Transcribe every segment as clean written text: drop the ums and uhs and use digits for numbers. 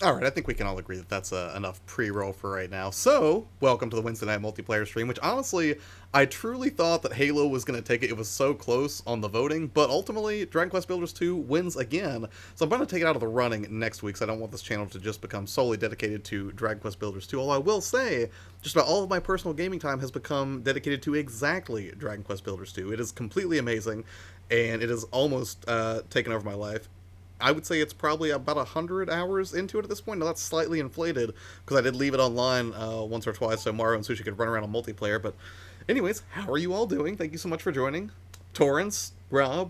Alright, I think we can all agree that that's enough pre-roll for right now. So, welcome to the Wednesday night multiplayer stream, which honestly, I truly thought that Halo was going to take it. It was so close on the voting, but ultimately, Dragon Quest Builders 2 wins again. So I'm going to take it out of the running next week, so I don't want this channel to just become solely dedicated to Dragon Quest Builders 2, although I will say, just about all of my personal gaming time has become dedicated to exactly Dragon Quest Builders 2. It is completely amazing, and it has almost taken over my life. I would say it's probably about 100 hours into it at this point. Now, that's slightly inflated, because I did leave it online once or twice so Mario and Sushi could run around on multiplayer. But anyways, how are you all doing? Thank you so much for joining. Torrance, Rob,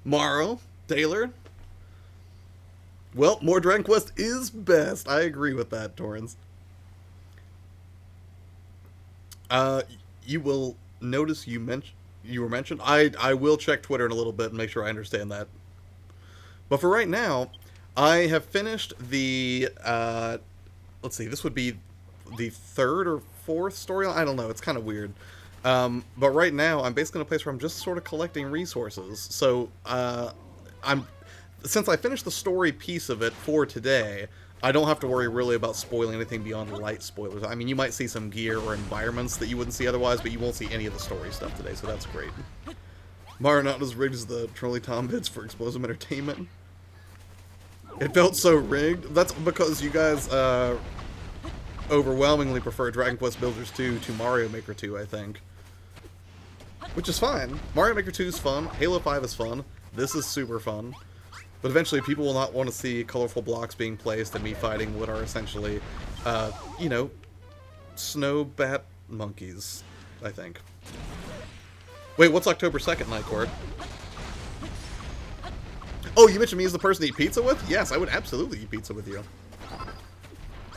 Morrow, Taylor. Well, more Dragon Quest is best. I agree with that, Torrance. You will notice you were mentioned. I will check Twitter in a little bit and make sure I understand that. But for right now, I have finished the, let's see, this would be the third or fourth storyline? I don't know, it's kind of weird. But right now, I'm basically in a place where I'm just sort of collecting resources. So, since I finished the story piece of it for today, I don't have to worry really about spoiling anything beyond light spoilers. I mean, you might see some gear or environments that you wouldn't see otherwise, but you won't see any of the story stuff today, so that's great. Mario not as rigged as the Trolley Tom bits for explosive entertainment. It felt so rigged. That's because you guys overwhelmingly prefer Dragon Quest Builders 2 to Mario Maker 2, I think. Which is fine. Mario Maker 2 is fun. Halo 5 is fun. This is super fun. But eventually people will not want to see colorful blocks being placed and me fighting what are essentially, you know, snow bat monkeys, I think. Wait, what's October 2nd, Nightcourt? Oh, you mentioned me as the person to eat pizza with? Yes, I would absolutely eat pizza with you.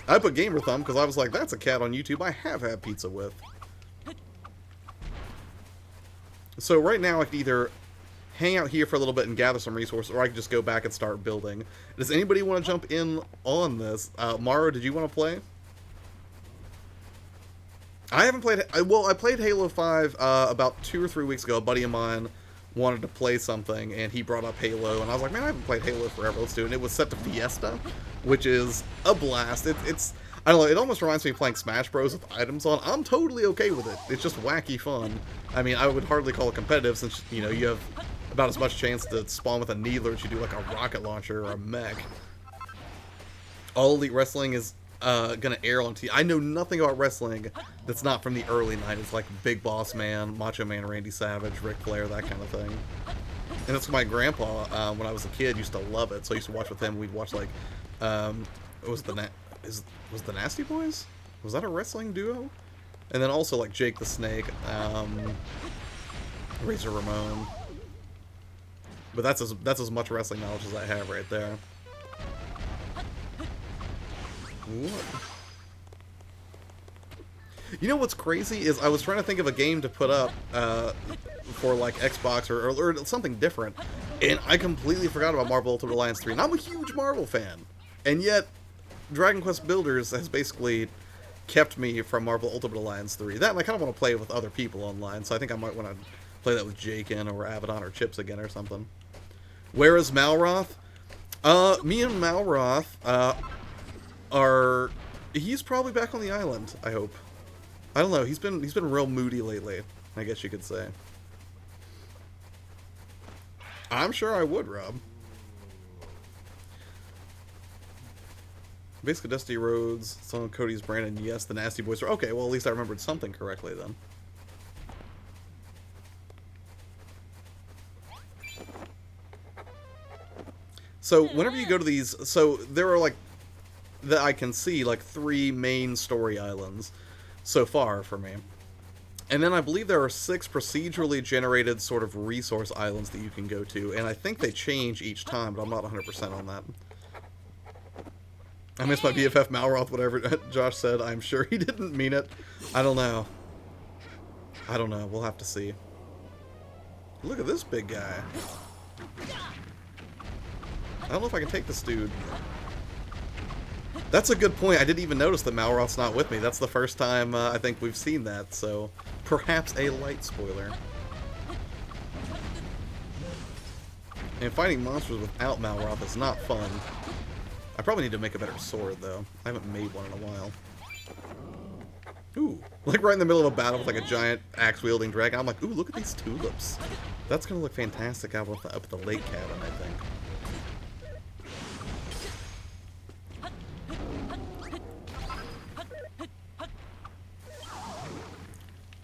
I put Gamer Thumb because I was like, that's a cat on YouTube I have had pizza with. So right now I can either hang out here for a little bit and gather some resources, or I can just go back and start building. Does anybody want to jump in on this? Maro, did you want to play? I haven't played... Well, I played Halo 5 about 2 or 3 weeks ago. A buddy of mine wanted to play something, and he brought up Halo, and I was like, man, I haven't played Halo forever, let's do it. And it was set to Fiesta, which is a blast. It's I don't know, it almost reminds me of playing Smash Bros. With items on. I'm totally okay with it. It's just wacky fun. I mean, I would hardly call it competitive, since, you know, you have about as much chance to spawn with a needler as you do like a rocket launcher or a mech. All Elite Wrestling is gonna air on TV. I know nothing about wrestling that's not from the early 90s, like Big Boss Man, Macho Man Randy Savage, Ric Flair, that kind of thing. And that's my grandpa, when I was a kid, used to love it. So I used to watch with him. We'd watch like, was the Nasty Boys? Was that a wrestling duo? And then also like Jake the Snake, Razor Ramon. But that's as much wrestling knowledge as I have right there. What? You know what's crazy is I was trying to think of a game to put up for like Xbox or something different, and I completely forgot about Marvel Ultimate Alliance 3. And I'm a huge Marvel fan, and yet Dragon Quest Builders has basically kept me from Marvel Ultimate Alliance 3. That, and I kind of want to play with other people online, so I think I might want to play that with Jaken or Abaddon or Chips again or something. Where is Malroth? Me and Malroth he's probably back on the island, I hope. I don't know, he's been real moody lately, I guess you could say. I'm sure I would, Rob. Basically, Dusty Rhodes, Son of Cody's Brandon, yes, the Nasty Boys are... Okay, well, at least I remembered something correctly, then. So, whenever you go to these... So, there are, like, that I can see, like, 3 main story islands so far for me. And then I believe there are 6 procedurally generated sort of resource islands that you can go to, and I think they change each time, but I'm not 100% on that. I miss my BFF Malroth, whatever Josh said. I'm sure he didn't mean it. I don't know. I don't know. We'll have to see. Look at this big guy. I don't know if I can take this dude. That's a good point. I didn't even notice that Malroth's not with me. That's the first time I think we've seen that, so perhaps a light spoiler. And fighting monsters without Malroth is not fun. I probably need to make a better sword, though. I haven't made one in a while. Ooh, like right in the middle of a battle with like a giant axe-wielding dragon. I'm like, ooh, look at these tulips. That's gonna look fantastic out with the lake cabin, I think.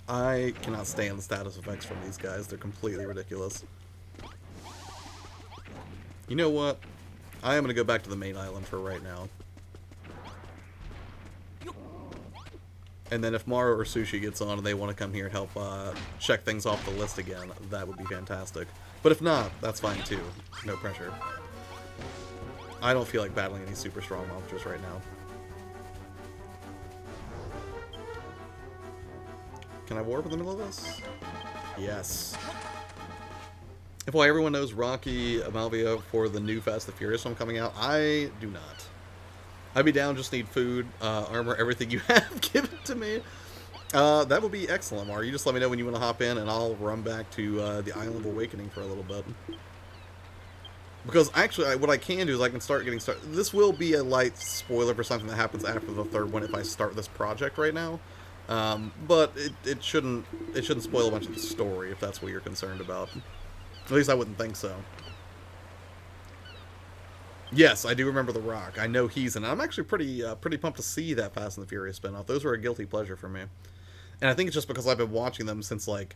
I cannot stand the status effects from these guys. They're completely ridiculous. You know what? I am going to go back to the main island for right now. And then if Maru or Sushi gets on and they want to come here and help check things off the list again, that would be fantastic. But if not, that's fine too. No pressure. I don't feel like battling any super strong monsters right now. Can I warp in the middle of this? Yes. If well, everyone knows Rocky Amalvia for the new Fast and Furious film coming out, I do not. I'd be down, just need food, armor, everything you have, give it to me. That would be excellent, Mar. You just let me know when you want to hop in, and I'll run back to the Island of Awakening for a little bit. Because actually, what I can do is I can start getting started. This will be a light spoiler for something that happens after the third one if I start this project right now. But it shouldn't spoil a bunch of the story if that's what you're concerned about. At least I wouldn't think so. Yes, I do remember The Rock. I know he's in it. I'm actually pretty pumped to see that Fast and the Furious spinoff. Those were a guilty pleasure for me. And I think it's just because I've been watching them since, like,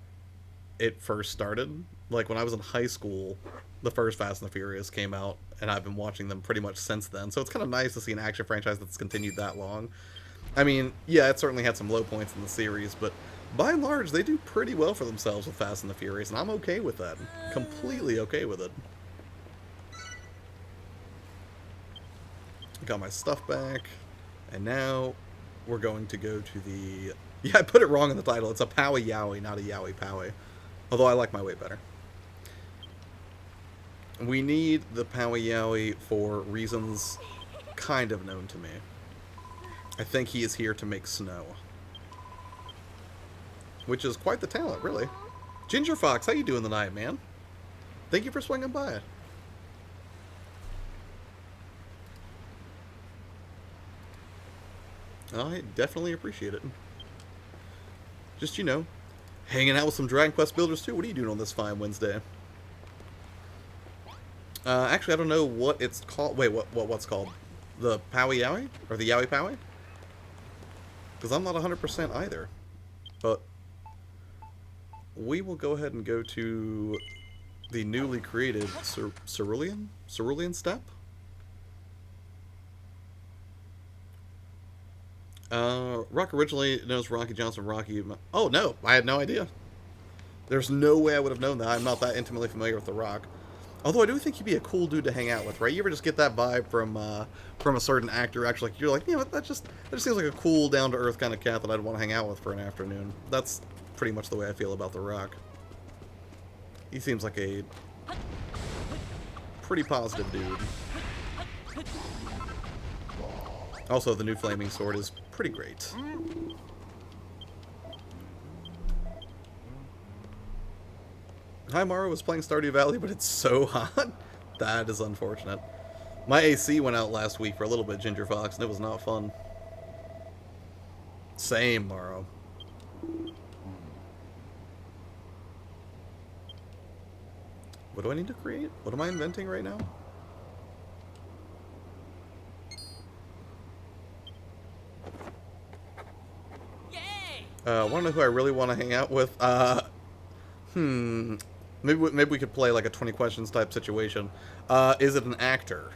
it first started. Like, when I was in high school, the first Fast and the Furious came out, and I've been watching them pretty much since then. So it's kind of nice to see an action franchise that's continued that long. I mean, yeah, it certainly had some low points in the series, but by and large, they do pretty well for themselves with Fast and the Furious, and I'm okay with that. Completely okay with it. Got my stuff back, and now we're going to go to the... Yeah, I put it wrong in the title. It's a Powie Yowie, not a Yowie Powie. Although I like my way better. We need the Powie Yowie for reasons kind of known to me. I think he is here to make snow. Which is quite the talent, really. Ginger Fox, how you doing tonight, man? Thank you for swinging by. I definitely appreciate it. Just, you know, hanging out with some Dragon Quest builders, too. What are you doing on this fine Wednesday? Actually, I don't know what it's called. Wait, what's called? The Powie Yowie? Or the Yowie Powie? Because I'm not 100% either. But we will go ahead and go to the newly created Cerulean Step? Rock originally knows Rocky Johnson. Oh, no. I had no idea. There's no way I would have known that. I'm not that intimately familiar with The Rock. Although I do think he'd be a cool dude to hang out with, right? You ever just get that vibe from a certain actor? Actually, like, you're like, you know, that just seems like a cool, down-to-earth kind of cat that I'd want to hang out with for an afternoon. That's pretty much the way I feel about The Rock. He seems like a pretty positive dude. Also, the new flaming sword is pretty great. Hi, Maru was playing Stardew Valley, but it's so hot. That is unfortunate. My AC went out last week for a little bit, Ginger Fox, and it was not fun. Same, Maru. What do I need to create? What am I inventing right now? Want to know who I really want to hang out with? Maybe we could play like a 20 questions type situation. Is it an actor?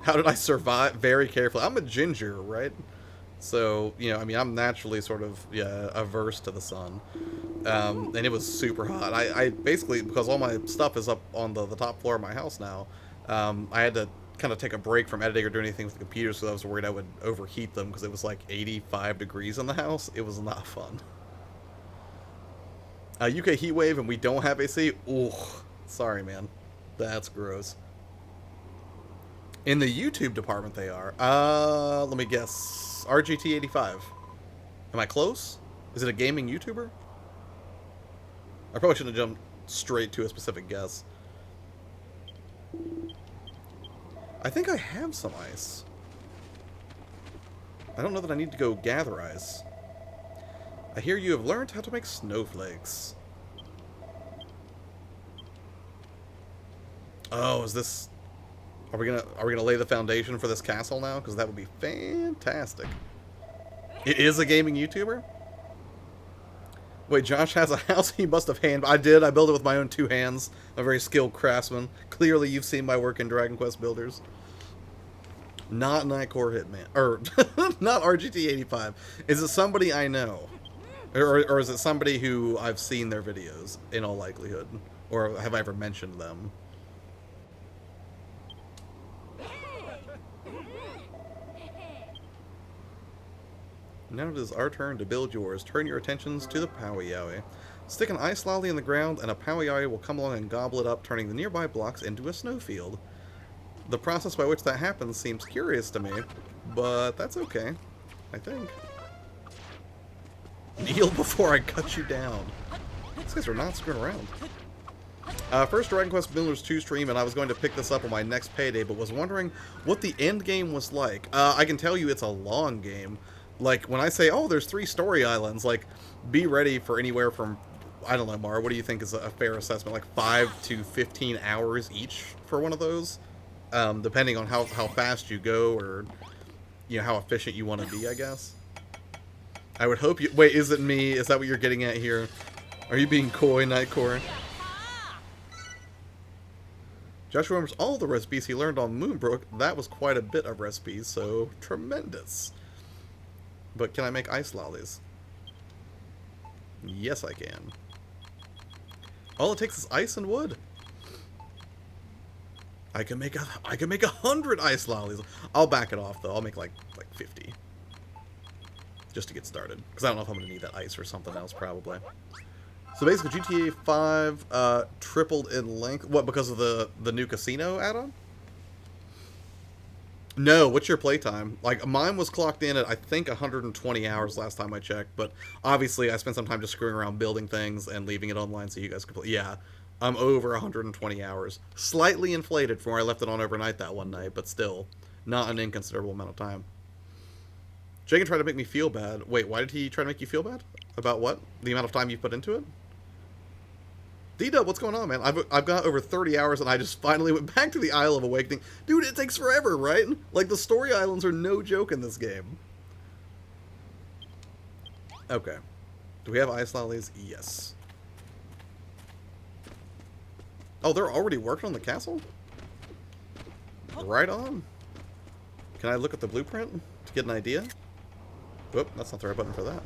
How did I survive? Very carefully. I'm a ginger, right? So, you know, I mean, I'm naturally sort of, yeah, averse to the sun. And it was super hot. I basically, because all my stuff is up on the top floor of my house now, I had to kind of take a break from editing or do anything with the computer, so I was worried I would overheat them because it was like 85 degrees in the house. It was not fun. UK heat wave and we don't have AC? Ooh, sorry, man. That's gross. In the YouTube department they are. Let me guess. RGT85. Am I close? Is it a gaming YouTuber? I probably shouldn't have jumped straight to a specific guess. I think I have some ice. I don't know that I need to go gather ice. I hear you have learned how to make snowflakes. Oh, is this... Are we gonna lay the foundation for this castle now? Because that would be fantastic. It is a gaming YouTuber? Wait, Josh has a house he must have I did. I built it with my own 2 hands. I'm a very skilled craftsman. Clearly, you've seen my work in Dragon Quest Builders. Not Nightcore Hitman. Or, not RGT85. Is it somebody I know? Or is it somebody who I've seen their videos, in all likelihood? Or have I ever mentioned them? Now it is our turn to build yours. Turn your attentions to the Powie Yowie. Stick an ice lolly in the ground, and a Powie Yowie will come along and gobble it up, turning the nearby blocks into a snowfield. The process by which that happens seems curious to me, but that's okay, I think. Kneel before I cut you down. These guys are not screwing around. First Dragon Quest Builders 2 stream, and I was going to pick this up on my next payday, but was wondering what the end game was like. I can tell you it's a long game. Like, when I say, oh, there's 3 story islands, like, be ready for anywhere from, I don't know, Mara, what do you think is a fair assessment? Like 5 to 15 hours each for one of those? Depending on how fast you go, or, you know, how efficient you want to be, I guess. I would hope you... Wait, is it me? Is that what you're getting at here? Are you being coy, Nightcore? Josh remembers all the recipes he learned on Moonbrook. That was quite a bit of recipes, so tremendous. But can I make ice lollies? Yes, I can. All it takes is ice and wood. I can make 100 ice lollies. I'll back it off though. I'll make like 50, just to get started. Because I don't know if I'm gonna need that ice or something else probably. So basically, GTA 5 tripled in length. What, because of the new casino add-on? No, what's your playtime? Like, mine was clocked in at, I think, 120 hours last time I checked, but obviously I spent some time just screwing around building things and leaving it online so you guys could play. Yeah, I'm over 120 hours. Slightly inflated from where I left it on overnight that one night, but still, not an inconsiderable amount of time. Jagan tried to make me feel bad. Wait, why did he try to make you feel bad? About what? The amount of time you put into it? D-Dub, what's going on, man? I've got over 30 hours, and I just finally went back to the Isle of Awakening. Dude, it takes forever, right? Like, the story islands are no joke in this game. Okay. Do we have ice lollies? Yes. Oh, they're already working on the castle? Right on. Can I look at the blueprint to get an idea? Whoop, that's not the right button for that.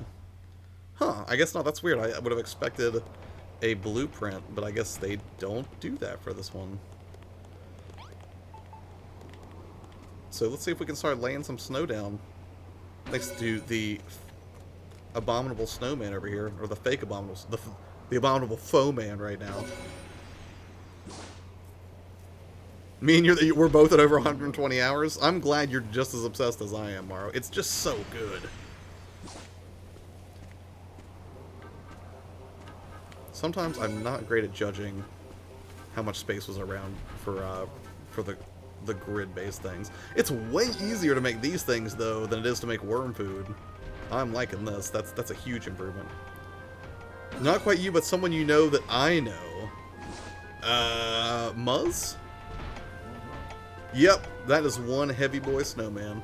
Huh, I guess not. That's weird. I would have expected a blueprint, but I guess they don't do that for this one. So let's see if we can start laying some snow down next to the abominable snowman over here, or the fake abominable, the abominable foe man right now. Me and we're both at over 120 hours. I'm glad you're just as obsessed as I am, Maro. It's just so good. Sometimes I'm not great at judging how much space was around for the grid-based things. It's way easier to make these things though than it is to make worm food. I'm liking this. That's a huge improvement. Not quite you, but someone you know that I know. Muzz? Yep, that is one heavy boy snowman.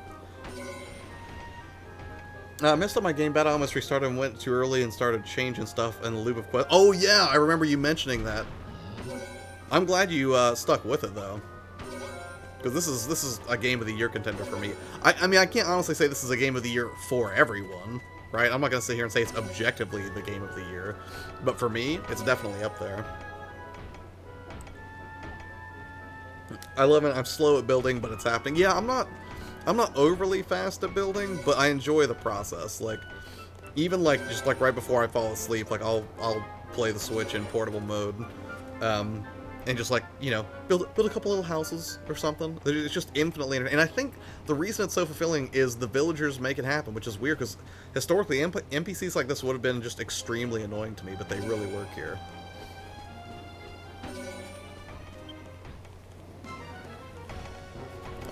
I messed up my game bad. I almost restarted and went too early and started changing stuff in the loop of quest. Oh yeah, I remember you mentioning that. I'm glad you stuck with it though, because this is a game of the year contender for me. I mean, I can't honestly say this is a game of the year for everyone, right? I'm not gonna sit here and say it's objectively the game of the year, but for me, it's definitely up there. I love it. I'm slow at building, but it's happening. Yeah, I'm not overly fast at building, but I enjoy the process. Like, even like just like right before I fall asleep, like I'll play the Switch in portable mode, and just like, you know, build a couple little houses or something. It's just infinitely entertaining. And I think the reason it's so fulfilling is the villagers make it happen, which is weird because historically NPCs like this would have been just extremely annoying to me, but they really work here.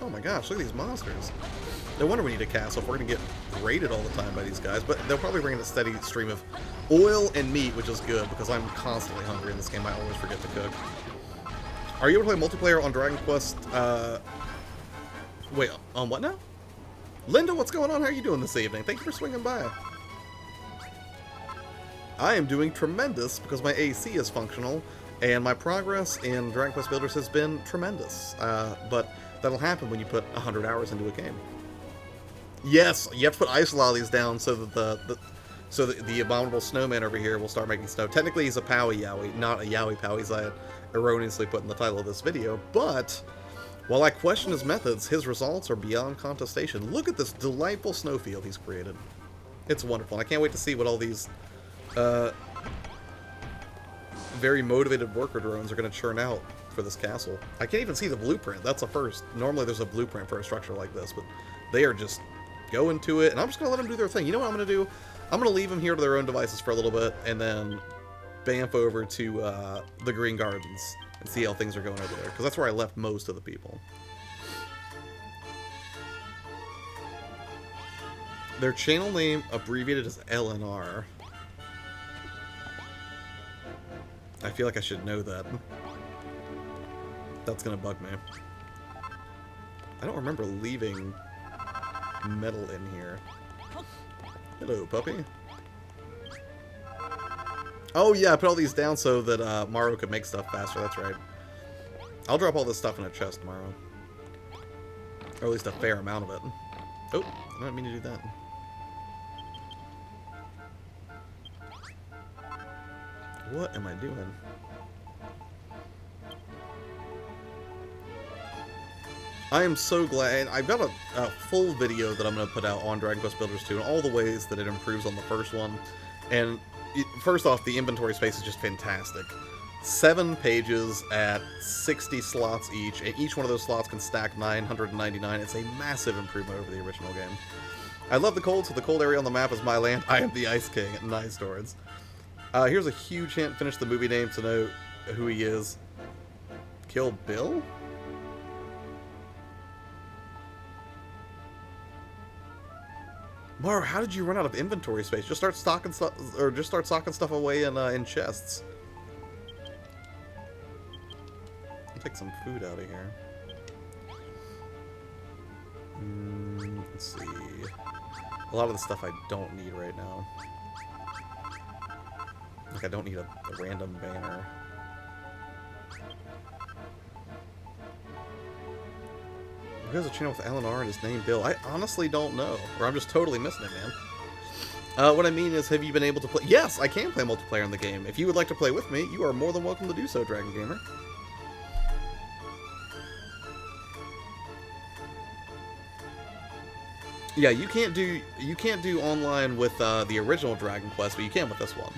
Oh my gosh, look at these monsters. No wonder we need a castle if we're going to get raided all the time by these guys. But they'll probably bring in a steady stream of oil and meat, which is good, because I'm constantly hungry in this game. I always forget to cook. Are you able to play multiplayer on Dragon Quest? Wait, on what now? Linda, what's going on? How are you doing this evening? Thank you for swinging by. I am doing tremendous because my AC is functional, and my progress in Dragon Quest Builders has been tremendous. But that'll happen when you put 100 hours into a game. Yes, you have to put ice lollies down so that the abominable snowman over here will start making snow. Technically, he's a Powie Yowie, not a Yowie Powie, as I erroneously put in the title of this video. But while I question his methods, his results are beyond contestation. Look at this delightful snowfield he's created. It's wonderful. And I can't wait to see what all these very motivated worker drones are going to churn out for this castle. I can't even see the blueprint. That's a first. Normally there's a blueprint for a structure like this, but they are just going to it, and I'm just going to let them do their thing. You know what I'm going to do? I'm going to leave them here to their own devices for a little bit, and then bamf over to the Green Gardens and see how things are going over there, because that's where I left most of the people. Their channel name abbreviated as LNR. I feel like I should know that. That's gonna bug me. I don't remember leaving metal in here. Hello, puppy. Oh yeah, I put all these down so that Maru could make stuff faster, that's right. I'll drop all this stuff in a chest tomorrow. Or at least a fair amount of it. Oh, I didn't mean to do that. What am I doing? I am so glad. I've got a full video that I'm going to put out on Dragon Quest Builders 2 and all the ways that it improves on the first one. And first off, the inventory space is just fantastic. 7 pages at 60 slots each, and each one of those slots can stack 999. It's a massive improvement over the original game. I love the cold, so the cold area on the map is my land. I am the Ice King. Nice, Torrens. Here's a huge hint. Finish the movie name to know who he is. Kill Bill? Maru, how did you run out of inventory space? Just start stocking stuff, or just start stocking stuff away in chests. I'll take some food out of here. Let's see. A lot of the stuff I don't need right now. Like, I don't need a random banner. Who has a channel with LNR and his name Bill? I honestly don't know. Or I'm just totally missing it, man. What I mean is, have you been able to play... Yes, I can play multiplayer in the game. If you would like to play with me, you are more than welcome to do so, Dragon Gamer. Yeah, you can't do online with the original Dragon Quest, but you can with this one.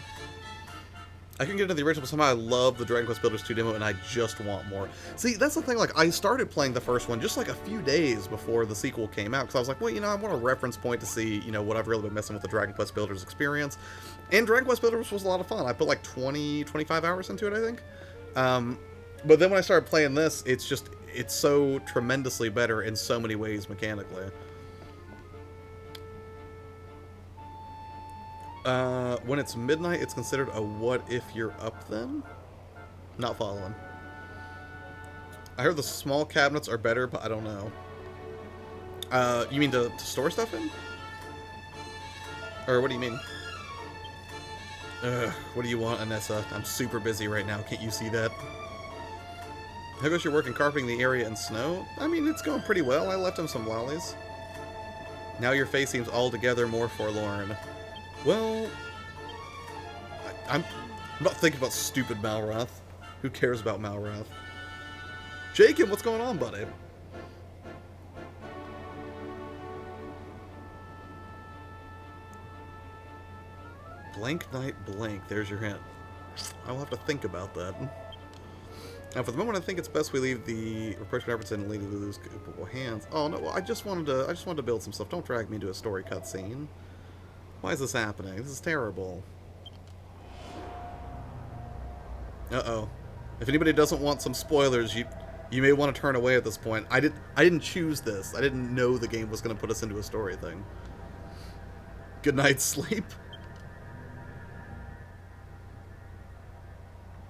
I can get into the original, but somehow I love the Dragon Quest Builders 2 demo, and I just want more. See, that's the thing, like, I started playing the first one just, like, a few days before the sequel came out, because I was like, well, you know, I want a reference point to see, you know, what I've really been missing with the Dragon Quest Builders experience. And Dragon Quest Builders was a lot of fun. I put, like, 25 hours into it, I think. But then when I started playing this, it's so tremendously better in so many ways mechanically. When it's midnight, it's considered a what if you're up then? Not following. I heard the small cabinets are better, but I don't know. You mean to store stuff in? Or what do you mean? What do you want, Anessa? I'm super busy right now. Can't you see that? How goes your work in carpeting the area in snow? I mean, it's going pretty well. I left him some lollies. Now your face seems altogether more forlorn. Well, I'm not thinking about stupid Malrath. Who cares about Malrath? Jacob, what's going on, buddy? Blank Knight Blank. There's your hint. I'll have to think about that. Now, for the moment, I think it's best we leave the repression efforts in Lady Lulu's capable hands. Oh no, I just wanted to build some stuff. Don't drag me into a story cutscene. Why is this happening? This is terrible. Uh-oh. If anybody doesn't want some spoilers, You may want to turn away at this point. I didn't choose this. I didn't know the game was going to put us into a story thing. Good night, sleep.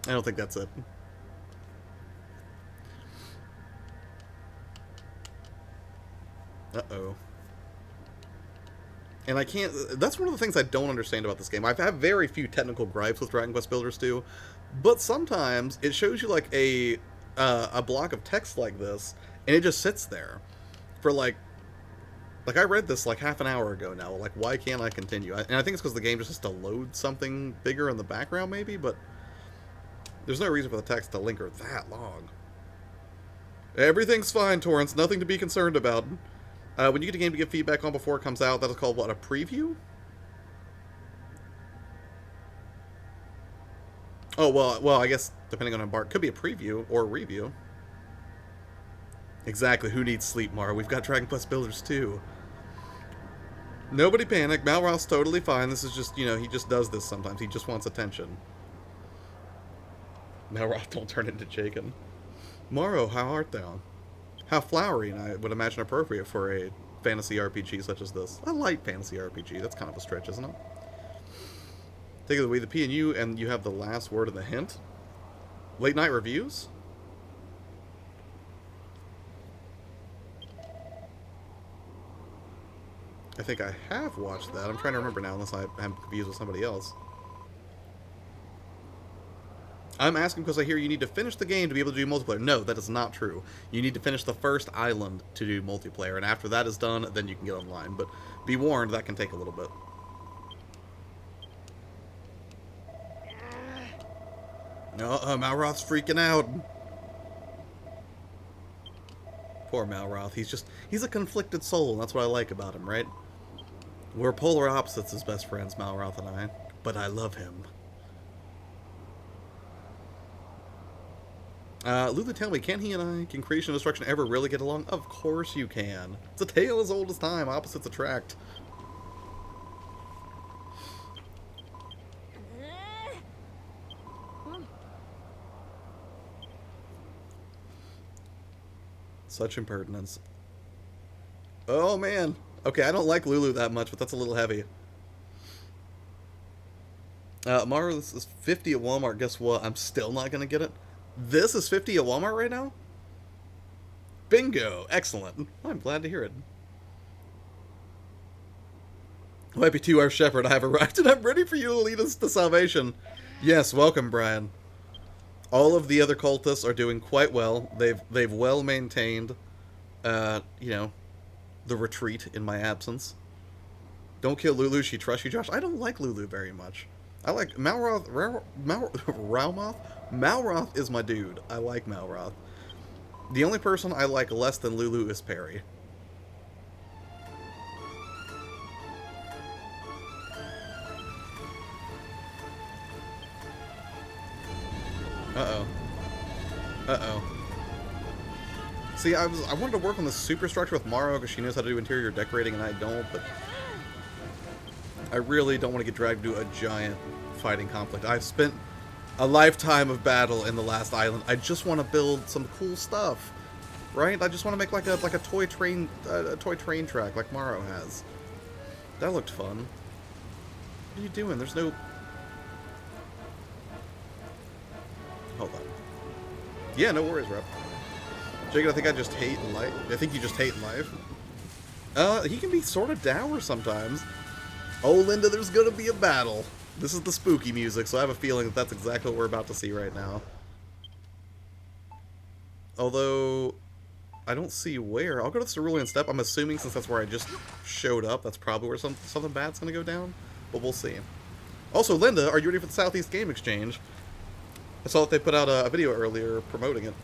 I don't think that's it. Uh-oh. And I can't... That's one of the things I don't understand about this game. I've had very few technical gripes with Dragon Quest Builders 2, but sometimes it shows you, like, a block of text like this, and it just sits there for, like, I read this, like, half an hour ago now. Like, why can't I continue? And I think it's because the game just has to load something bigger in the background, maybe, but there's no reason for the text to linger that long. Everything's fine, Torrance. Nothing to be concerned about. When you get a game to give feedback on before it comes out, that is called, what, a preview? Oh, well, I guess, depending on embark, could be a preview or a review. Exactly, who needs sleep, Mara? We've got Dragon Quest Builders too. Nobody panic, Malroth's totally fine. This is just, you know, he just does this sometimes. He just wants attention. Malroth, don't turn into Jacob. Morrow, how art thou? How flowery, and I would imagine appropriate for a fantasy RPG such as this. A light fantasy RPG, that's kind of a stretch, isn't it? Take it away, the P and you have the last word in the hint. Late night reviews? I think I have watched that. I'm trying to remember now, unless I'm confused with somebody else. I'm asking because I hear you need to finish the game to be able to do multiplayer. No, that is not true. You need to finish the first island to do multiplayer, and after that is done, then you can get online. But be warned, that can take a little bit. Malroth's freaking out. Poor Malroth. He's a conflicted soul, and that's what I like about him, right? We're polar opposites as best friends, Malroth and I. But I love him. Lulu, tell me, can he and I, can creation and destruction ever really get along? Of course you can. It's a tale as old as time. Opposites attract. Such impertinence. Oh, man. Okay, I don't like Lulu that much, but that's a little heavy. Mara, this is 50 at Walmart. Guess what? I'm still not going to get it. This is 50 at Walmart right now? Bingo! Excellent. I'm glad to hear it. Might be 2 hour shepherd. I have arrived and I'm ready for you to lead us to salvation. Yes, welcome, Brian. All of the other cultists are doing quite well. They've well maintained, you know, the retreat in my absence. Don't kill Lulu, she trusts you, Josh. I don't like Lulu very much. I like Malroth. Raumoth? Malroth is my dude. I like Malroth. The only person I like less than Lulu is Perry. Uh-oh. Uh-oh. See, I wanted to work on the superstructure with Maro because she knows how to do interior decorating and I don't, but I really don't want to get dragged to a giant fighting conflict. I've spent a lifetime of battle in the last island. I just want to build some cool stuff, right? I just want to make like a toy train track like Maro has. That looked fun. What are you doing? There's no... Hold on. Yeah, no worries, Rep. Jacob, I think I just hate life. I think you just hate life. He can be sort of dour sometimes. Oh, Linda, there's gonna be a battle. This is the spooky music, so I have a feeling that that's exactly what we're about to see right now. Although, I don't see where. I'll go to the Cerulean Steppe. I'm assuming since that's where I just showed up, that's probably where something bad's gonna go down. But we'll see. Also, Linda, are you ready for the Southeast Game Exchange? I saw that they put out a video earlier promoting it.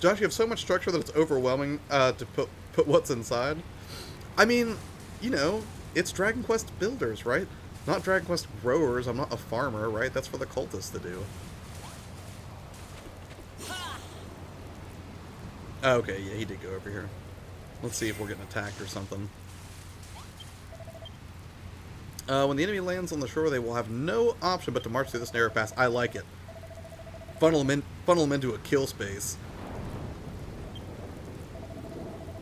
Josh, you have so much structure that it's overwhelming to put what's inside. I mean, you know, it's Dragon Quest builders, right? Not Dragon Quest growers. I'm not a farmer, right? That's for the cultists to do. Okay, yeah, he did go over here. Let's see if we're getting attacked or something. When the enemy lands on the shore, they will have no option but to march through this narrow pass. I like it. Funnel them into a kill space.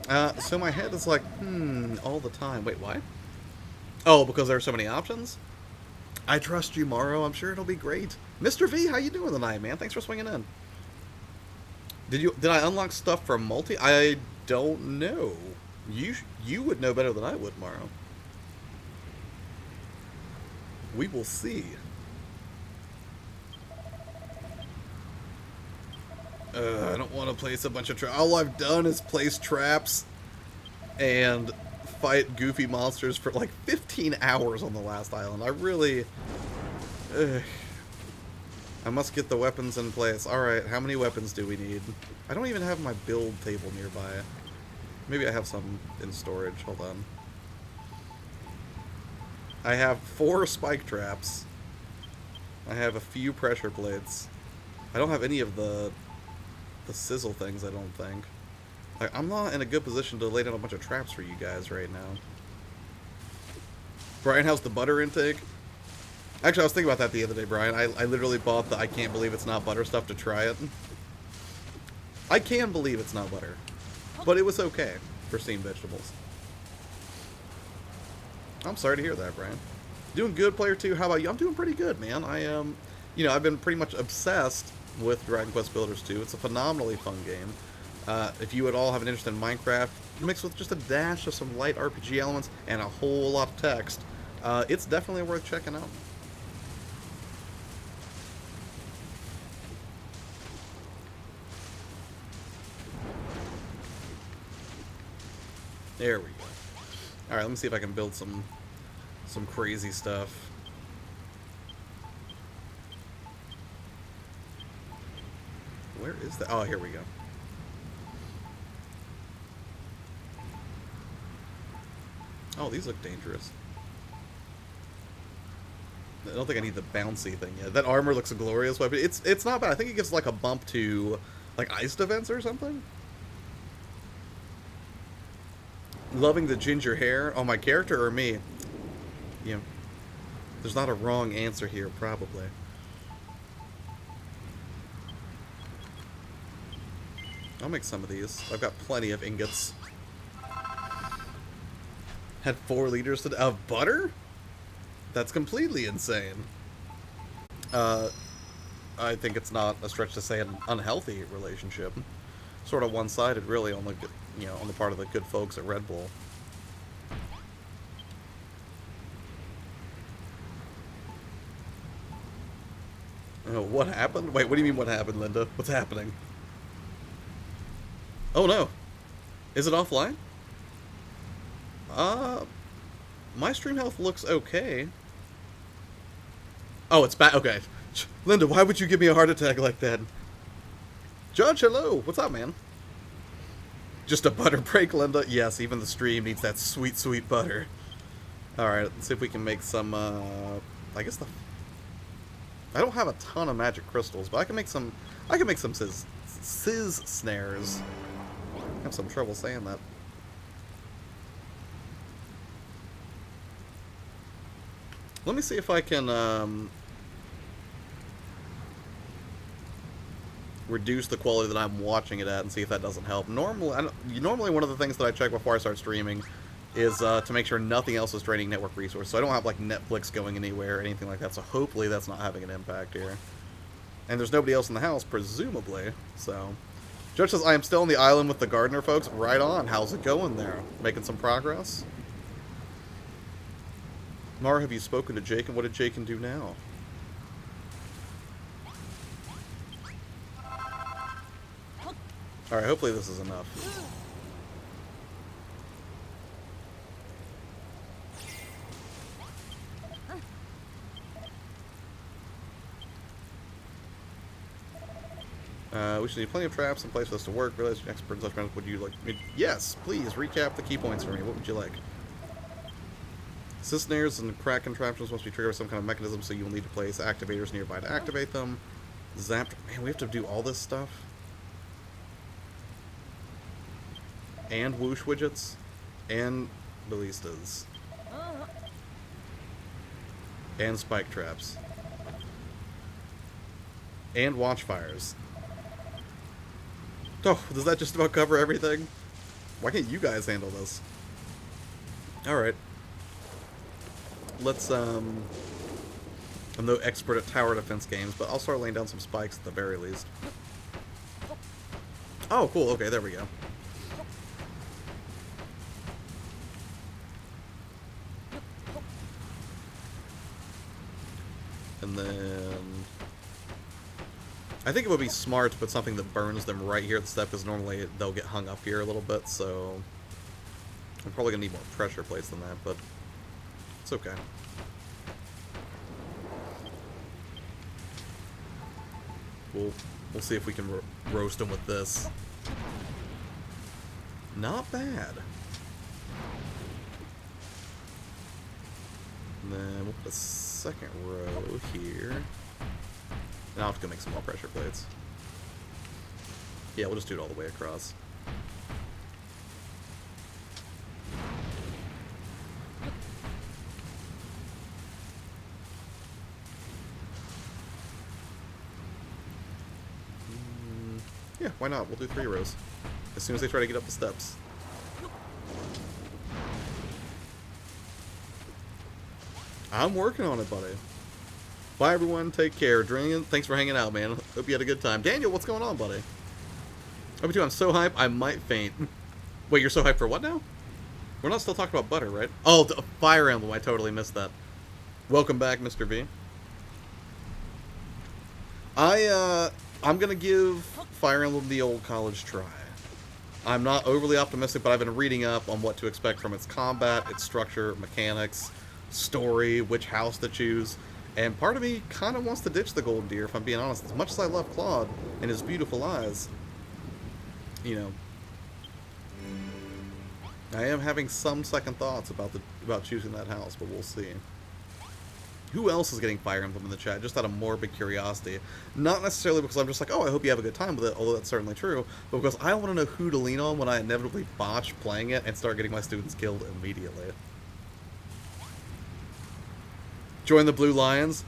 So my head is like, all the time. Wait, why? Oh, because there are so many options? I trust you, Morrow. I'm sure it'll be great. Mr. V, how you doing tonight, man? Thanks for swinging in. Did I unlock stuff for multi? I don't know. You would know better than I would, Morrow. We will see. I don't want to place a bunch of traps. All I've done is place traps and fight goofy monsters for like 15 hours on the last island. I really... I must get the weapons in place. Alright, how many weapons do we need? I don't even have my build table nearby. Maybe I have some in storage. Hold on. I have 4 spike traps. I have a few pressure plates. I don't have any of the sizzle things, I don't think. I'm not in a good position to lay down a bunch of traps for you guys right now. Brian, how's the butter intake? Actually, I was thinking about that the other day, Brian. I literally bought the I can't believe it's not butter stuff to try it. I can believe it's not butter. But it was okay for steamed vegetables. I'm sorry to hear that, Brian. Doing good, player 2. How about you? I'm doing pretty good, man. I've been pretty much obsessed with Dragon Quest Builders 2. It's a phenomenally fun game. If you at all have an interest in Minecraft, mixed with just a dash of some light RPG elements and a whole lot of text, it's definitely worth checking out. There we go. Alright, let me see if I can build some crazy stuff. Where is that? Oh, here we go. Oh, these look dangerous. I don't think I need the bouncy thing yet. That armor looks a glorious weapon. It's not bad. I think it gives like a bump to like ice defense or something. Loving the ginger hair. Oh, my character or me? Yeah. There's not a wrong answer here, probably. I'll make some of these. I've got plenty of ingots. Had 4 liters of butter? That's completely insane. I think it's not a stretch to say an unhealthy relationship. Sort of one-sided, really, on the on the part of the good folks at Red Bull. Oh, what happened? Wait, what do you mean what happened, Linda? What's happening? Oh no. Is it offline? My stream health looks okay. Oh, it's back. Okay. Linda, why would you give me a heart attack like that? Judge, hello. What's up, man? Just a butter break, Linda? Yes, even the stream needs that sweet, sweet butter. Alright, let's see if we can make some, I guess I don't have a ton of magic crystals, but I can make some sizz snares. I have some trouble saying that. Let me see if I can, reduce the quality that I'm watching it at and see if that doesn't help. Normally one of the things that I check before I start streaming is to make sure nothing else is draining network resources. So I don't have like Netflix going anywhere or anything like that. So hopefully that's not having an impact here. And there's nobody else in the house, presumably. So Judge says, I am still on the island with the gardener folks. Right on. How's it going there? Making some progress? Mara, have you spoken to Jake, and what did Jake do now? Alright, hopefully this is enough. We should need plenty of traps in place for this to work. Realize you're an expert in such matters. Would you like me? Yes, please, recap the key points for me. What would you like? Assist snares and crack contraptions must be triggered with some kind of mechanism, so you will need to place activators nearby to activate them. Zapped. Man, we have to do all this stuff. And whoosh widgets. And ballistas. And spike traps. And watchfires. Oh, does that just about cover everything? Why can't you guys handle this? Alright. Let's, I'm no expert at tower defense games, but I'll start laying down some spikes at the very least. Oh, cool. Okay, there we go. And then... I think it would be smart to put something that burns them right here at the step, because normally they'll get hung up here a little bit, so... I'm probably going to need more pressure plates than that, but it's okay. We'll see if we can roast them with this. Not bad. And then we'll put a second row here. And I'll have to go make some more pressure plates. Yeah, we'll just do it all the way across. Yeah, why not? We'll do 3 rows. As soon as they try to get up the steps. I'm working on it, buddy. Bye, everyone. Take care. Drinking. Thanks for hanging out, man. Hope you had a good time. Daniel, what's going on, buddy? Hope you. I'm so hyped, I might faint. Wait, you're so hyped for what now? We're not still talking about butter, right? Oh, the Fire Emblem. I totally missed that. Welcome back, Mr. V. I'm gonna give Fire Emblem the old college try. I'm not overly optimistic, but I've been reading up on what to expect from its combat, its structure, mechanics, story, which house to choose, and part of me kind of wants to ditch the Golden Deer, if I'm being honest. As much as I love Claude and his beautiful eyes, you know, I am having some second thoughts about choosing that house, but we'll see. Who else is getting Fire Emblem in the chat? Just out of morbid curiosity. Not necessarily because I'm just like, oh, I hope you have a good time with it, although that's certainly true, but because I want to know who to lean on when I inevitably botch playing it and start getting my students killed immediately. Join the Blue Lions.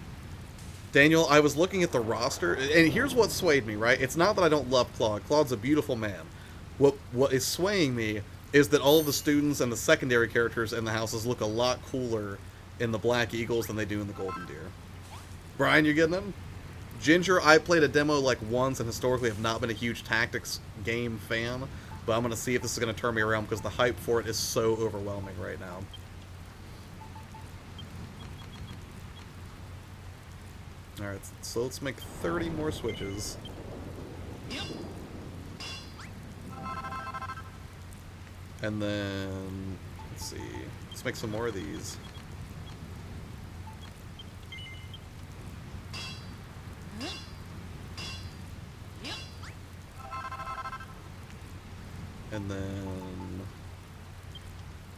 Daniel, I was looking at the roster, and here's what swayed me, right? It's not that I don't love Claude. Claude's a beautiful man. What is swaying me is that all of the students and the secondary characters in the houses look a lot cooler in the Black Eagles than they do in the Golden Deer. Brian, you getting them? Ginger, I played a demo like once and historically have not been a huge tactics game fan, but I'm going to see if this is going to turn me around because the hype for it is so overwhelming right now. Alright, so let's make 30 more switches. And then, let's see, let's make some more of these. And then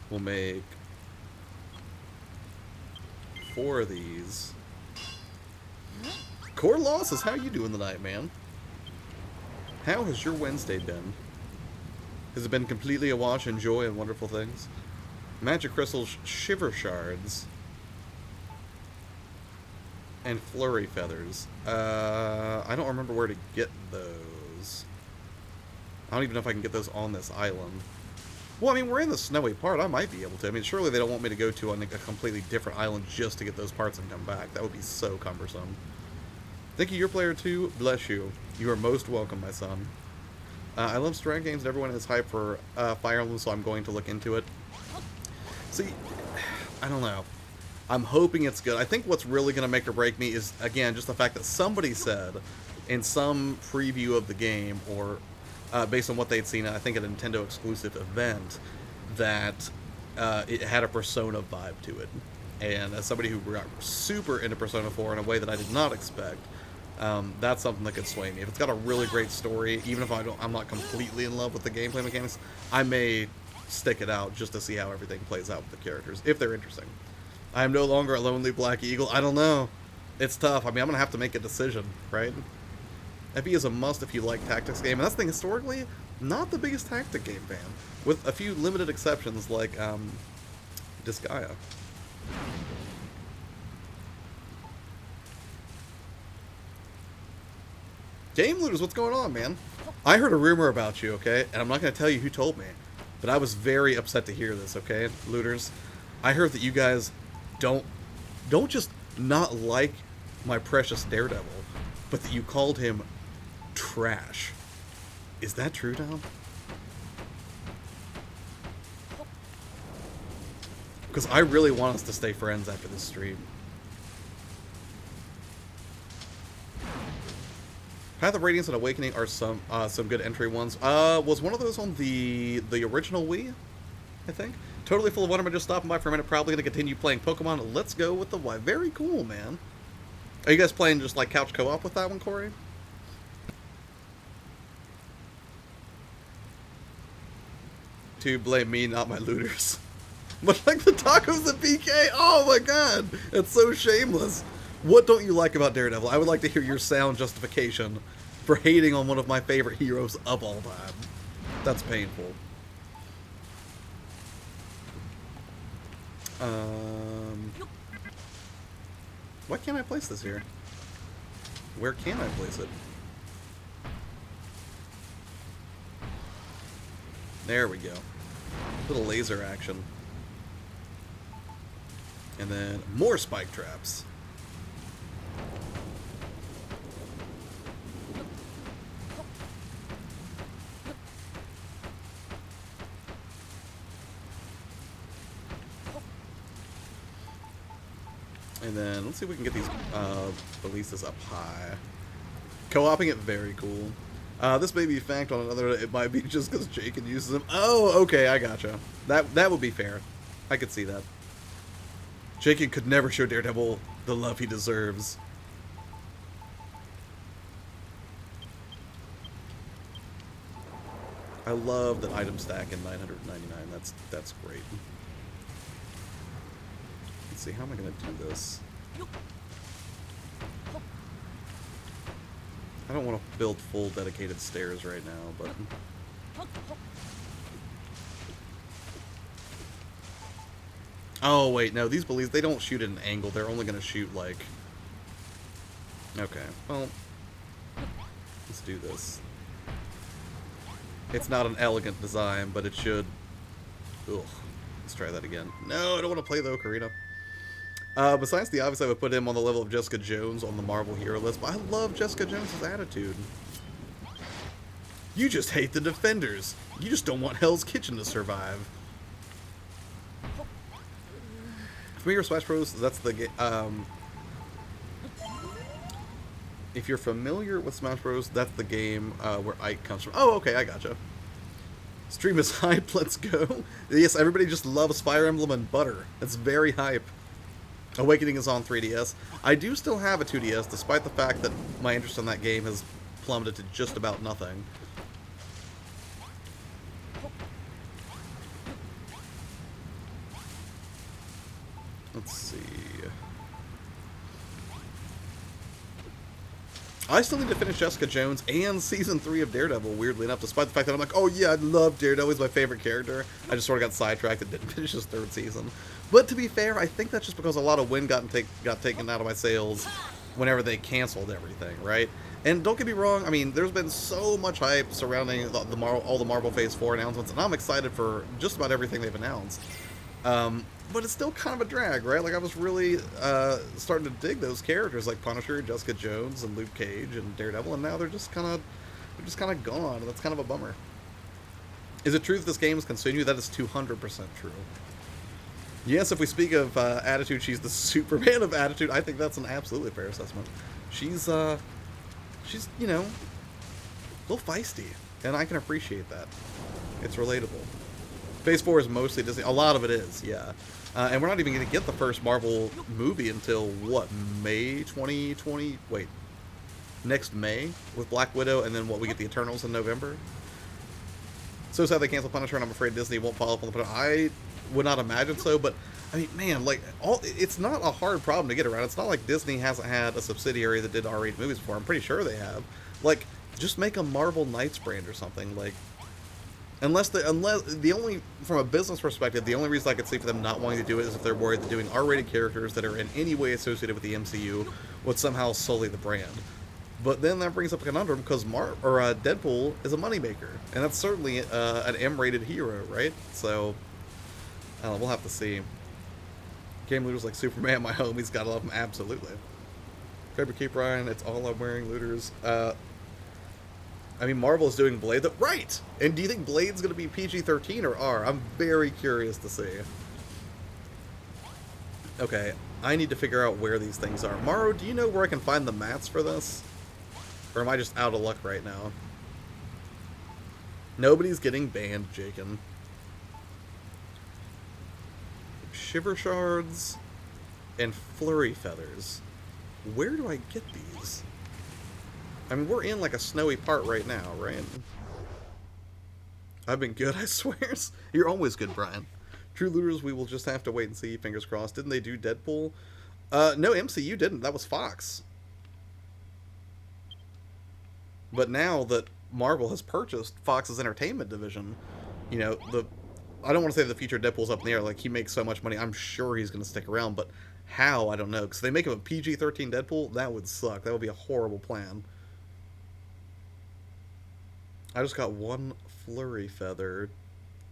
we'll make 4 of these. Core Losses, how you doing tonight, man? How has your Wednesday been? Has it been completely awash in joy and wonderful things? Magic Crystals, Shiver Shards, and Flurry Feathers. I don't remember where to get those. I don't even know if I can get those on this island. Well, I mean, we're in the snowy part. I might be able to. I mean, surely they don't want me to go to a completely different island just to get those parts and come back. That would be so cumbersome. Thank you, YourPlayerTwo. Bless you. You are most welcome, my son. I love Strand games, and everyone is hyped for Fire Emblem, so I'm going to look into it. See, I don't know. I'm hoping it's good. I think what's really going to make or break me is, again, just the fact that somebody said in some preview of the game, or based on what they'd seen, I think a Nintendo exclusive event, that it had a Persona vibe to it. And as somebody who got super into Persona 4 in a way that I did not expect, that's something that could sway me. If it's got a really great story, even if I'm not completely in love with the gameplay mechanics, I may stick it out just to see how everything plays out with the characters, if they're interesting. I am no longer a lonely Black Eagle. I don't know. It's tough. I mean, I'm going to have to make a decision, right? FE is a must if you like tactics game, and that's the thing, historically, not the biggest tactic game fan, with a few limited exceptions like Disgaea. Game Looters, what's going on, man? I heard a rumor about you, okay? And I'm not going to tell you who told me. But I was very upset to hear this, okay, looters? I heard that you guys don't just not like my precious Daredevil, but that you called him trash. Is that true, Tom? Because I really want us to stay friends after this stream. Path of Radiance and Awakening are some good entry ones. Was one of those on the original Wii? I think. Totally full of wonderment. Just stopping by for a minute. Probably going to continue playing Pokemon. Let's go with the Y. Very cool, man. Are you guys playing just like couch co-op with that one, Corey? To blame me, not my looters. But like the tacos at BK, oh my god, it's so shameless. What don't you like about Daredevil? I would like to hear your sound justification for hating on one of my favorite heroes of all time. That's painful. Why can't I place this here? Where can I place it? There we go. Little laser action. And then more spike traps. And then let's see if we can get these ballistas up high. Co-oping it, very cool. This may be fact on another. It might be just because Jacob uses them. Oh, okay, I gotcha. That would be fair. I could see that. Jacob could never show Daredevil the love he deserves. I love that item stack in 999. That's great. Let's see, how am I gonna do this? I don't want to build full dedicated stairs right now, but oh wait, no, these ballistas, they don't shoot at an angle. They're only gonna shoot like. Okay, well, let's do this. It's not an elegant design, but it should. Ugh. Let's try that again. No, I don't want to play the Ocarina. Besides the obvious, I would put him on the level of Jessica Jones on the Marvel hero list, but I love Jessica Jones' attitude. You just hate the Defenders. You just don't want Hell's Kitchen to survive. Familiar with Smash Bros? That's the game. If you're familiar with Smash Bros, that's the game where Ike comes from. Oh, okay, I gotcha. Stream is hype, let's go. Yes, everybody just loves Fire Emblem and butter. It's very hype. Awakening is on 3DS. I do still have a 2DS, despite the fact that my interest in that game has plummeted to just about nothing. Let's see. I still need to finish Jessica Jones and Season 3 of Daredevil, weirdly enough, despite the fact that I'm like, oh yeah, I love Daredevil, he's my favorite character. I just sort of got sidetracked and didn't finish his 3rd season. But to be fair, I think that's just because a lot of wind got taken out of my sails whenever they canceled everything, right? And don't get me wrong, I mean, there's been so much hype surrounding all the Marvel Phase 4 announcements, and I'm excited for just about everything they've announced. But it's still kind of a drag, right? Like, I was really starting to dig those characters like Punisher, Jessica Jones, and Luke Cage, and Daredevil, and now they're just kind of gone, and that's kind of a bummer. Is it true that this game is continued? That is 200% true. Yes, if we speak of attitude, she's the Superman of attitude. I think that's an absolutely fair assessment. She's you know, a little feisty, and I can appreciate that. It's relatable. Phase 4 is mostly Disney. A lot of it is, yeah. And we're not even going to get the first Marvel movie until, what, May 2020? Wait. Next May with Black Widow, and then what, we get the Eternals in November? So sad they canceled Punisher, and I'm afraid Disney won't follow up on the Punisher. I would not imagine so, but, I mean, man, like, it's not a hard problem to get around. It's not like Disney hasn't had a subsidiary that did R-rated movies before. I'm pretty sure they have. Like, just make a Marvel Knights brand or something, like... Unless the only, from a business perspective, the only reason I could see for them not wanting to do it is if they're worried that doing R-rated characters that are in any way associated with the MCU would somehow sully the brand. But then that brings up a conundrum because Deadpool is a moneymaker, and that's certainly an M-rated hero, right? So I don't know, we'll have to see. Game looters like Superman, my homies, gotta love him, absolutely. Faber Keep Ryan, it's all I'm wearing, looters. I mean, Marvel's doing Blade, right! And do you think Blade's gonna be PG-13 or R? I'm very curious to see. Okay, I need to figure out where these things are. Morrow, do you know where I can find the mats for this? Or am I just out of luck right now? Nobody's getting banned, Jakin. Shiver Shards and Flurry Feathers. Where do I get these? I mean, we're in like a snowy part right now, right? I've been good, I swears. You're always good, Brian. True Looters, we will just have to wait and see, fingers crossed. Didn't they do Deadpool? No, MCU didn't. That was Fox. But now that Marvel has purchased Fox's entertainment division, you know, I don't want to say the future of Deadpool's up in the air. Like, he makes so much money, I'm sure he's going to stick around. But how, I don't know. Because if they make him a PG-13 Deadpool, that would suck. That would be a horrible plan. I just got one Flurry Feather.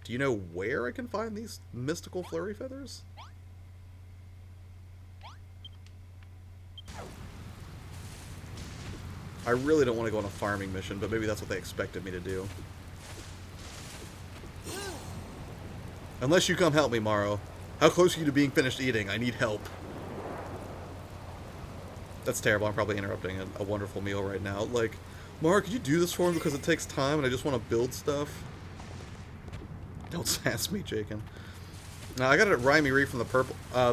Do you know where I can find these mystical Flurry Feathers? I really don't want to go on a farming mission, but maybe that's what they expected me to do. Unless you come help me, Morrow. How close are you to being finished eating? I need help. That's terrible. I'm probably interrupting a wonderful meal right now. Like, Morrow, could you do this for me because it takes time and I just want to build stuff? Don't sass me, Jakin. Now, I got it Rhyme Me Reef from the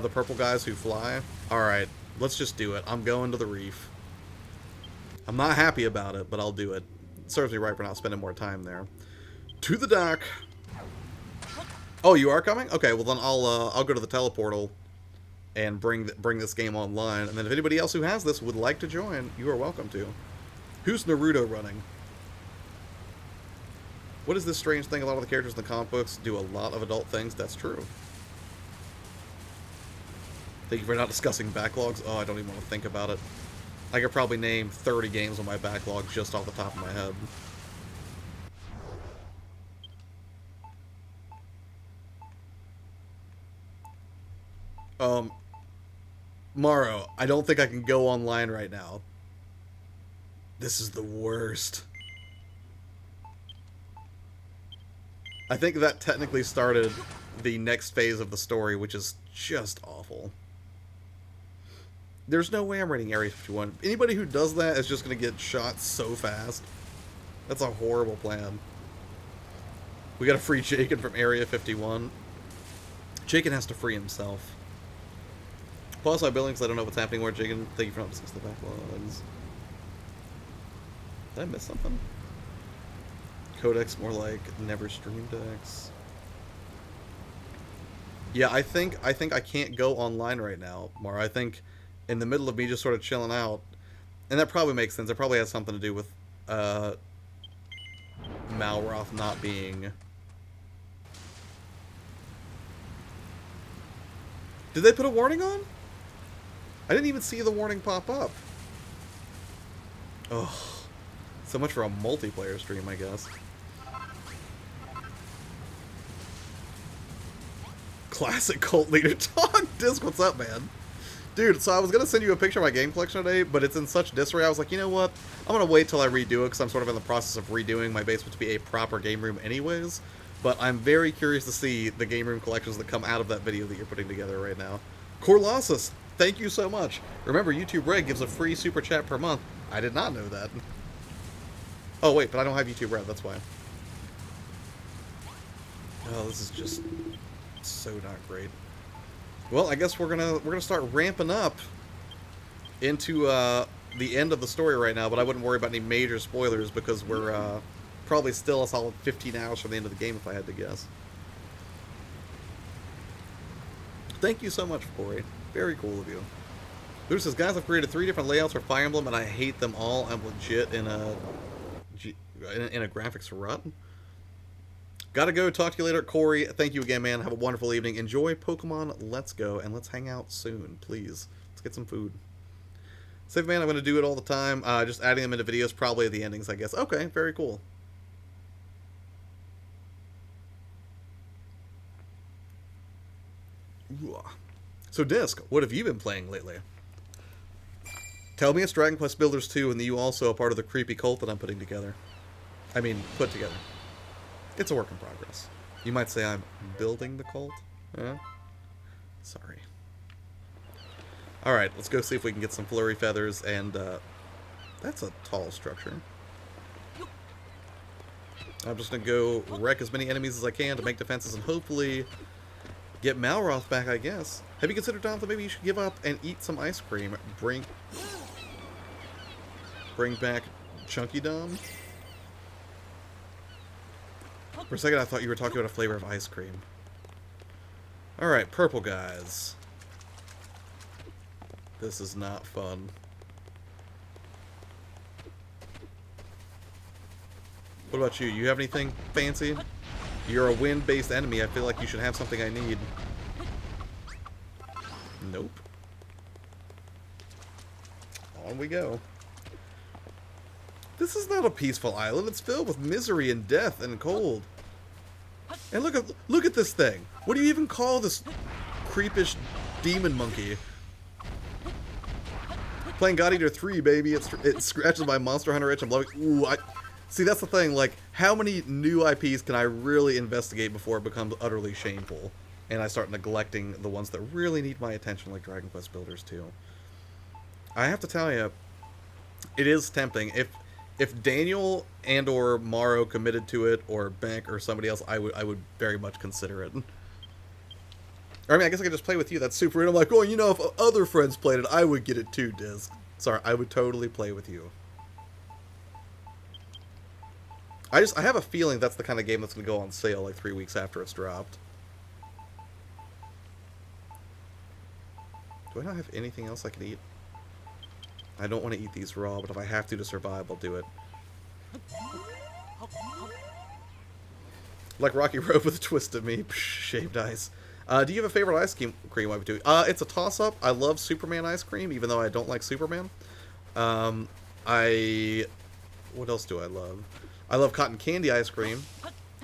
purple guys who fly. Alright, let's just do it. I'm going to the reef. I'm not happy about it, but I'll do it. It serves me right for not spending more time there. To the dock. Oh, you are coming? Okay, well then I'll go to the teleportal and bring this game online. And then if anybody else who has this would like to join, you are welcome to. Who's Naruto running? What is this strange thing? A lot of the characters in the comic books do a lot of adult things. That's true. Thank you for not discussing backlogs. Oh, I don't even want to think about it. I could probably name 30 games on my backlog just off the top of my head. Morrow, I don't think I can go online right now. This is the worst. I think that technically started the next phase of the story, which is just awful. There's no way I'm rating Area 51. Anybody who does that is just going to get shot so fast. That's a horrible plan. We got to free Jakin from Area 51. Jakin has to free himself. Pause my billings, I don't know what's happening where Jakin. Thank you for not discussing the backlogs. Did I miss something? Codex more like never stream decks. Yeah, I think I can't go online right now, Mara. I think in the middle of me just sort of chilling out, and that probably makes sense. It probably has something to do with Malroth not being. Did they put a warning on? I didn't even see the warning pop up. Ugh. So much for a multiplayer stream, I guess. Classic cult leader talk. Disc, what's up, man? Dude, so I was going to send you a picture of my game collection today, but it's in such disarray. I was like, you know what? I'm going to wait till I redo it, because I'm sort of in the process of redoing my basement to be a proper game room anyways. But I'm very curious to see the game room collections that come out of that video that you're putting together right now. Corlossus, thank you so much. Remember, YouTube Red gives a free super chat per month. I did not know that. Oh, wait, but I don't have YouTube Red, that's why. Oh, this is just so not great. Well, I guess we're gonna start ramping up into the end of the story right now, but I wouldn't worry about any major spoilers because we're probably still a solid 15 hours from the end of the game if I had to guess. Thank you so much, Corey. Very cool of you. Luke says, guys, I've created 3 different layouts for Fire Emblem, and I hate them all. I'm legit in a graphics rut. Gotta go. Talk to you later, Corey. Thank you again, man. Have a wonderful evening. Enjoy Pokemon Let's Go, and let's hang out soon, please. Let's get some food. Save man, I'm going to do it all the time. Just adding them into videos, probably at the endings, I guess. Okay, very cool. Ooh. So, Disc, what have you been playing lately? Tell me it's Dragon Quest Builders 2 and that you also are part of the creepy cult that I'm putting together. I mean, put together. It's a work in progress. You might say I'm building the cult. Yeah? Sorry. Alright, let's go see if we can get some flurry feathers and, that's a tall structure. I'm just gonna go wreck as many enemies as I can to make defenses and hopefully get Malroth back, I guess. Have you considered, Tom, that maybe you should give up and eat some ice cream? Bring back Chunky Dom? For a second, I thought you were talking about a flavor of ice cream. Alright, purple guys. This is not fun. What about you? You have anything fancy? You're a wind-based enemy. I feel like you should have something I need. Nope. On we go. This is not a peaceful island. It's filled with misery and death and cold. And look at this thing. What do you even call this creepish demon monkey? Playing God Eater 3, baby. It scratches my Monster Hunter itch. I'm loving. Ooh, see, that's the thing. Like, how many new IPs can I really investigate before it becomes utterly shameful, and I start neglecting the ones that really need my attention, like Dragon Quest Builders 2? I have to tell you, it is tempting. If Daniel and or Morrow committed to it, or Bank or somebody else, I would very much consider it. Or, I mean, I guess I could just play with you. That's super weird. I'm like, oh, you know, if other friends played it, I would get it too, Disc. Sorry, I would totally play with you. I have a feeling that's the kind of game that's going to go on sale like 3 weeks after it's dropped. Do I not have anything else I can eat? I don't want to eat these raw, but if I have to survive, I'll do it. Like Rocky Road with a twist of me. Psh, shaved ice. Do you have a favorite ice cream I would do? It's a toss-up. I love Superman ice cream, even though I don't like Superman. What else do I love? I love cotton candy ice cream.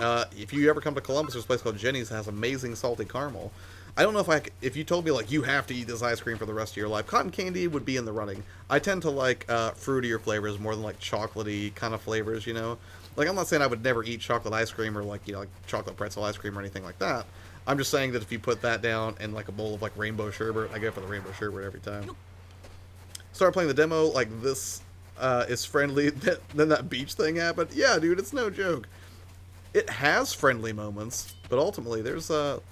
If you ever come to Columbus, there's a place called Jenny's that has amazing salty caramel. I don't know if you told me, like, you have to eat this ice cream for the rest of your life. Cotton candy would be in the running. I tend to like fruitier flavors more than, like, chocolatey kind of flavors, you know? Like, I'm not saying I would never eat chocolate ice cream or, like, you know, like chocolate pretzel ice cream or anything like that. I'm just saying that if you put that down and, like, a bowl of, like, rainbow sherbet, I go for the rainbow sherbet every time. Start playing the demo, like, this is friendly. Then that beach thing happened. Yeah, dude, it's no joke. It has friendly moments, but ultimately there's a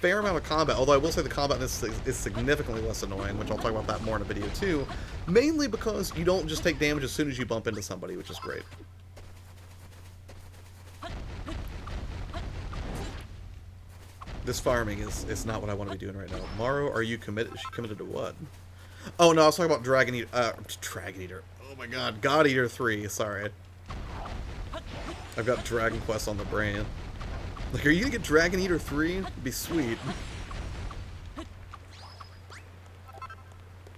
fair amount of combat, although I will say the combat in this is significantly less annoying, which I'll talk about that more in a video too, mainly because you don't just take damage as soon as you bump into somebody, which is great. This farming is not what I want to be doing right now. Morrow, are you committed? Is she committed to what? Oh no, I was talking about Dragon Eater. Oh my god, God Eater 3, sorry. I've got Dragon Quest on the brain. Like, are you gonna get Dragon Eater 3? It'd be sweet.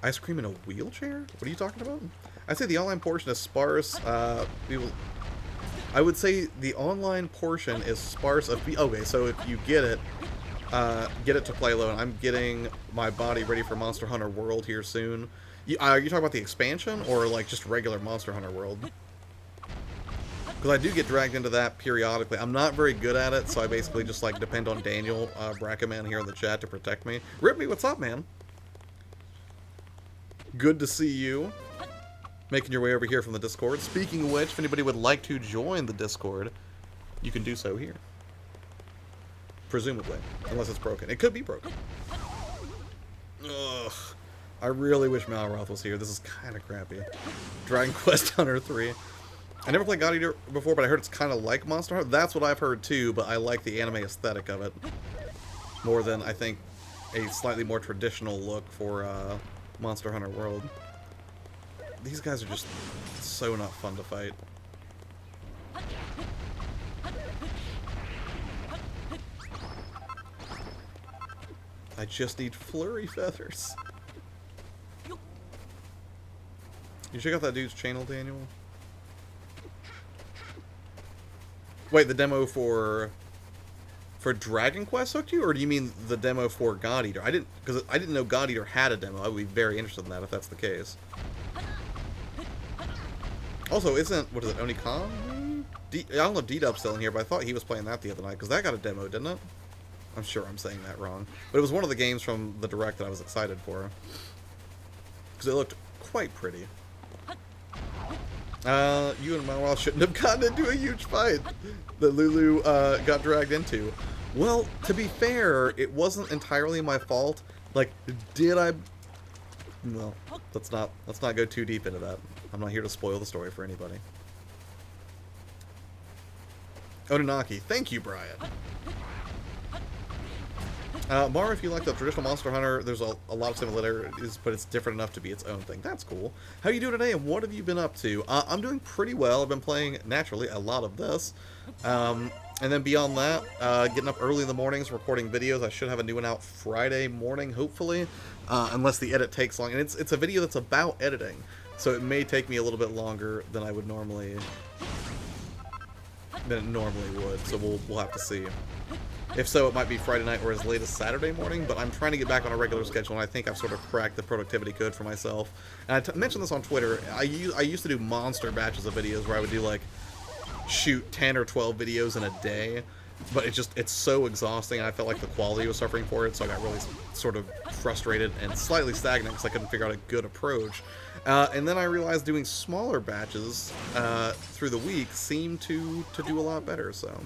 Ice cream in a wheelchair? What are you talking about? I'd say the online portion is sparse. I would say the online portion is sparse of... Okay, so if you get it to play low, and I'm getting my body ready for Monster Hunter World here soon. Are you talking about the expansion, or, like, just regular Monster Hunter World? Because I do get dragged into that periodically. I'm not very good at it, so I basically just, like, depend on Daniel Brackaman here in the chat to protect me. Rippy, what's up, man? Good to see you. Making your way over here from the Discord. Speaking of which, if anybody would like to join the Discord, you can do so here. Presumably. Unless it's broken. It could be broken. Ugh. I really wish Malroth was here. This is kind of crappy. Dragon Quest Hunter 3. I never played God Eater before, but I heard it's kind of like Monster Hunter. That's what I've heard too, but I like the anime aesthetic of it. More than, I think, a slightly more traditional look for Monster Hunter World. These guys are just so not fun to fight. I just need flurry feathers. You check out that dude's channel, Daniel? Wait, the demo for Dragon Quest hooked you, or do you mean the demo for God Eater? I didn't know God Eater had a demo. I would be very interested in that if that's the case. Also, what is it, Onicon? I don't know if D-Dub's still in here, but I thought he was playing that the other night, because that got a demo, didn't it? I'm sure I'm saying that wrong. But it was one of the games from the Direct that I was excited for. Because it looked quite pretty. You and Manuel shouldn't have gotten into a huge fight that Lulu got dragged into. Well, to be fair, it wasn't entirely my fault. Like, did I... Well, let's not go too deep into that. I'm not here to spoil the story for anybody. Onanaki, thank you, Brian. Mara, if you like the traditional Monster Hunter, there's a lot of similarities, but it's different enough to be its own thing. That's cool. How you doing today, and what have you been up to? I'm doing pretty well. I've been playing, naturally, a lot of this. And then beyond that, getting up early in the mornings, recording videos. I should have a new one out Friday morning, hopefully, unless the edit takes long. And it's a video that's about editing, so it may take me a little bit longer than I would normally... than it normally would, so we'll have to see. If so, it might be Friday night or as late as Saturday morning, but I'm trying to get back on a regular schedule, and I think I've sort of cracked the productivity code for myself. And I mentioned this on Twitter. I used to do monster batches of videos where I would do, like, shoot 10 or 12 videos in a day, but it's so exhausting, and I felt like the quality was suffering for it, so I got really sort of frustrated and slightly stagnant because I couldn't figure out a good approach. And then I realized doing smaller batches through the week seemed to do a lot better, so...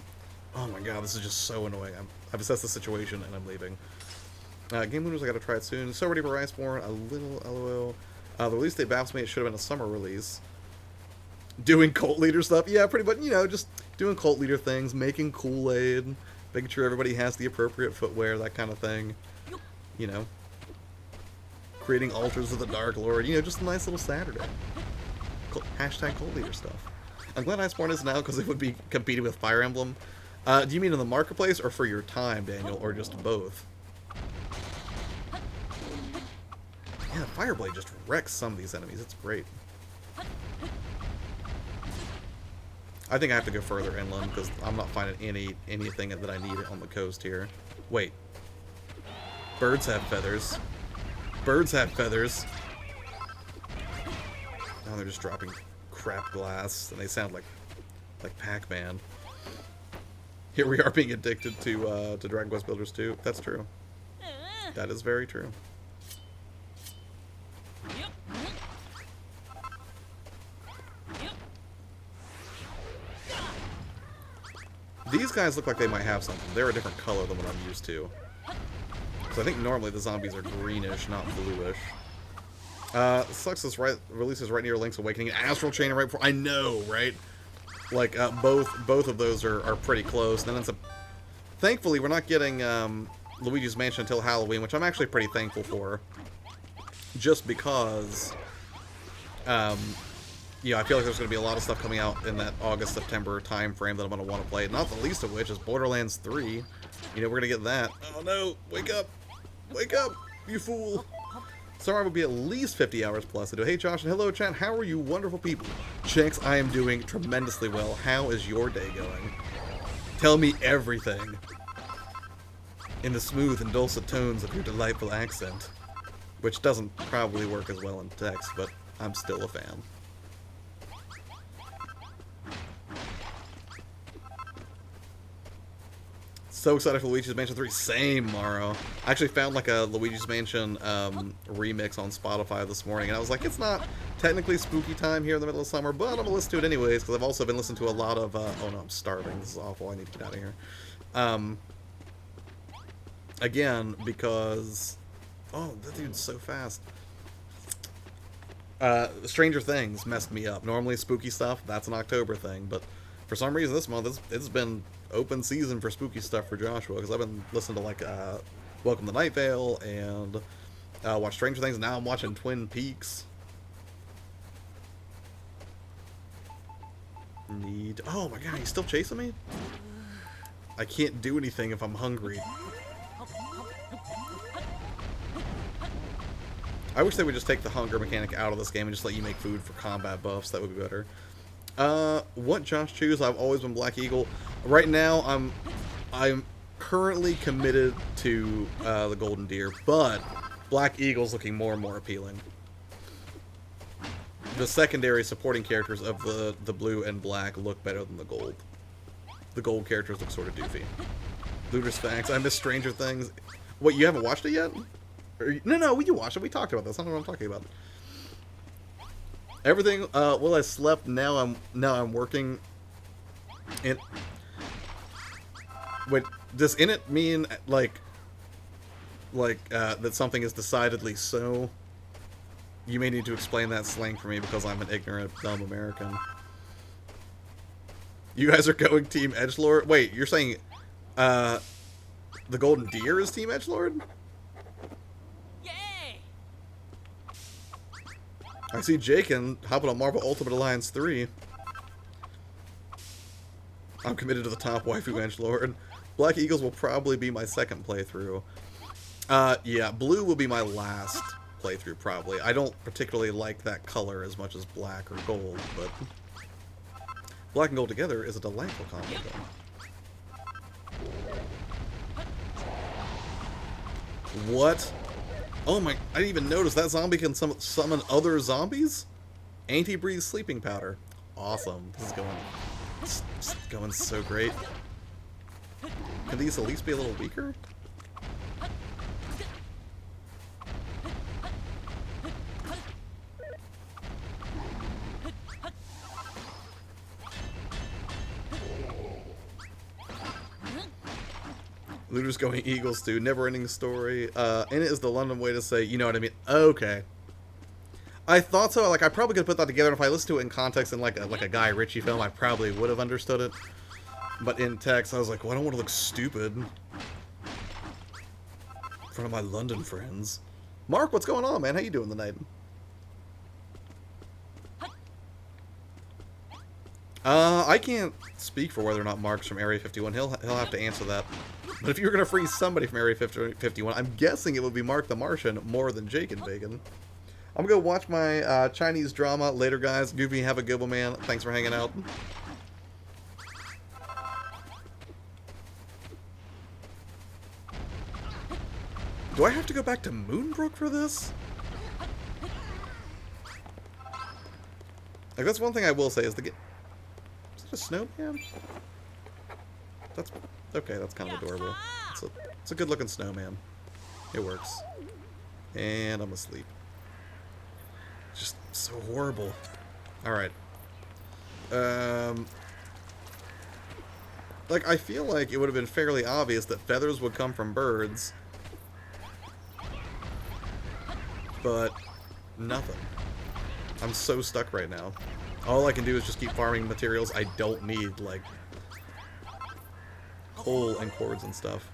Oh my god, this is just so annoying. I've assessed the situation and I'm leaving. Game Winners, I gotta try it soon. So ready for Iceborne, a little LOL. The release date baffles me, it should have been a summer release. Doing cult leader stuff? Yeah, pretty much, you know, just doing cult leader things, making Kool-Aid, making sure everybody has the appropriate footwear, that kind of thing. You know. Creating altars of the Dark Lord, you know, just a nice little Saturday. Hashtag cult leader stuff. I'm glad Iceborne is now because it would be competing with Fire Emblem. Do you mean in the marketplace or for your time, Daniel, or just both? Yeah, Fireblade just wrecks some of these enemies. It's great. I think I have to go further inland because I'm not finding anything that I need on the coast here. Wait. Birds have feathers. Birds have feathers. Now they're just dropping crap glass, and they sound like Pac-Man. Here we are being addicted to Dragon Quest Builders 2. That's true. That is very true. These guys look like they might have something. They're a different color than what I'm used to. So I think normally the zombies are greenish, not bluish. Sucks this releases right near Link's Awakening. Astral Chain right before. I know, right? Like, both of those are pretty close. And then it's thankfully, we're not getting Luigi's Mansion until Halloween, which I'm actually pretty thankful for. Just because, yeah, I feel like there's going to be a lot of stuff coming out in that August-September time frame that I'm going to want to play. Not the least of which is Borderlands 3. You know, we're going to get that. Oh, no. Wake up. Wake up, you fool. Summer will be at least 50 hours plus. I do. Hey, Josh, and hello, chat. How are you, wonderful people? Chicks, I am doing tremendously well. How is your day going? Tell me everything. In the smooth and dulcet tones of your delightful accent. Which doesn't probably work as well in text, but I'm still a fan. So excited for Luigi's Mansion 3. Same, Morrow. I actually found like a Luigi's Mansion remix on Spotify this morning, and I was like, it's not technically spooky time here in the middle of summer, but I'm going to listen to it anyways, because I've also been listening to a lot of... oh no, I'm starving. This is awful. I need to get out of here. Again, because... Oh, that dude's so fast. Stranger Things messed me up. Normally spooky stuff, that's an October thing, but for some reason this month, it's been open season for spooky stuff for Joshua, because I've been listening to like Welcome to Night Vale and watch Stranger Things, and now I'm watching Twin Peaks. Oh my god, he's still chasing me? I can't do anything if I'm hungry. I wish they would just take the hunger mechanic out of this game and just let you make food for combat buffs. That would be better. What Josh choose? I've always been Black Eagle. Right now, I'm currently committed to the Golden Deer, but Black Eagle's looking more and more appealing. The secondary supporting characters of the blue and black look better than the gold. The gold characters look sort of doofy. Looter's Facts. I miss Stranger Things. What, you haven't watched it yet? No, you watched it. We talked about this. I don't know what I'm talking about. Everything. Well, I slept. Now I'm working. And wait, does in it mean like that something is decidedly so? You may need to explain that slang for me because I'm an ignorant, dumb American. You guys are going Team Edgelord? Wait, you're saying the Golden Deer is Team Edgelord? Yay! I see Jaken hopping on Marvel Ultimate Alliance 3. I'm committed to the top waifu Edgelord. Black Eagles will probably be my second playthrough. Yeah, blue will be my last playthrough, probably. I don't particularly like that color as much as black or gold, but black and gold together is a delightful combo. What? Oh my, I didn't even notice that zombie can summon other zombies? Anti-breeze sleeping powder. Awesome. This is going so great. Can these at least be a little weaker? Looter's going Eagles, dude. Never-ending story. And it is the London way to say, you know what I mean? Okay. I thought so. Like, I probably could put that together. And if I listened to it in context in like a Guy Ritchie film, I probably would have understood it. But in text, I was like, well, I don't want to look stupid in front of my London friends. Mark, what's going on, man? How you doing tonight? I can't speak for whether or not Mark's from Area 51. He'll have to answer that. But if you were going to freeze somebody from Area 51, I'm guessing it would be Mark the Martian more than Jake and Bacon. I'm going to go watch my Chinese drama later, guys. Goofy, have a good one, man. Thanks for hanging out. Do I have to go back to Moonbrook for this? Like, that's one thing I will say is the game. Is it a snowman? That's okay. That's kind of adorable. It's a good-looking snowman. It works. And I'm asleep. Just so horrible. All right. Like, I feel like it would have been fairly obvious that feathers would come from birds, but nothing. I'm so stuck right now. All I can do is just keep farming materials I don't need, like coal and cords and stuff.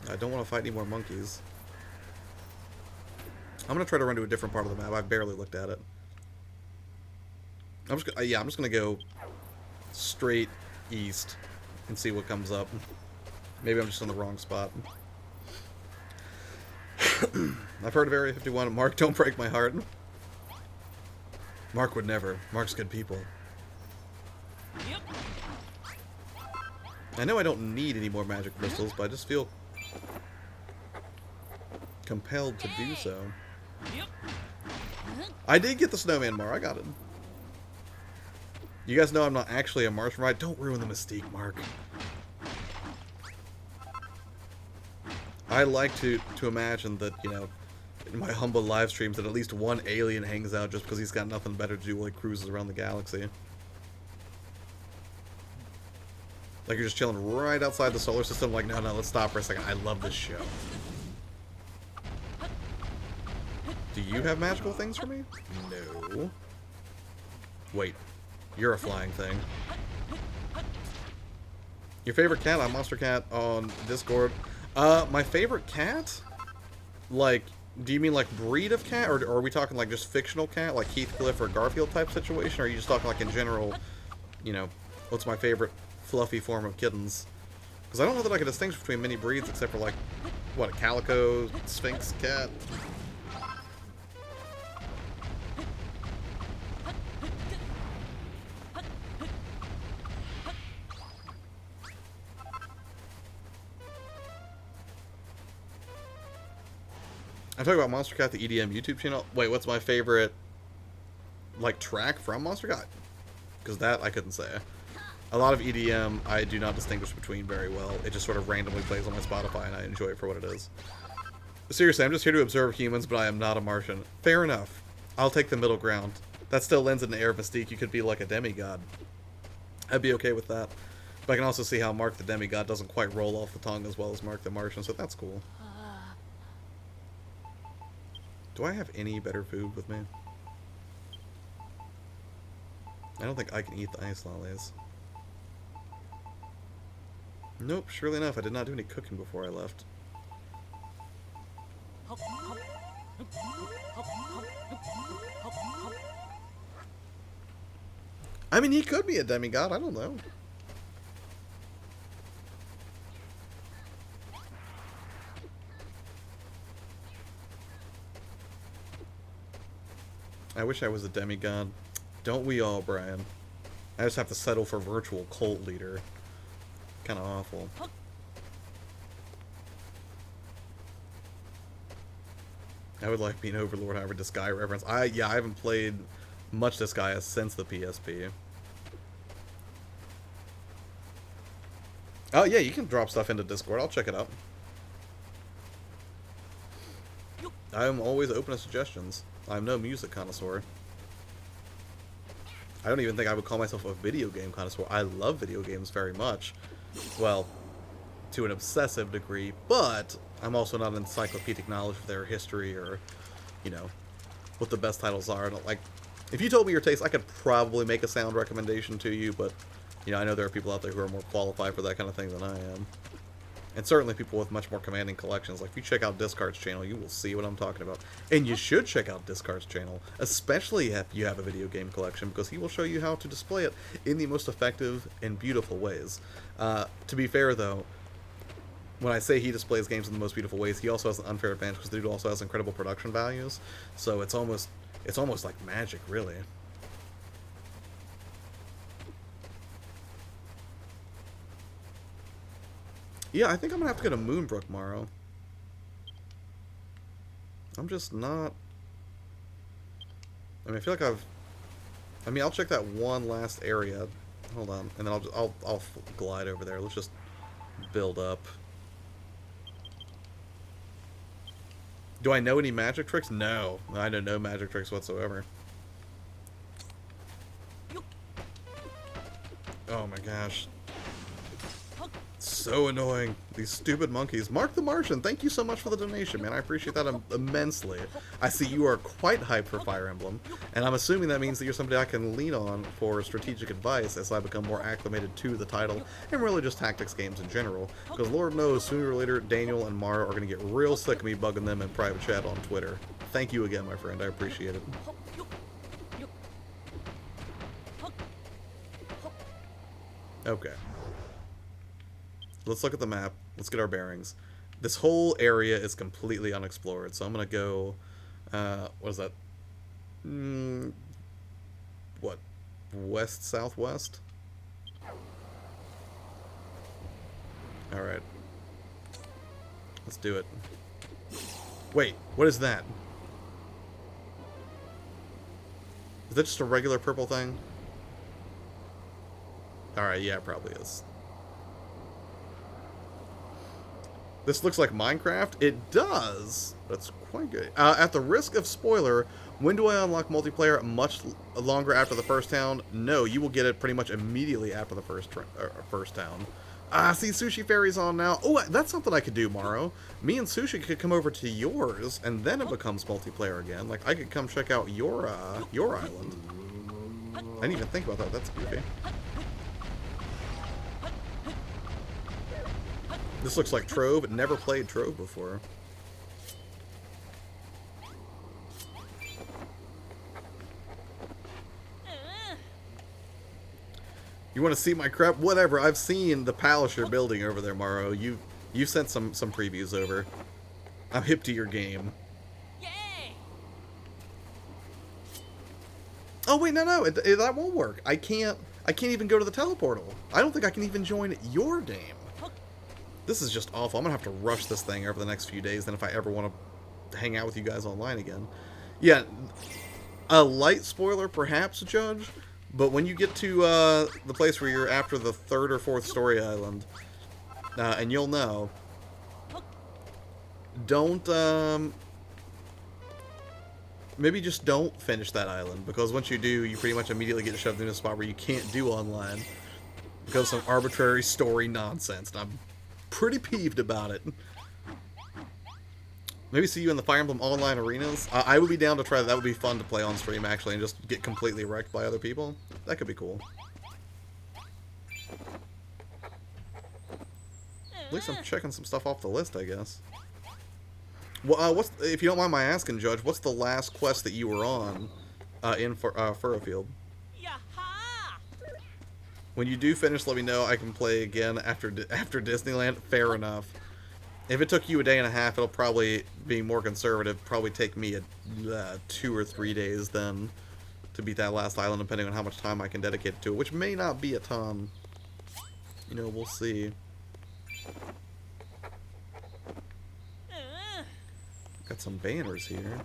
I don't want to fight any more monkeys. I'm gonna try to run to a different part of the map. I've barely looked at it. I'm just gonna go straight east and see what comes up. Maybe I'm just in the wrong spot. I've heard of Area 51. Mark, don't break my heart. Mark would never. Mark's good people. I know I don't need any more magic crystals, but I just feel compelled to do so. I did get the snowman Mar. I got it. You guys know I'm not actually a Martian, right? Don't ruin the mystique, Mark. I like to imagine that, you know, in my humble live streams that at least one alien hangs out just because he's got nothing better to do while he cruises around the galaxy. Like you're just chilling right outside the solar system, like, no, let's stop for a second. I love this show. Do you have magical things for me? No. Wait. You're a flying thing. Your favorite cat? I'm Monster Cat on Discord. My favorite cat? Like, do you mean like breed of cat? Or are we talking like just fictional cat? Like Heathcliff or Garfield type situation? Or are you just talking like in general, you know, what's my favorite fluffy form of kittens? Because I don't know that I can distinguish between many breeds except for like, what, a calico, sphinx cat? I'm talking about Monster Cat, the EDM YouTube channel. Wait, what's my favorite, like, track from Monster Cat? Because that I couldn't say. A lot of EDM I do not distinguish between very well. It just sort of randomly plays on my Spotify, and I enjoy it for what it is. Seriously, I'm just here to observe humans, but I am not a Martian. Fair enough. I'll take the middle ground. That still lends an air of mystique. You could be like a demigod. I'd be okay with that. But I can also see how Mark the Demigod doesn't quite roll off the tongue as well as Mark the Martian, so that's cool. Do I have any better food with me? I don't think I can eat the ice lollies. Nope, surely enough, I did not do any cooking before I left. I mean, he could be a demigod, I don't know. I wish I was a demigod. Don't we all, Brian? I just have to settle for virtual cult leader. Kind of awful. I would like being Overlord, however, Disgaea reference. Yeah, I haven't played much Disgaea since the PSP. Oh yeah, you can drop stuff into Discord. I'll check it out. I'm always open to suggestions. I'm no music connoisseur. I don't even think I would call myself a video game connoisseur. I love video games very much. Well, to an obsessive degree, but I'm also not an encyclopedic knowledge of their history or, you know, what the best titles are. I don't, like, if you told me your taste, I could probably make a sound recommendation to you, but, you know, I know there are people out there who are more qualified for that kind of thing than I am. And certainly people with much more commanding collections. Like, if you check out Discard's channel, you will see what I'm talking about. And you should check out Discard's channel, especially if you have a video game collection, because he will show you how to display it in the most effective and beautiful ways. To be fair, though, when I say he displays games in the most beautiful ways, he also has an unfair advantage, because the dude also has incredible production values. So it's almost like magic, really. Yeah, I think I'm gonna have to go to Moonbrook tomorrow. I'm just not... I mean, I feel like I'll check that one last area. Hold on, and then I'll glide over there. Let's just build up. Do I know any magic tricks? No, I know no magic tricks whatsoever. Oh my gosh. So annoying. These stupid monkeys. Mark the Martian, thank you so much for the donation, man. I appreciate that immensely. I see you are quite hyped for Fire Emblem, and I'm assuming that means that you're somebody I can lean on for strategic advice as I become more acclimated to the title, and really just tactics games in general. Because Lord knows, sooner or later, Daniel and Mara are going to get real sick of me bugging them in private chat on Twitter. Thank you again, my friend. I appreciate it. Okay. Let's look at the map. Let's get our bearings. This whole area is completely unexplored, so I'm gonna go, what is that? What? West-southwest? Alright. Let's do it. Wait, what is that? Is that just a regular purple thing? Alright, yeah, it probably is. This looks like Minecraft. It does. That's quite good. At the risk of spoiler, when do I unlock multiplayer? Much longer after the first town? No, you will get it pretty much immediately after the first town. See, Sushi Fairy's on now. Oh, that's something I could do, Morrow. Me and Sushi could come over to yours, and then it becomes multiplayer again. Like, I could come check out your island. I didn't even think about that. That's goofy. This looks like Trove. Never played Trove before. You want to see my crap? Whatever. I've seen the palace you're building over there, Morrow. You sent some previews over. I'm hip to your game. Yay! Oh wait, no, that won't work. I can't even go to the teleportal. I don't think I can even join your game. This is just awful. I'm gonna have to rush this thing over the next few days, then if I ever want to hang out with you guys online again. Yeah, a light spoiler perhaps, Judge, but when you get to the place where you're after the 3rd or 4th story island, and you'll know, don't, maybe just don't finish that island, because once you do, you pretty much immediately get shoved into a spot where you can't do online, because of some arbitrary story nonsense, and I'm pretty peeved about it. Maybe see you in the Fire Emblem Online arenas. I would be down to try that. That would be fun to play on stream, actually, and just get completely wrecked by other people. That could be cool. At least I'm checking some stuff off the list, I guess. Well, if you don't mind my asking, Judge, what's the last quest that you were on in Furrowfield? When you do finish, let me know. I can play again after Disneyland. Fair enough. If it took you a day and a half, it'll probably, being more conservative, probably take me 2 or 3 days then to beat that last island, depending on how much time I can dedicate to it, which may not be a ton. You know, we'll see. Got some banners here.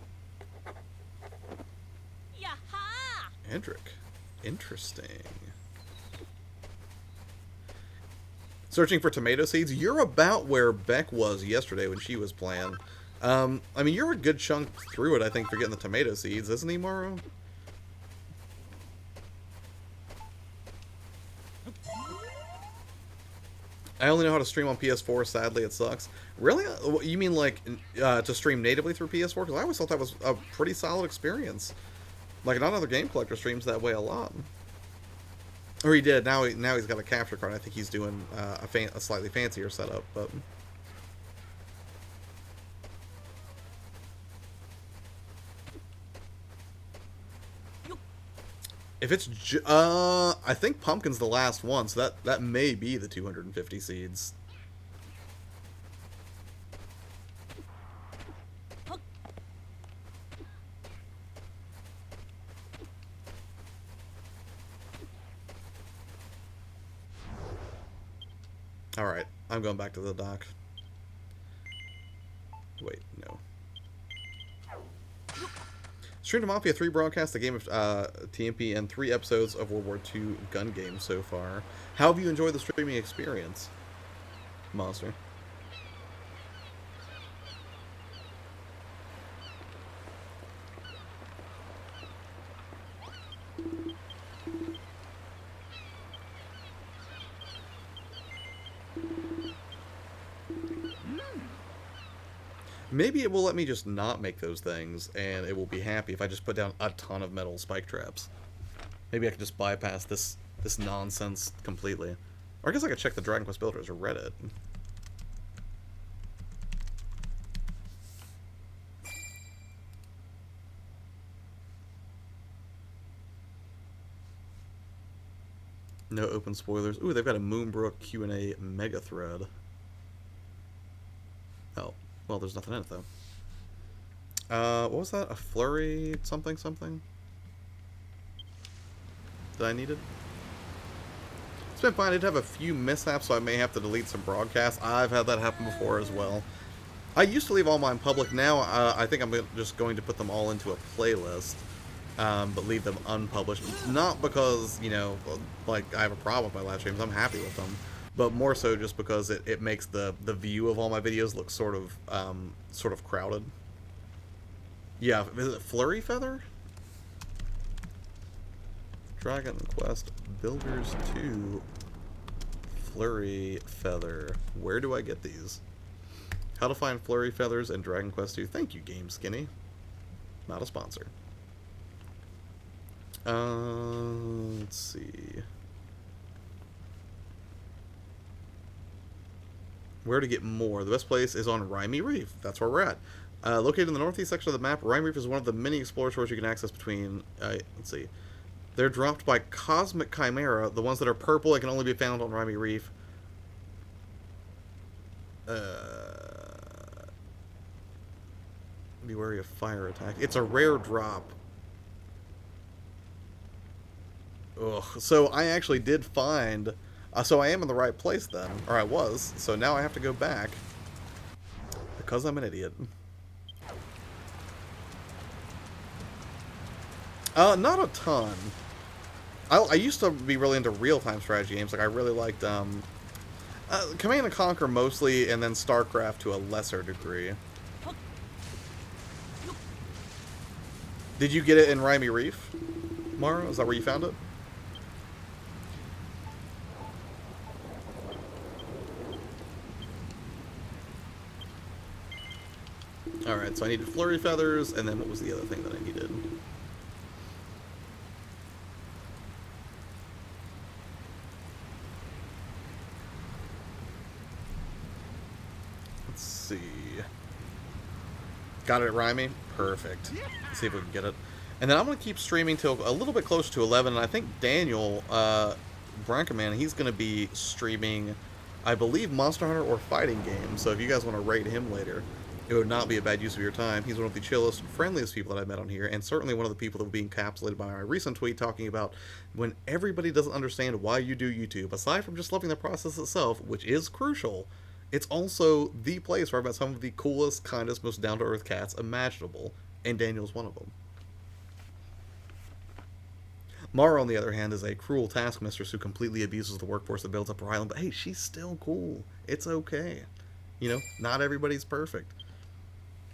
Edric. Interesting. Searching for tomato seeds. You're about where Beck was yesterday when she was playing. I mean, you're a good chunk through it, I think, for getting the tomato seeds, isn't he, Maru? I only know how to stream on PS4, sadly it sucks. Really? You mean, like, to stream natively through PS4? Because I always thought that was a pretty solid experience. Like, not other Game Collector streams that way a lot. Or he did. Now he's got a capture card. I think he's doing a slightly fancier setup, but... If it's... I think Pumpkin's the last one, so that may be the 250 seeds. Alright, I'm going back to the dock. Wait, no. Streamed to Mafia 3 broadcast, a game of TMP, and 3 episodes of World War II gun games so far. How have you enjoyed the streaming experience, Monster? Maybe it will let me just not make those things, and it will be happy if I just put down a ton of metal spike traps. Maybe I can just bypass this nonsense completely. Or I guess I could check the Dragon Quest Builders or Reddit. No open spoilers. Ooh, they've got a Moonbrook Q&A mega thread. Oh. Well, there's nothing in it, though. What was that? A flurry something something? Did I need it? It's been fine. I did have a few mishaps, so I may have to delete some broadcasts. I've had that happen before as well. I used to leave all mine public. Now, I think I'm just going to put them all into a playlist, but leave them unpublished. Not because, you know, like, I have a problem with my live streams. I'm happy with them. But more so just because it makes the view of all my videos look sort of crowded. Yeah, is it Flurry Feather? Dragon Quest Builders 2 Flurry Feather. Where do I get these? How to find Flurry Feathers in Dragon Quest 2. Thank you, Game Skinny. Not a sponsor. Let's see. Where to get more? The best place is on Rhymy Reef. That's where we're at. Located in the northeast section of the map, Rhymy Reef is one of the many exploratories you can access between... let's see. They're dropped by Cosmic Chimera. The ones that are purple and can only be found on Rhymy Reef. Be wary of fire attack. It's a rare drop. Ugh. So I actually did find... so I am in the right place then. Or I was. So now I have to go back. Because I'm an idiot. Not a ton. I used to be really into real-time strategy games. Like, I really liked, Command and Conquer mostly, and then StarCraft to a lesser degree. Did you get it in Rhyme Reef, Mara? Is that where you found it? Alright, so I needed Flurry Feathers, and then what was the other thing that I needed? Let's see. Got it at Rhyme? Perfect. Let's see if we can get it. And then I'm going to keep streaming till a little bit closer to 11, and I think Daniel, Brankaman, he's going to be streaming, I believe, Monster Hunter or fighting games, so if you guys want to rate him later, it would not be a bad use of your time. He's one of the chillest, friendliest people that I've met on here, and certainly one of the people that will be encapsulated by my recent tweet talking about when everybody doesn't understand why you do YouTube. Aside from just loving the process itself, which is crucial, it's also the place where I've met some of the coolest, kindest, most down-to-earth cats imaginable, and Daniel's one of them. Mara, on the other hand, is a cruel taskmistress who completely abuses the workforce that builds up her island, but hey, she's still cool. It's okay. You know, not everybody's perfect.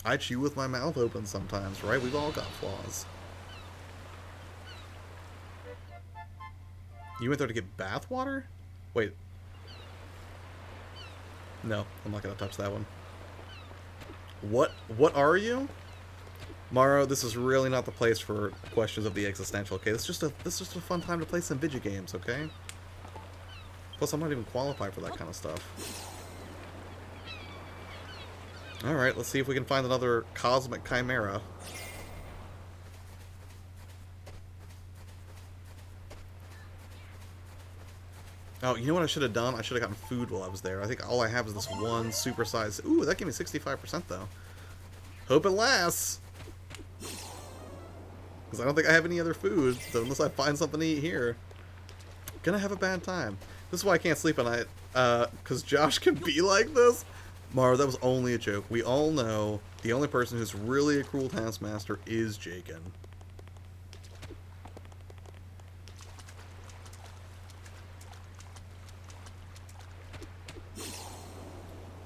I chew with my mouth open sometimes, right? We've all got flaws. You went there to get bath water? Wait. No, I'm not going to touch that one. What are you? Maro, this is really not the place for questions of the existential, okay? This is just a fun time to play some video games, okay? Plus, I'm not even qualified for that kind of stuff. Alright, let's see if we can find another Cosmic Chimera. Oh, you know what I should have done? I should have gotten food while I was there. I think all I have is this one supersized... Ooh, that gave me 65% though. Hope it lasts! Because I don't think I have any other food, so unless I find something to eat here, gonna have a bad time. This is why I can't sleep at night, because Josh can be like this. Mara, that was only a joke. We all know the only person who's really a cruel taskmaster is Jaken.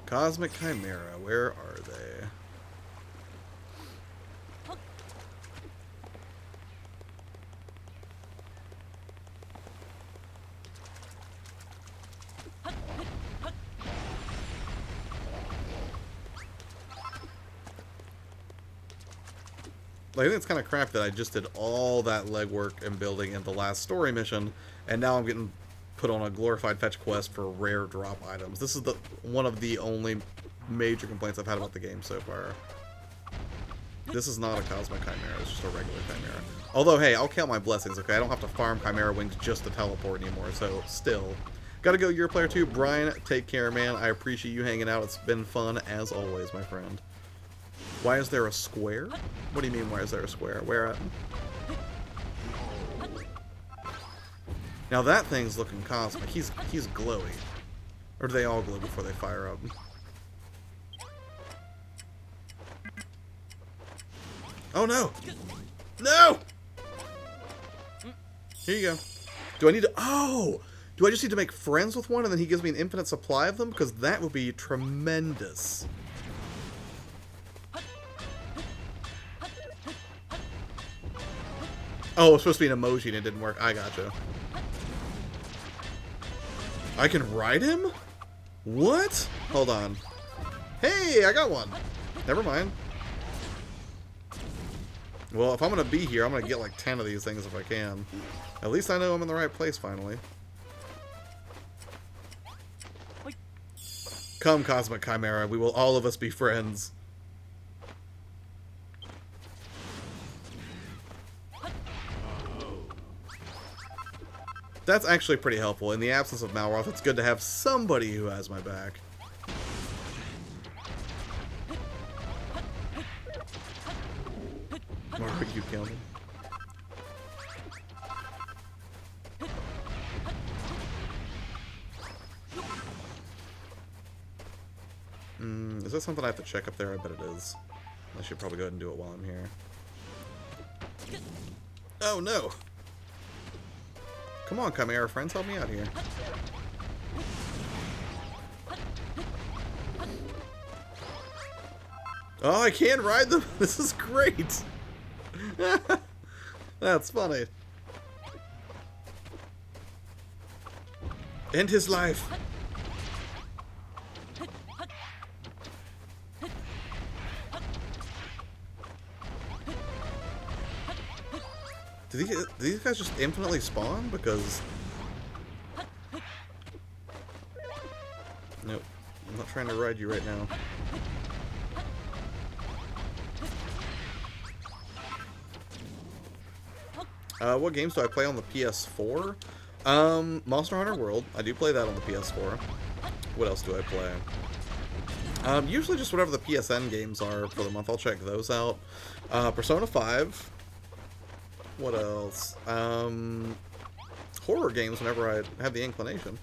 Cosmic Chimera, where are they? Like, I think it's kind of crap that I just did all that legwork and building in the last story mission, and now I'm getting put on a glorified fetch quest for rare drop items. This is one of the only major complaints I've had about the game so far. This is not a Cosmic Chimera, it's just a regular Chimera. Although, hey, I'll count my blessings, okay? I don't have to farm Chimera wings just to teleport anymore, so still. Gotta go, YourPlayerTwo. Brian, take care, man. I appreciate you hanging out. It's been fun, as always, my friend. Why is there a square? What do you mean, why is there a square? Where at? Now that thing's looking cosmic. He's glowy. Or do they all glow before they fire up? Oh no! No! Here you go. Do I need to... Oh! Do I just need to make friends with one and then he gives me an infinite supply of them? Because that would be tremendous. Oh, it was supposed to be an emoji and it didn't work. I gotcha. I can ride him? What? Hold on. Hey, I got one. Never mind. Well, if I'm going to be here, I'm going to get like 10 of these things if I can. At least I know I'm in the right place finally. Come, Cosmic Chimera. We will all of us be friends. That's actually pretty helpful. In the absence of Malroth, it's good to have somebody who has my back. Or you kill me. Is that something I have to check up there? I bet it is. I should probably go ahead and do it while I'm here. Oh no! Come on, Chimera friends, help me out here. Oh, I can't ride them! This is great! That's funny. End his life! Do these guys just infinitely spawn? Because... Nope. I'm not trying to ride you right now. What games do I play on the PS4? Monster Hunter World. I do play that on the PS4. What else do I play? Usually just whatever the PSN games are for the month. I'll check those out. Persona 5. What else? Horror games whenever I have the inclination.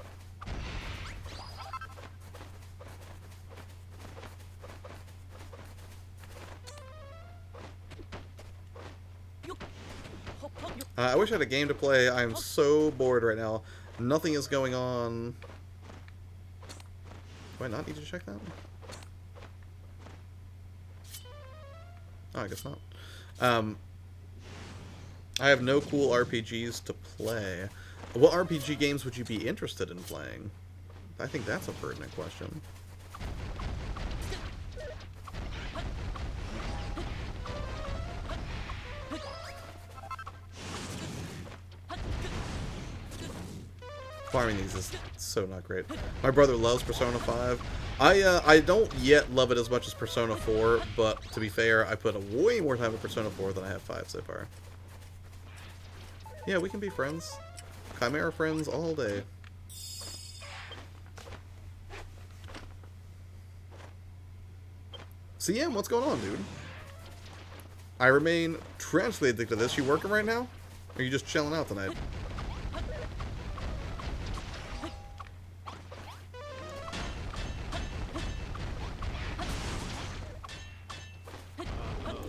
I wish I had a game to play. I am so bored right now. Nothing is going on. Do I not need to check that? Oh, I guess not. I have no cool RPGs to play. What RPG games would you be interested in playing? I think that's a pertinent question. Farming these is so not great. My brother loves Persona 5. I don't yet love it as much as Persona 4, but to be fair, I put way more time in Persona 4 than I have 5 so far. Yeah, we can be friends. Chimera friends all day. CM, what's going on, dude? I remain tremendously addicted to this. You working right now? Or are you just chilling out tonight?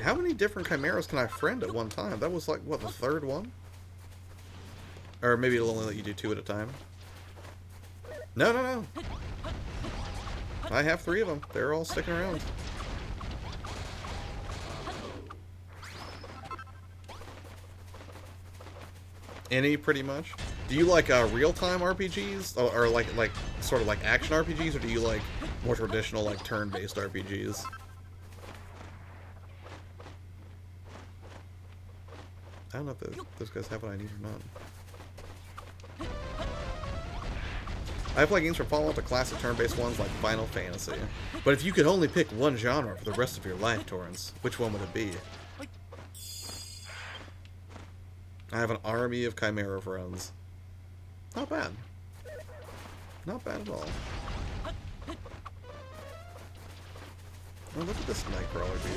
How many different chimeras can I friend at one time? That was like, what, the third one? Or maybe it'll only let you do 2 at a time. No, no, no. I have 3 of them. They're all sticking around. Any, pretty much. Do you like real-time RPGs? Or like sort of like action RPGs? Or do you like more traditional, like turn-based RPGs? I don't know if those guys have what I need or not. I play games from Fallout to classic turn-based ones like Final Fantasy. But if you could only pick one genre for the rest of your life, Torrance, which one would it be? I have an army of Chimera friends. Not bad. Not bad at all. Oh, look at this Nightcrawler dude.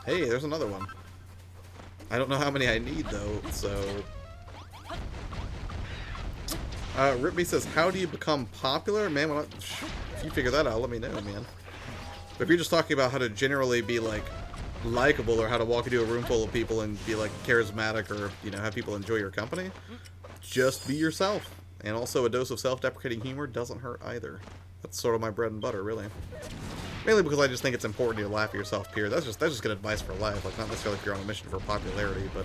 Hey, there's another one. I don't know how many I need, though, so... Ripme says, how do you become popular? Man, if you figure that out, let me know, man. But if you're just talking about how to generally be, like, likable, or how to walk into a room full of people and be, like, charismatic, or, you know, have people enjoy your company, just be yourself. And also, a dose of self-deprecating humor doesn't hurt either. That's sort of my bread and butter, really. Mainly because I just think it's important to laugh at yourself, period. That's just good advice for life. Like, not necessarily if you're on a mission for popularity, but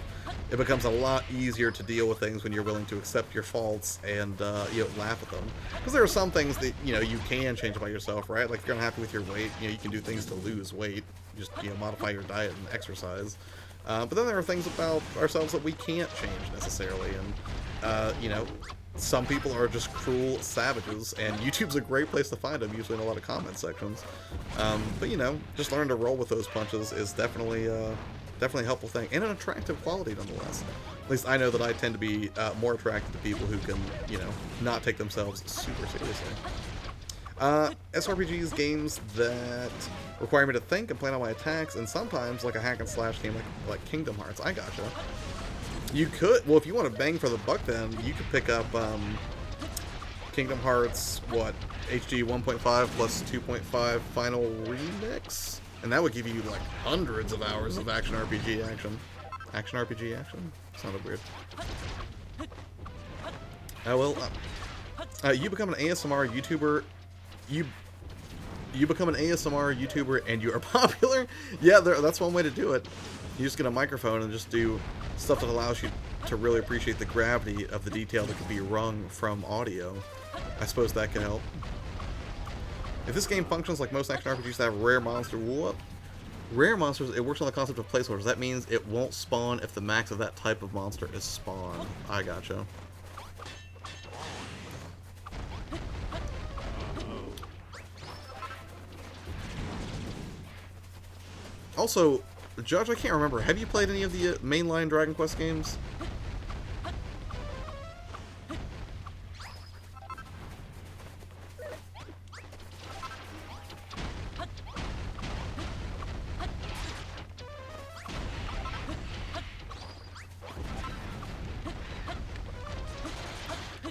it becomes a lot easier to deal with things when you're willing to accept your faults and, you know, laugh at them. Because there are some things that, you know, you can change about yourself, right? Like, if you're unhappy with your weight, you know, you can do things to lose weight. Just, you know, modify your diet and exercise. But then there are things about ourselves that we can't change necessarily, and, you know, some people are just cruel savages, and YouTube's a great place to find them, usually in a lot of comment sections. But, you know, just learn to roll with those punches is definitely a helpful thing, and an attractive quality nonetheless. At least I know that I tend to be more attracted to people who can, you know, not take themselves super seriously. SRPGs, games that require me to think and plan out my attacks, and sometimes like a hack and slash game like Kingdom Hearts. I gotcha. You could, well, if you want to bang for the buck, then you could pick up Kingdom Hearts, what, HD 1.5 plus 2.5 Final Remix? And that would give you, like, hundreds of hours of action RPG action. Action RPG action? Sounded weird. Oh, well, you become an ASMR YouTuber, you become an ASMR YouTuber and you are popular? Yeah, that's one way to do it. You just get a microphone and just do stuff that allows you to really appreciate the gravity of the detail that can be wrung from audio. I suppose that can help. If this game functions like most action RPGs that have rare monsters, rare monsters, it works on the concept of placeholders. That means it won't spawn if the max of that type of monster is spawned. I gotcha. Also, Judge, I can't remember. Have you played any of the mainline Dragon Quest games?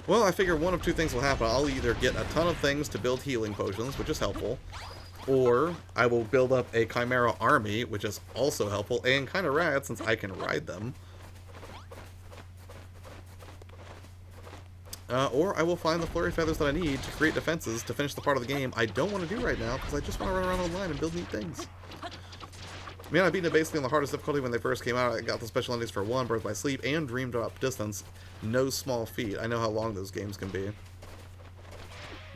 Well, I figure one of two things will happen. I'll either get a ton of things to build healing potions, which is helpful, or I will build up a Chimera army, which is also helpful, and kind of rad since I can ride them. Or I will find the flurry feathers that I need to create defenses to finish the part of the game I don't want to do right now, because I just want to run around online and build neat things. Man, I beat it basically on the hardest difficulty when they first came out. I got the special endings for 1, Birth by Sleep, and Dream Drop Distance. No small feat. I know how long those games can be.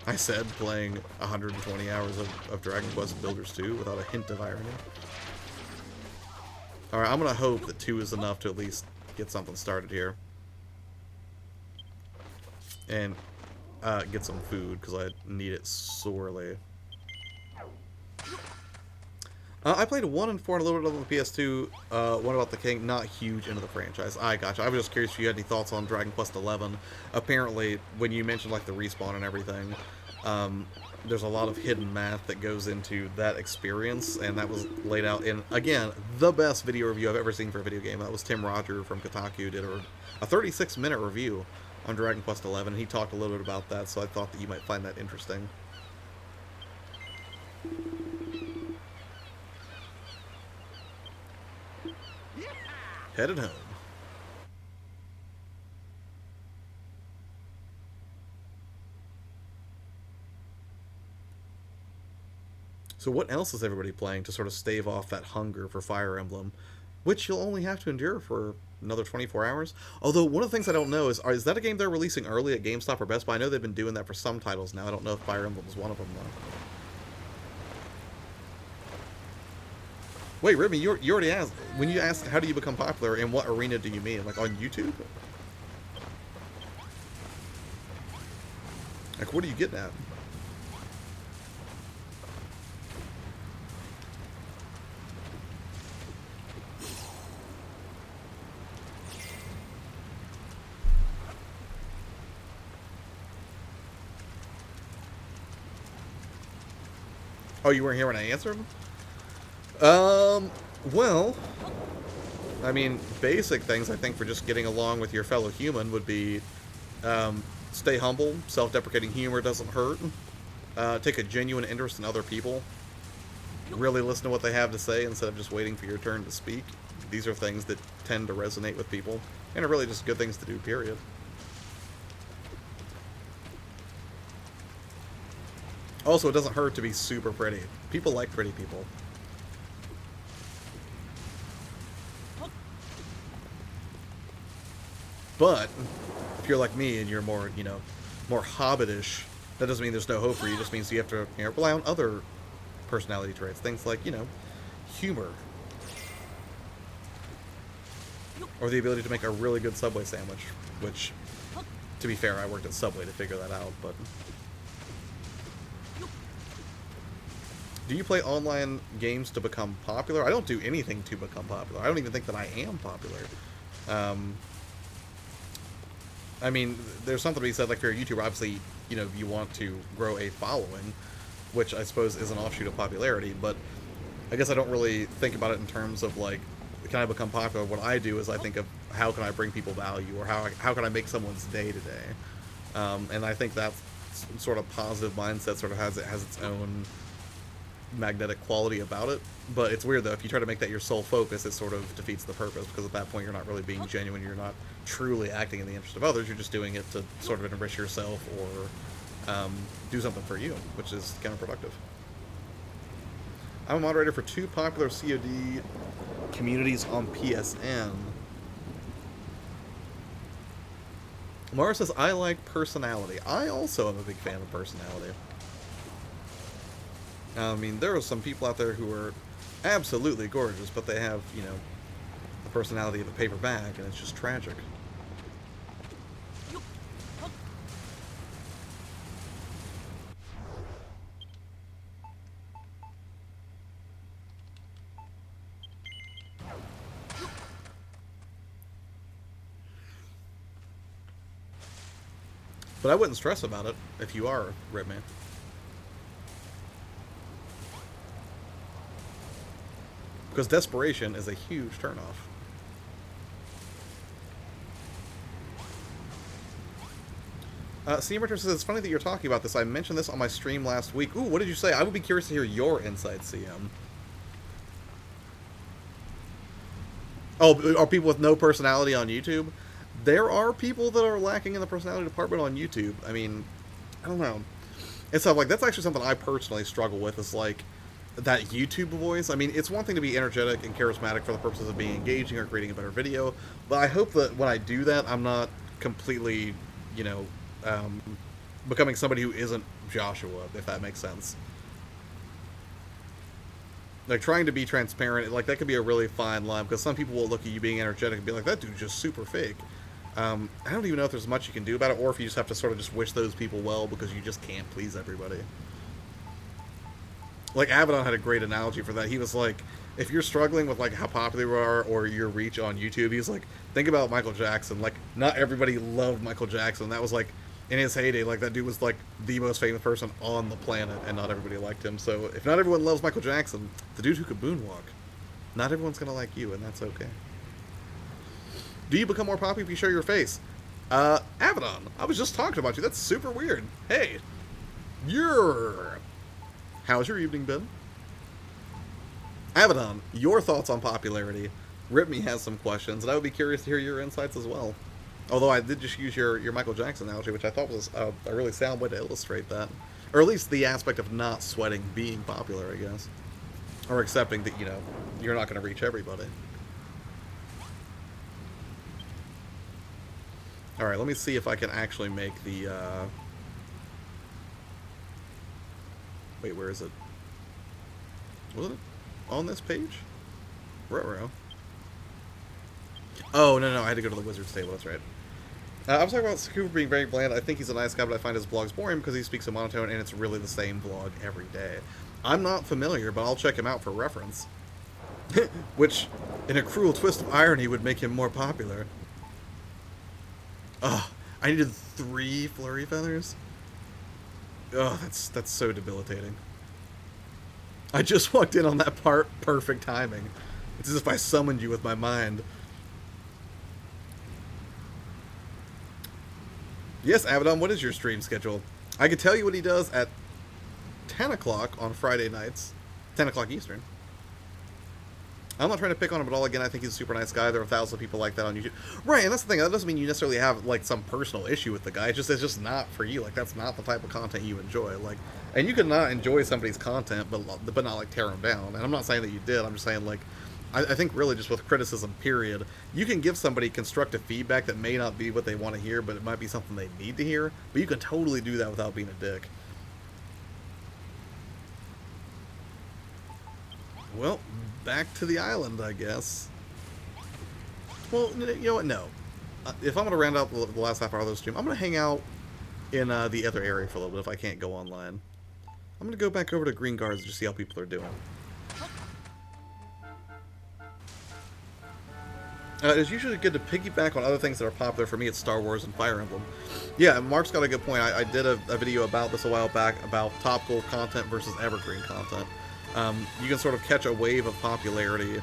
I said playing 120 hours of Dragon Quest Builders 2 without a hint of irony. Alright, I'm going to hope that 2 is enough to at least get something started here. And get some food, because I need it sorely. I played 1 and 4 and a little bit on the PS2. One about the King, not huge into the franchise. I gotcha. I was just curious if you had any thoughts on Dragon Quest 11. Apparently, when you mentioned like the respawn and everything, there's a lot of hidden math that goes into that experience, and that was laid out in, again, the best video review I've ever seen for a video game. That was Tim Roger from Kotaku did a 36-minute review on Dragon Quest 11. He talked a little bit about that, so I thought that you might find that interesting. Headed home. So what else is everybody playing to sort of stave off that hunger for Fire Emblem, which you'll only have to endure for another 24 hours? Although, one of the things I don't know is that a game they're releasing early at GameStop or Best Buy? I know they've been doing that for some titles now. I don't know if Fire Emblem is one of them, though. Wait, Ribby, you already asked. When you asked how do you become popular, in what arena do you mean? Like on YouTube? Like, what are you getting at? Oh, you weren't here when I answered? Well, I mean, basic things I think for just getting along with your fellow human would be, stay humble, self-deprecating humor doesn't hurt, take a genuine interest in other people, really listen to what they have to say instead of just waiting for your turn to speak. These are things that tend to resonate with people, and are really just good things to do, period. Also, it doesn't hurt to be super pretty. People like pretty people. But if you're like me and you're more, you know, more hobbitish, that doesn't mean there's no hope for you. It just means you have to, you know, rely on other personality traits. Things like, you know, humor. Or the ability to make a really good Subway sandwich. Which, to be fair, I worked at Subway to figure that out, but... Do you play online games to become popular? I don't do anything to become popular. I don't even think that I am popular. I mean, there's something to be said, like, for a YouTuber, obviously, you know, you want to grow a following, which I suppose is an offshoot of popularity, but I guess I don't really think about it in terms of, like, can I become popular, what I do is I think of how can I bring people value, or how can I make someone's day today. And I think that sort of positive mindset sort of has its own magnetic quality about it. But it's weird though, if you try to make that your sole focus, it sort of defeats the purpose, because at that point you're not really being genuine, you're not truly acting in the interest of others, you're just doing it to sort of enrich yourself or do something for you, which is counterproductive. I'm a moderator for 2 popular COD communities on PSN. Mara says, I like personality. I also am a big fan of personality. I mean, there are some people out there who are absolutely gorgeous, but they have, you know, the personality of a paper bag, and it's just tragic. But I wouldn't stress about it if you are Redman. Because desperation is a huge turnoff. CM says, it's funny that you're talking about this. I mentioned this on my stream last week. Ooh, what did you say? I would be curious to hear your insights, CM. Oh, are people with no personality on YouTube? There are people that are lacking in the personality department on YouTube. I mean, I don't know. And so, like, that's actually something I personally struggle with, is, like, that YouTube voice. I mean, it's one thing to be energetic and charismatic for the purposes of being engaging or creating a better video, but I hope that when I do that, I'm not completely, you know, becoming somebody who isn't Joshua, if that makes sense. Like, trying to be transparent, like, that could be a really fine line, because some people will look at you being energetic and be like, that dude's just super fake. I don't even know if there's much you can do about it, or if you just have to sort of just wish those people well, because you just can't please everybody. Like, Abaddon had a great analogy for that. He was like, if you're struggling with, like, how popular you are or your reach on YouTube, he's like, think about Michael Jackson. Like, not everybody loved Michael Jackson. That was, like, in his heyday, like, that dude was, like, the most famous person on the planet, and not everybody liked him. So, if not everyone loves Michael Jackson, the dude who could moonwalk, not everyone's gonna like you, and that's okay. Do you become more popular if you show your face? Abaddon, I was just talking about you. That's super weird. Hey, how's your evening been? Abaddon, your thoughts on popularity. Ripme has some questions, and I would be curious to hear your insights as well. Although I did just use your Michael Jackson analogy, which I thought was a really sound way to illustrate that. Or at least the aspect of not sweating being popular, I guess. Or accepting that, you know, you're not going to reach everybody. Alright, let me see if I can actually make the, Wait, where is it? Was it on this page? Ruh-roh. Oh, no, I had to go to the wizard's table, that's right. I was talking about Scour being very bland. I think he's a nice guy, but I find his blogs boring because he speaks in monotone, and it's really the same vlog every day. I'm not familiar, but I'll check him out for reference. Which, in a cruel twist of irony, would make him more popular. Ugh, I needed 3 flurry feathers? Ugh, that's so debilitating. I just walked in on that part, perfect timing. It's as if I summoned you with my mind. Yes, Abaddon, what is your stream schedule? I can tell you what he does at 10 o'clock on Friday nights. 10 o'clock Eastern. I'm not trying to pick on him at all. Again, I think he's a super nice guy. There are thousands of people like that on YouTube. Right, and that's the thing. That doesn't mean you necessarily have, like, some personal issue with the guy. It's just not for you. Like, that's not the type of content you enjoy. Like, and you can not enjoy somebody's content, but not, like, tear them down. And I'm not saying that you did. I'm just saying, like, I think really just with criticism, period, you can give somebody constructive feedback that may not be what they want to hear, but it might be something they need to hear. But you can totally do that without being a dick. Well, back to the island, I guess. Well, you know what? No. If I'm going to round out the last half hour of the stream, I'm going to hang out in the other area for a little bit if I can't go online. I'm going to go back over to Green Guards and just see how people are doing. It's usually good to piggyback on other things that are popular. For me, it's Star Wars and Fire Emblem. Yeah, Mark's got a good point. I did a video about this a while back about topical content versus evergreen content. You can sort of catch a wave of popularity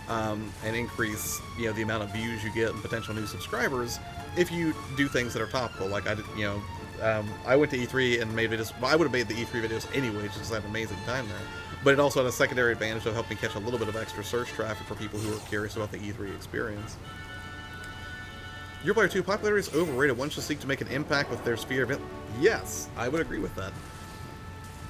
and increase, the amount of views you get and potential new subscribers if you do things that are topical. Like I did, I went to E3 and made videos. Well, I would have made the E3 videos anyway, just because I had an amazing time there. But it also had a secondary advantage of helping catch a little bit of extra search traffic for people who are curious about the E3 experience. YourPlayerTwo, popularity is overrated. One should seek to make an impact with their sphere of it. Yes, I would agree with that.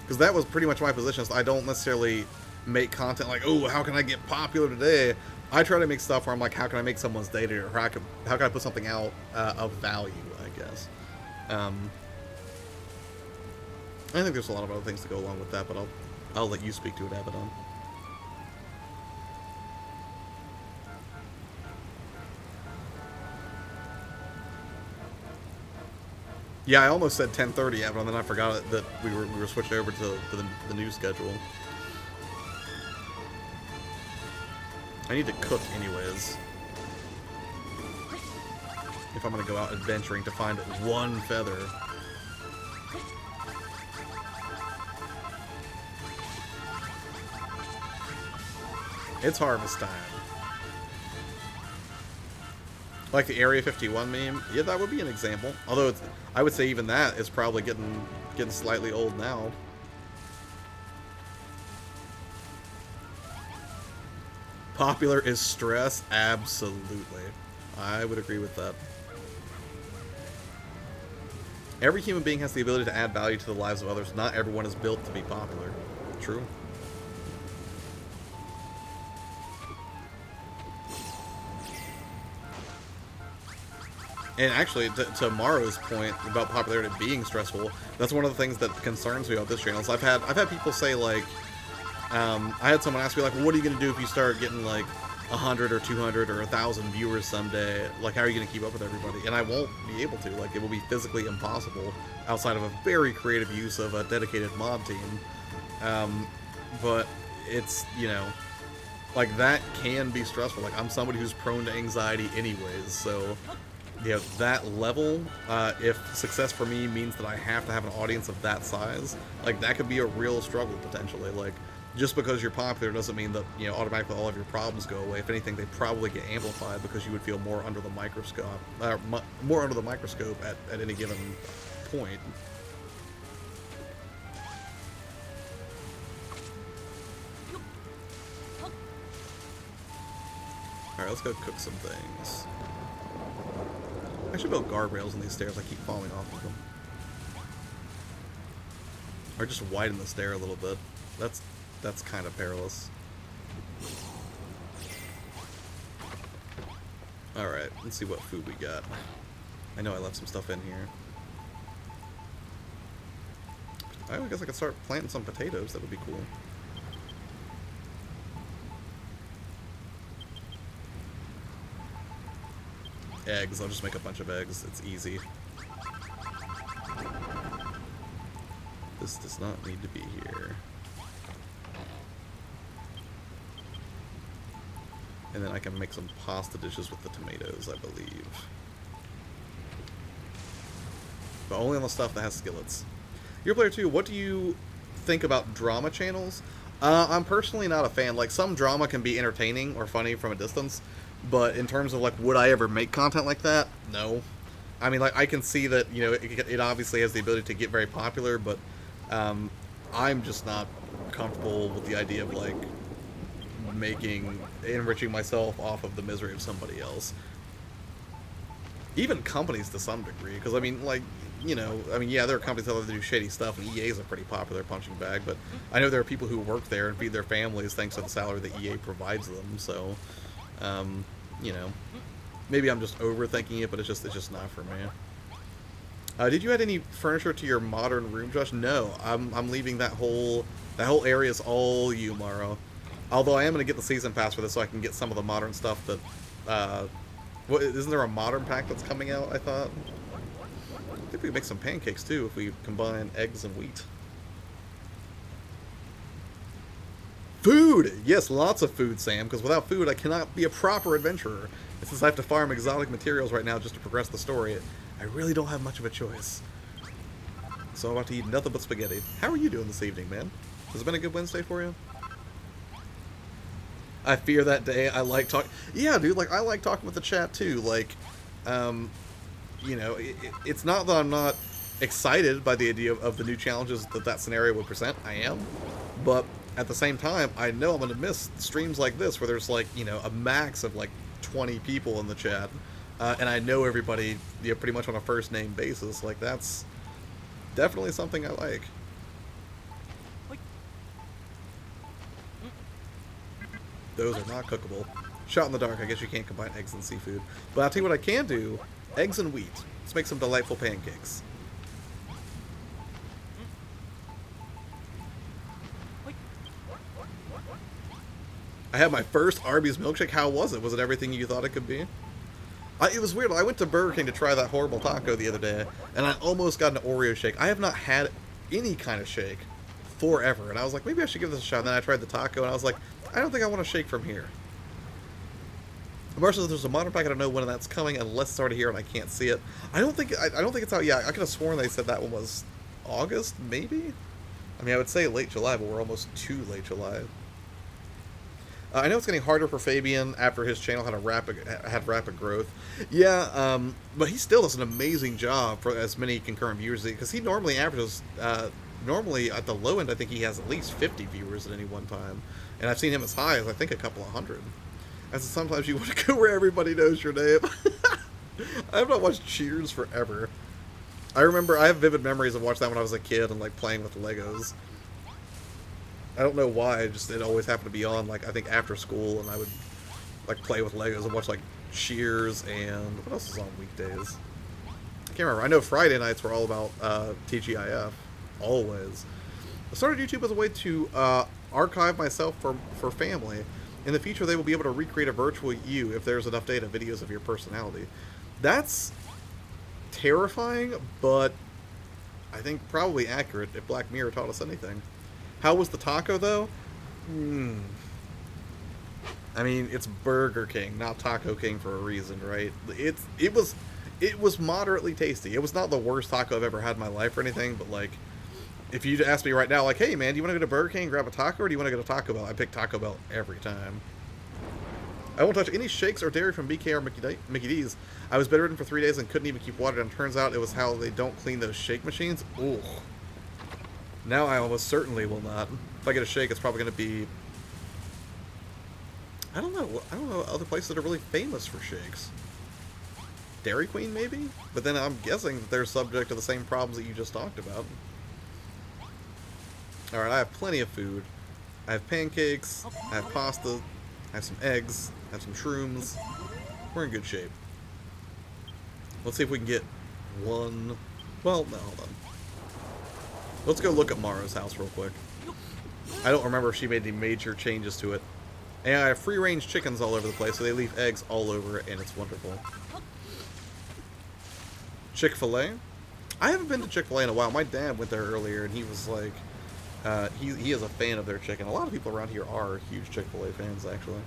Because that was pretty much my position. So I don't necessarily make content like, oh, how can I get popular today? I try to make stuff where I'm like, how can I make someone's day today? Or how can I put something out of value, I guess. I think there's a lot of other things to go along with that, but I'll let you speak to it, Abaddon. Yeah, I almost said 10:30, Abaddon, and then I forgot that we were switching over to the new schedule. I need to cook anyways. If I'm gonna go out adventuring to find one feather. It's harvest time. Like the Area 51 meme? Yeah, that would be an example. Although I would say even that is probably getting slightly old now. Popular is stress? Absolutely. I would agree with that. Every human being has the ability to add value to the lives of others. Not everyone is built to be popular. True. And actually, to Maro's point about popularity being stressful, that's one of the things that concerns me about this channel. Is I've had people say, like, I had someone ask me, like, well, what are you going to do if you start getting, like, 100 or 200 or 1,000 viewers someday? Like, how are you going to keep up with everybody? And I won't be able to. Like, it will be physically impossible outside of a very creative use of a dedicated mod team. But it's, like, that can be stressful. Like, I'm somebody who's prone to anxiety anyways, so... that level, if success for me means that I have to have an audience of that size, like, that could be a real struggle, potentially. Like, just because you're popular doesn't mean that, automatically all of your problems go away. If anything, they probably get amplified because you would feel more under the microscope, at any given point. Alright, let's go cook some things. I should build guardrails in these stairs. I keep falling off of them. Or just widen the stair a little bit. That's kind of perilous. Alright, let's see what food we got. I know I left some stuff in here. I guess I could start planting some potatoes. That would be cool. Eggs. I'll just make a bunch of eggs. It's easy. This does not need to be here. And then I can make some pasta dishes with the tomatoes, I believe. But only on the stuff that has skillets. YourPlayerTwo, what do you think about drama channels? I'm personally not a fan. Like, some drama can be entertaining or funny from a distance. But in terms of, like, would I ever make content like that? No. I mean, like, I can see that, it obviously has the ability to get very popular, but I'm just not comfortable with the idea of, like, enriching myself off of the misery of somebody else. Even companies to some degree, because, I mean, like, yeah, there are companies out there that do shady stuff, and EA is a pretty popular punching bag, but I know there are people who work there and feed their families thanks to the salary that EA provides them, so... maybe I'm just overthinking it, but it's just not for me. Did you add any furniture to your modern room, Josh? No, I'm leaving that whole area is all you, Maro. Although I am gonna get the season pass for this, so I can get some of the modern stuff that. Isn't there a modern pack that's coming out? I thought. I think we can make some pancakes too if we combine eggs and wheat. Food! Yes, lots of food, Sam, because without food I cannot be a proper adventurer. And since I have to farm exotic materials right now just to progress the story, I really don't have much of a choice. So I'm about to eat nothing but spaghetti. How are you doing this evening, man? Has it been a good Wednesday for you? I fear that day. I like talk. Yeah, dude. Like I like talking with the chat too. Like, um, it's not that I'm not excited by the idea of the new challenges that scenario would present. I am, but at the same time, I know I'm going to miss streams like this where there's like a max of like 20 people in the chat, and I know everybody pretty much on a first name basis. Like that's definitely something I like. Those are not cookable. Shot in the dark, I guess you can't combine eggs and seafood. But I'll tell you what I can do. Eggs and wheat. Let's make some delightful pancakes. I had my first Arby's milkshake. How was it? Was it everything you thought it could be? It was weird. I went to Burger King to try that horrible taco the other day, and I almost got an Oreo shake. I have not had any kind of shake forever, and I was like, maybe I should give this a shot. And then I tried the taco, and I was like, I don't think I want a shake from here. Marshall says there's a modern pack. I don't know when that's coming unless it's already here and I can't see it. I don't think it's out. Yeah, I could have sworn they said that one was August, maybe. I mean, I would say late July, but we're almost to late July. I know it's getting harder for Fabian after his channel had rapid growth. Yeah, but he still does an amazing job for as many concurrent viewers because he normally averages. Normally at the low end, I think he has at least 50 viewers at any one time, and I've seen him as high as I think a couple of hundred. As sometimes you want to go where everybody knows your name. I have not watched Cheers forever. I remember I have vivid memories of watching that when I was a kid and like playing with Legos. I don't know why, it always happened to be on, like, I think after school, and I would, like, play with Legos and watch, like, Cheers, and what else is on weekdays? I can't remember. I know Friday nights were all about TGIF, always. I started YouTube as a way to archive myself for family. In the future, they will be able to recreate a virtual you if there's enough data, videos of your personality. That's terrifying, but I think probably accurate if Black Mirror taught us anything. How was the taco, though? I mean, it's Burger King, not Taco King for a reason, right? It was moderately tasty. It was not the worst taco I've ever had in my life or anything, but, like, if you'd ask me right now, like, hey, man, do you want to go to Burger King and grab a taco, or do you want to go to Taco Bell? I pick Taco Bell every time. I won't touch any shakes or dairy from BK or Mickey D's. I was bedridden for 3 days and couldn't even keep water, and it turns out it was how they don't clean those shake machines. Ooh. Now I almost certainly will not. If I get a shake, it's probably going to be... I don't know other places that are really famous for shakes. Dairy Queen, maybe? But then I'm guessing that they're subject to the same problems that you just talked about. Alright, I have plenty of food. I have pancakes, I have pasta, I have some eggs, I have some shrooms. We're in good shape. Let's see if we can get one... Well, no, hold on. Let's go look at Mara's house real quick. I don't remember if she made any major changes to it. And I have free-range chickens all over the place, so they leave eggs all over it, and it's wonderful. Chick-fil-A? I haven't been to Chick-fil-A in a while. My dad went there earlier, and he was like... he is a fan of their chicken. A lot of people around here are huge Chick-fil-A fans, actually.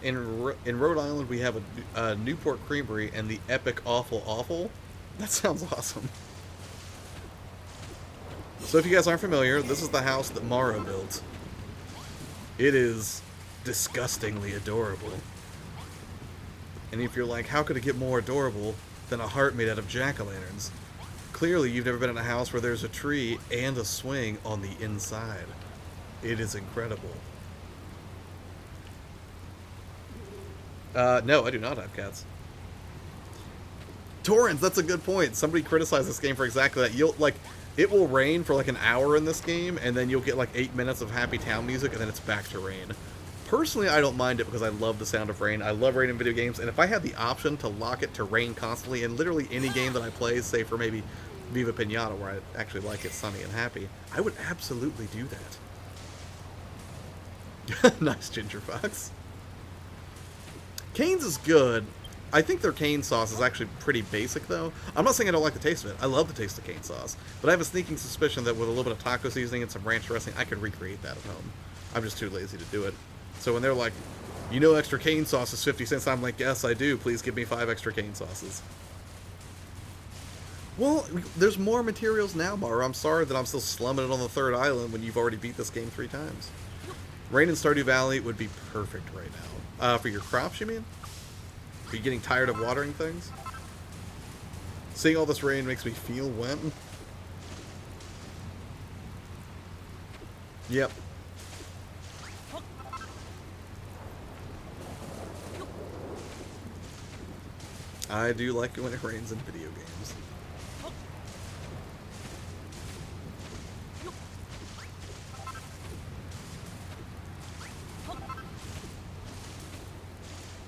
In Rhode Island, we have a Newport Creamery and the Epic Awful Awful. That sounds awesome. So if you guys aren't familiar, this is the house that Mara built. It is disgustingly adorable. And if you're like, how could it get more adorable than a heart made out of jack-o'-lanterns? Clearly, you've never been in a house where there's a tree and a swing on the inside. It is incredible. No, I do not have cats. Torrens, that's a good point. Somebody criticized this game for exactly that. It will rain for like an hour in this game, and then you'll get like 8 minutes of happy town music, and then it's back to rain. Personally, I don't mind it because I love the sound of rain. I love rain in video games, and if I had the option to lock it to rain constantly in literally any game that I play, say for maybe Viva Pinata, where I actually like it sunny and happy, I would absolutely do that. Nice, Ginger Fox. Cane's is good. I think their cane sauce is actually pretty basic, though. I'm not saying I don't like the taste of it. I love the taste of cane sauce. But I have a sneaking suspicion that with a little bit of taco seasoning and some ranch dressing, I could recreate that at home. I'm just too lazy to do it. So when they're like, you know extra cane sauce is 50 cents, I'm like, yes, I do. Please give me 5 extra cane sauces. Well, there's more materials now, Mara. I'm sorry that I'm still slumming it on the third island when you've already beat this game 3 times. Rain in Stardew Valley would be perfect right now. For your crops, you mean? Are you getting tired of watering things? Seeing all this rain makes me feel wet. Yep. I do like it when it rains in video games.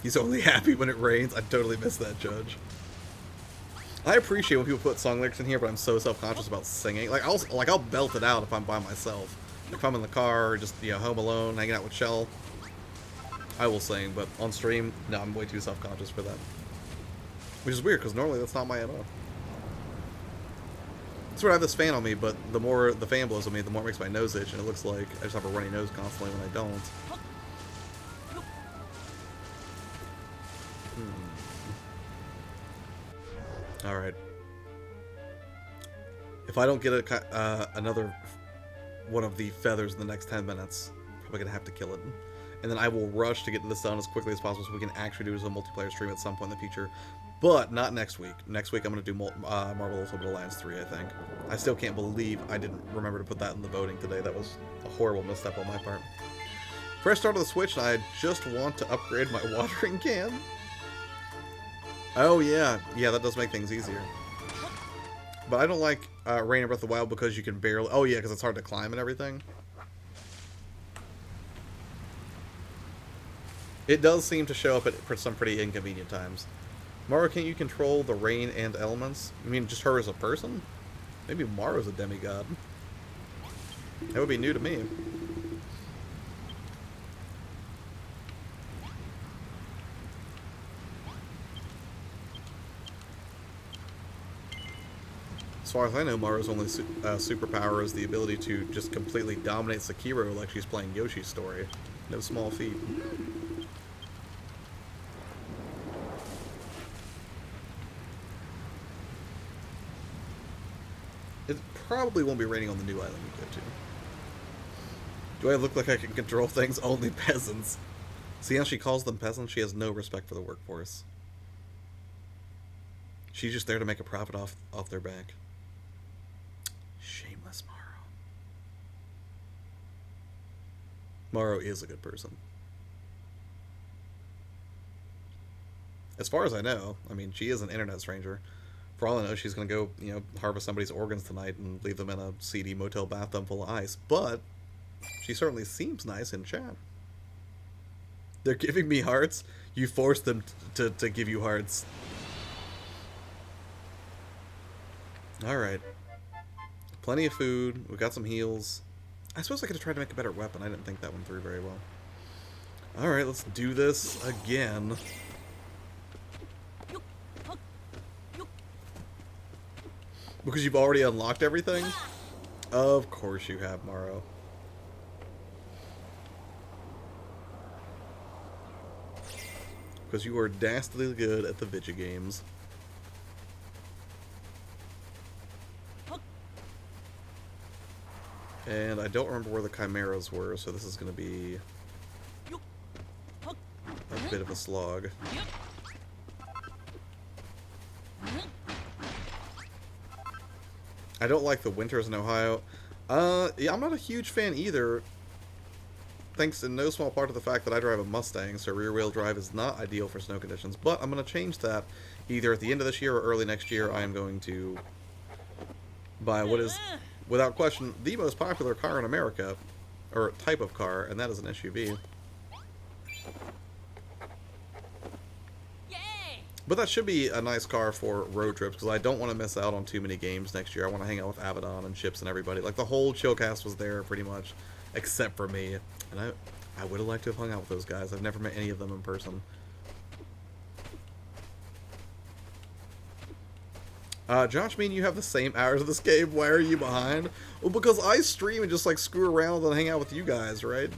He's only happy when it rains. I totally missed that, Judge. I appreciate when people put song lyrics in here, but I'm so self-conscious about singing. Like I'll belt it out if I'm by myself. Like if I'm in the car or just, you know, home alone, hanging out with Shell, I will sing. But on stream, no, I'm way too self-conscious for that. Which is weird, because normally that's not my MO. That's where I have this fan on me, but the more the fan blows on me, the more it makes my nose itch, and it looks like I just have a runny nose constantly when I don't. Alright. If I don't get another one of the feathers in the next 10 minutes, I'm probably going to have to kill it. And then I will rush to get this done as quickly as possible so we can actually do a multiplayer stream at some point in the future. But not next week. Next week I'm going to do Marvel Ultimate Alliance 3, I think. I still can't believe I didn't remember to put that in the voting today. That was a horrible misstep on my part. Fresh start of the Switch, and I just want to upgrade my watering can. Oh, yeah. Yeah, that does make things easier. But I don't like Rain and Breath of the Wild because you can barely... Oh, yeah, because it's hard to climb and everything. It does seem to show up at some pretty inconvenient times. Mario, can't you control the rain and elements? You mean just her as a person? Maybe Mario's a demigod. That would be new to me. As far as I know, Mario's only superpower is the ability to just completely dominate Sekiro like she's playing Yoshi's story. No small feat. It probably won't be raining on the new island we go to. Do I look like I can control things? Only peasants. See how she calls them peasants? She has no respect for the workforce. She's just there to make a profit off their back. Shameless Morrow. Morrow is a good person. As far as I know, I mean, she is an internet stranger. For all I know, she's going to go, you know, harvest somebody's organs tonight and leave them in a seedy motel bathtub full of ice. But she certainly seems nice in chat. They're giving me hearts. You forced them to give you hearts. Alright. Plenty of food. We got some heals. I suppose I could have tried to make a better weapon. I didn't think that one through very well. Alright, let's do this again. Because you've already unlocked everything? Of course you have, Morrow. Because you are dastardly good at the Vidya games. And I don't remember where the chimeras were, so this is going to be a bit of a slog. I don't like the winters in Ohio. Yeah, I'm not a huge fan either. Thanks in no small part to the fact that I drive a Mustang, so rear-wheel drive is not ideal for snow conditions. But I'm going to change that either at the end of this year or early next year. I am going to buy what is, without question, the most popular car in America, or type of car, and that is an SUV. But that should be a nice car for road trips, because I don't want to miss out on too many games next year. I want to hang out with Abaddon and Chips and everybody. Like, the whole Chillcast was there, pretty much, except for me. And I would have liked to have hung out with those guys. I've never met any of them in person. Josh, me and you have the same hours of this game. Why are you behind? Well, because I stream and just, like, screw around and hang out with you guys, right?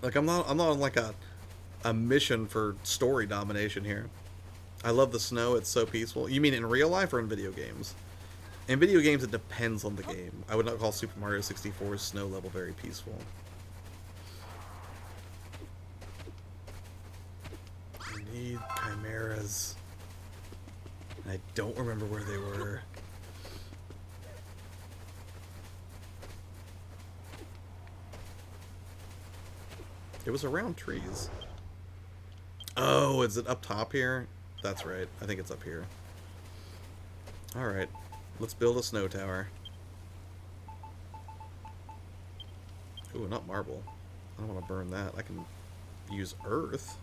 Like, I'm not on, like, a mission for story domination here. I love the snow. It's so peaceful. You mean in real life or in video games? In video games, it depends on the game. I would not call Super Mario 64's snow level very peaceful. 3 chimeras. I don't remember where they were. It was around trees. Oh, is it up top here? That's right. I think it's up here. Alright. Let's build a snow tower. Ooh, not marble. I don't want to burn that. I can use earth.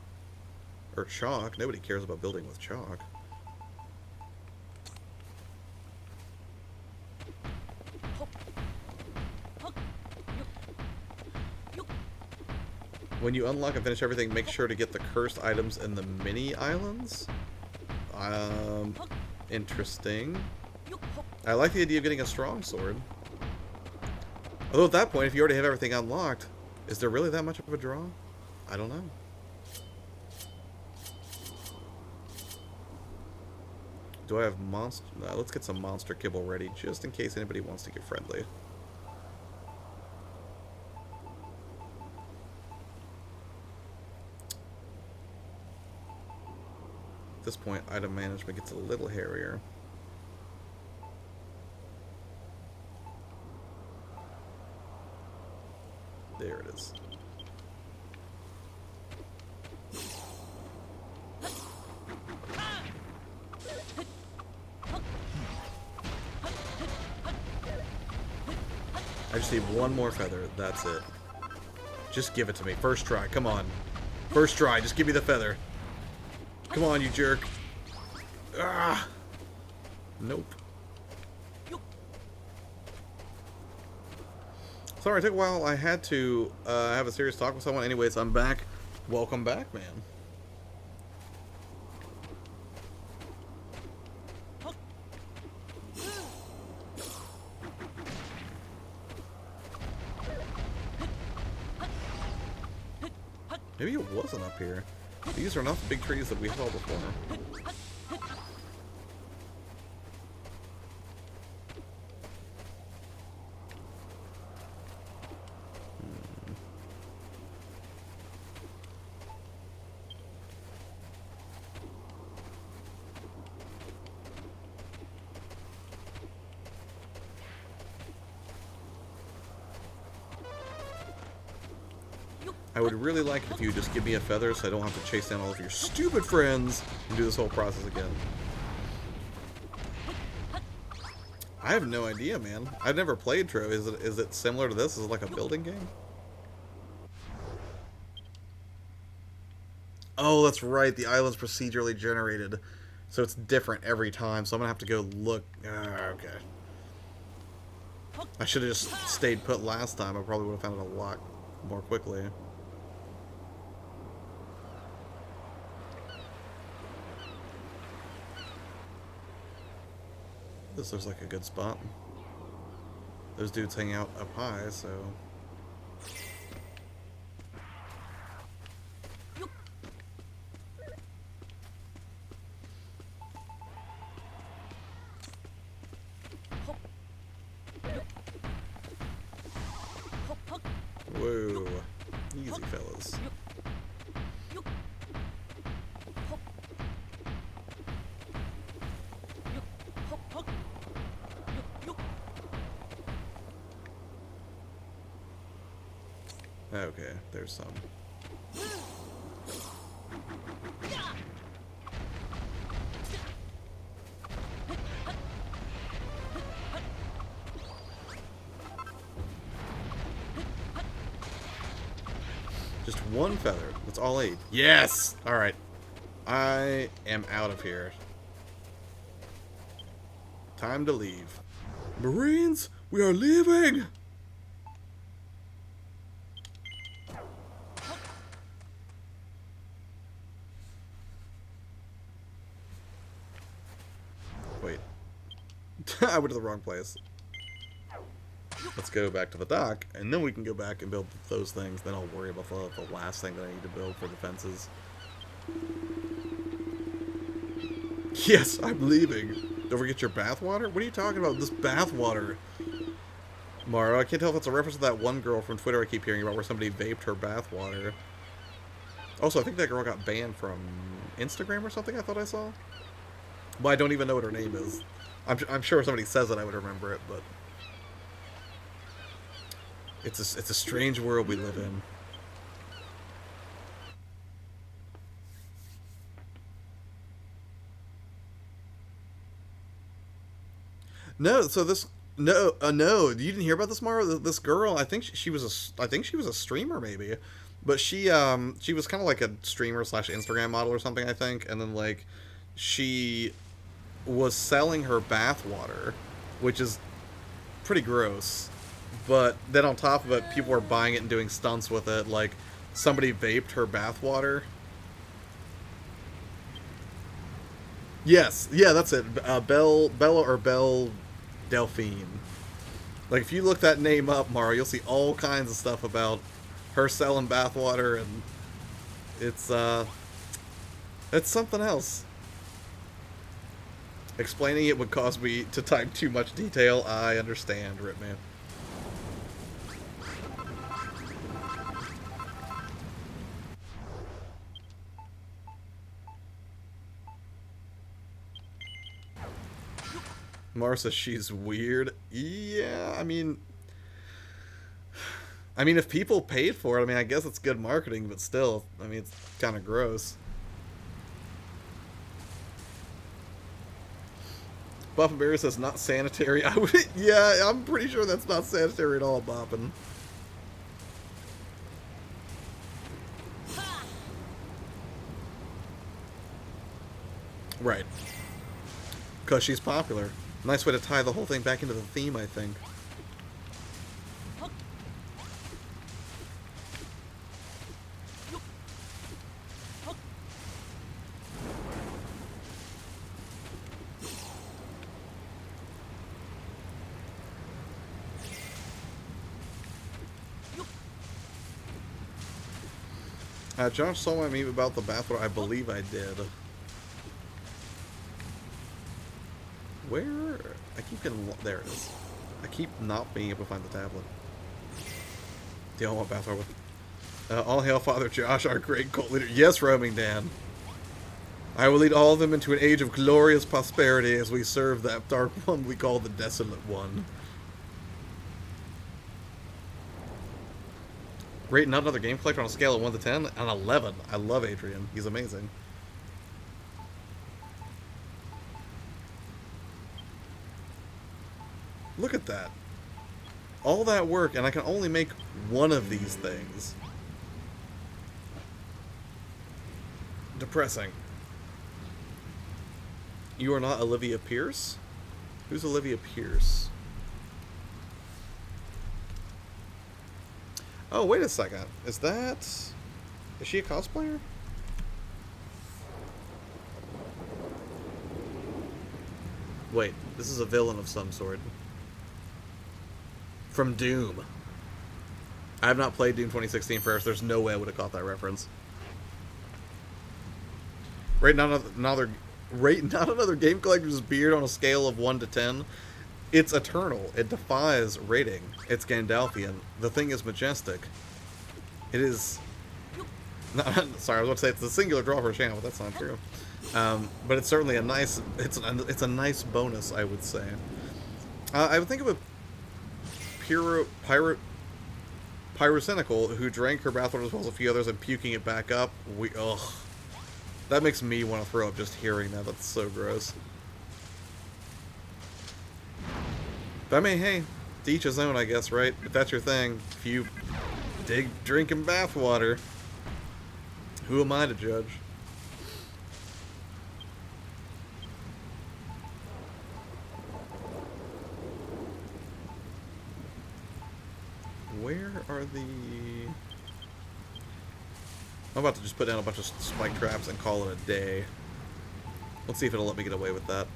Or chalk. Nobody cares about building with chalk. When you unlock and finish everything, make sure to get the cursed items in the mini islands. Interesting. I like the idea of getting a strong sword. Although at that point, if you already have everything unlocked, is there really that much of a draw? I don't know. Do I have monster? Let's get some monster kibble ready, just in case anybody wants to get friendly. At this point, item management gets a little hairier. There it is. I just need one more feather. That's it. Just give it to me. First try. Come on. First try. Just give me the feather. Come on, you jerk. Ah. Nope. Sorry, it took a while. I had to have a serious talk with someone. Anyways, I'm back. Welcome back, man. Maybe it wasn't up here. These are not the big trees that we saw before. I would really like it if you just give me a feather so I don't have to chase down all of your stupid friends and do this whole process again. I have no idea, man. I've never played Tro. Is it similar to this? Is it like a building game? Oh, that's right. The island's procedurally generated. So it's different every time. So I'm going to have to go look. Okay. I should have just stayed put last time. I probably would have found it a lot more quickly. This looks like a good spot. Those dudes hang out up high, so... Whoa. Easy, fellas. Okay, there's some. Just one feather. That's all I need. Yes! Alright. I am out of here. Time to leave. Marines, we are leaving! Wait. I went to the wrong place. Let's go back to the dock, and then we can go back and build those things. Then I'll worry about the last thing that I need to build for defenses. Yes, I'm leaving. Don't forget your bathwater? What are you talking about? This bathwater. Mara, I can't tell if it's a reference to that one girl from Twitter I keep hearing about where somebody vaped her bathwater. Also, I think that girl got banned from Instagram or something I thought I saw. But I don't even know what her name is. I'm sure if somebody says it, I would remember it, but... It's a strange world we live in. No, so this... No, you didn't hear about this, Mara? This girl, I think she was a streamer, maybe. But she was kind of like a streamer slash Instagram model or something, I think. And then, like, she was selling her bathwater, which is pretty gross. But then on top of it, people were buying it and doing stunts with it. Like, somebody vaped her bathwater. Yes, yeah, that's it. Bella Delphine. Like, if you look that name up, Mara, you'll see all kinds of stuff about her selling bathwater, and it's something else. Explaining it would cause me to type too much detail. I understand, Ripman. Mara says she's weird. Yeah, I mean, if people paid for it, I mean, I guess it's good marketing, but still, I mean, it's kind of gross. Buff and Barry says not sanitary. Yeah, I'm pretty sure that's not sanitary at all, Boppin. Right. Because she's popular. Nice way to tie the whole thing back into the theme, I think. Josh saw my meme about the bathwater. I believe I did. Where? I keep getting... There it is. I keep not being able to find the tablet. The all want bathwater with... all hail Father Josh, our great cult leader. Yes, Roaming Dan. I will lead all of them into an age of glorious prosperity as we serve that dark one we call the Desolate One. Rate not another game collector on a scale of 1 to 10? An 11. I love Adrian. He's amazing. Look at that. All that work, and I can only make one of these things. Depressing. You are not Olivia Pierce? Who's Olivia Pierce? Oh, wait a second. Is she a cosplayer? Wait, this is a villain of some sort. From Doom. I have not played Doom 2016 first. There's no way I would have caught that reference. Rate not another game collector's beard on a scale of 1 to 10. It's eternal. It defies rating. It's Gandalfian. The thing is majestic. It is... sorry, I was about to say it's a singular draw for a channel, but that's not true. But it's certainly a nice... It's a nice bonus, I would say. I would think of a pyrocynical who drank her bathwater as well as a few others and puking it back up. Ugh. That makes me want to throw up just hearing that. That's so gross. But I mean, hey, to each his own, I guess, right? If that's your thing, if you dig drinking bathwater, who am I to judge? Where are the... I'm about to just put down a bunch of spike traps and call it a day. Let's see if it'll let me get away with that.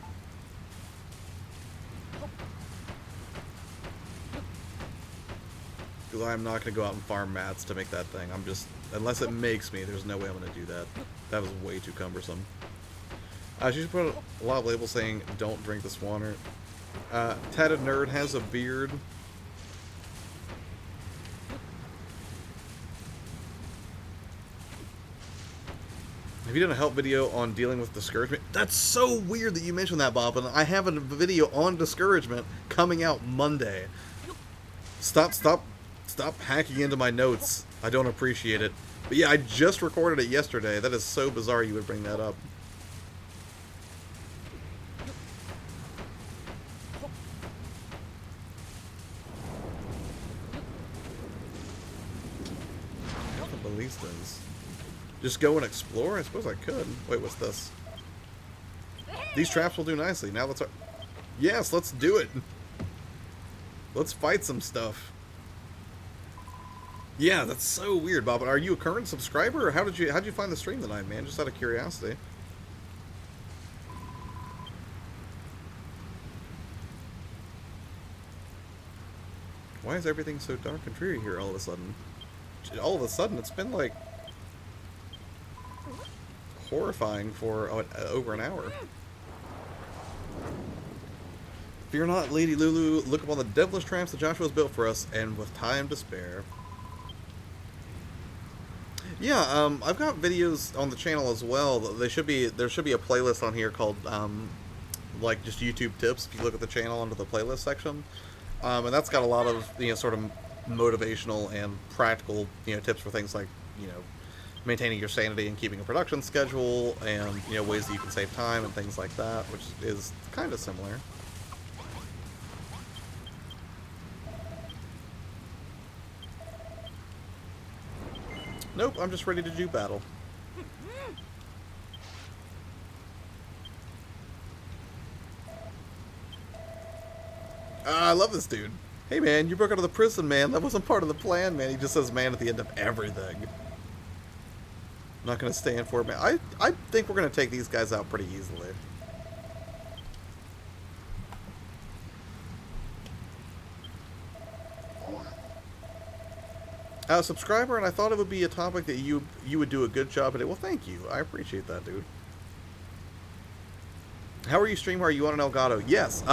Because I'm not going to go out and farm mats to make that thing. I'm just... Unless it makes me, there's no way I'm going to do that. That was way too cumbersome. She should put a lot of labels saying, don't drink this water. Tatted Nerd has a beard. Have you done a help video on dealing with discouragement? That's so weird that you mentioned that, Bob. And I have a video on discouragement coming out Monday. Stop hacking into my notes. I don't appreciate it. But yeah, I just recorded it yesterday. That is so bizarre you would bring that up. Ballistas. Just go and explore? I suppose I could. Wait, what's this? These traps will do nicely. Now let's... Yes, let's do it. Let's fight some stuff. Yeah, that's so weird, Bob. Are you a current subscriber, or how'd you find the stream tonight, man? Just out of curiosity. Why is everything so dark and dreary here all of a sudden? All of a sudden, it's been like horrifying for over an hour. Fear not, Lady Lulu. Look upon the devilish traps that Joshua's built for us, and with time to spare. Yeah, I've got videos on the channel as well. There should be a playlist on here called like just YouTube tips. If you look at the channel under the playlist section, and that's got a lot of sort of motivational and practical tips for things like maintaining your sanity and keeping a production schedule, and ways that you can save time and things like that, which is kind of similar. Nope, I'm just ready to do battle. I love this dude. Hey man, you broke out of the prison, man. That wasn't part of the plan, man. He just says man at the end of everything. I'm not gonna stand for it, man. I think we're gonna take these guys out pretty easily. Subscriber, and I thought it would be a topic that you would do a good job at it. Well, thank you. I appreciate that, dude. How are you streaming? Are you on an Elgato? Yes.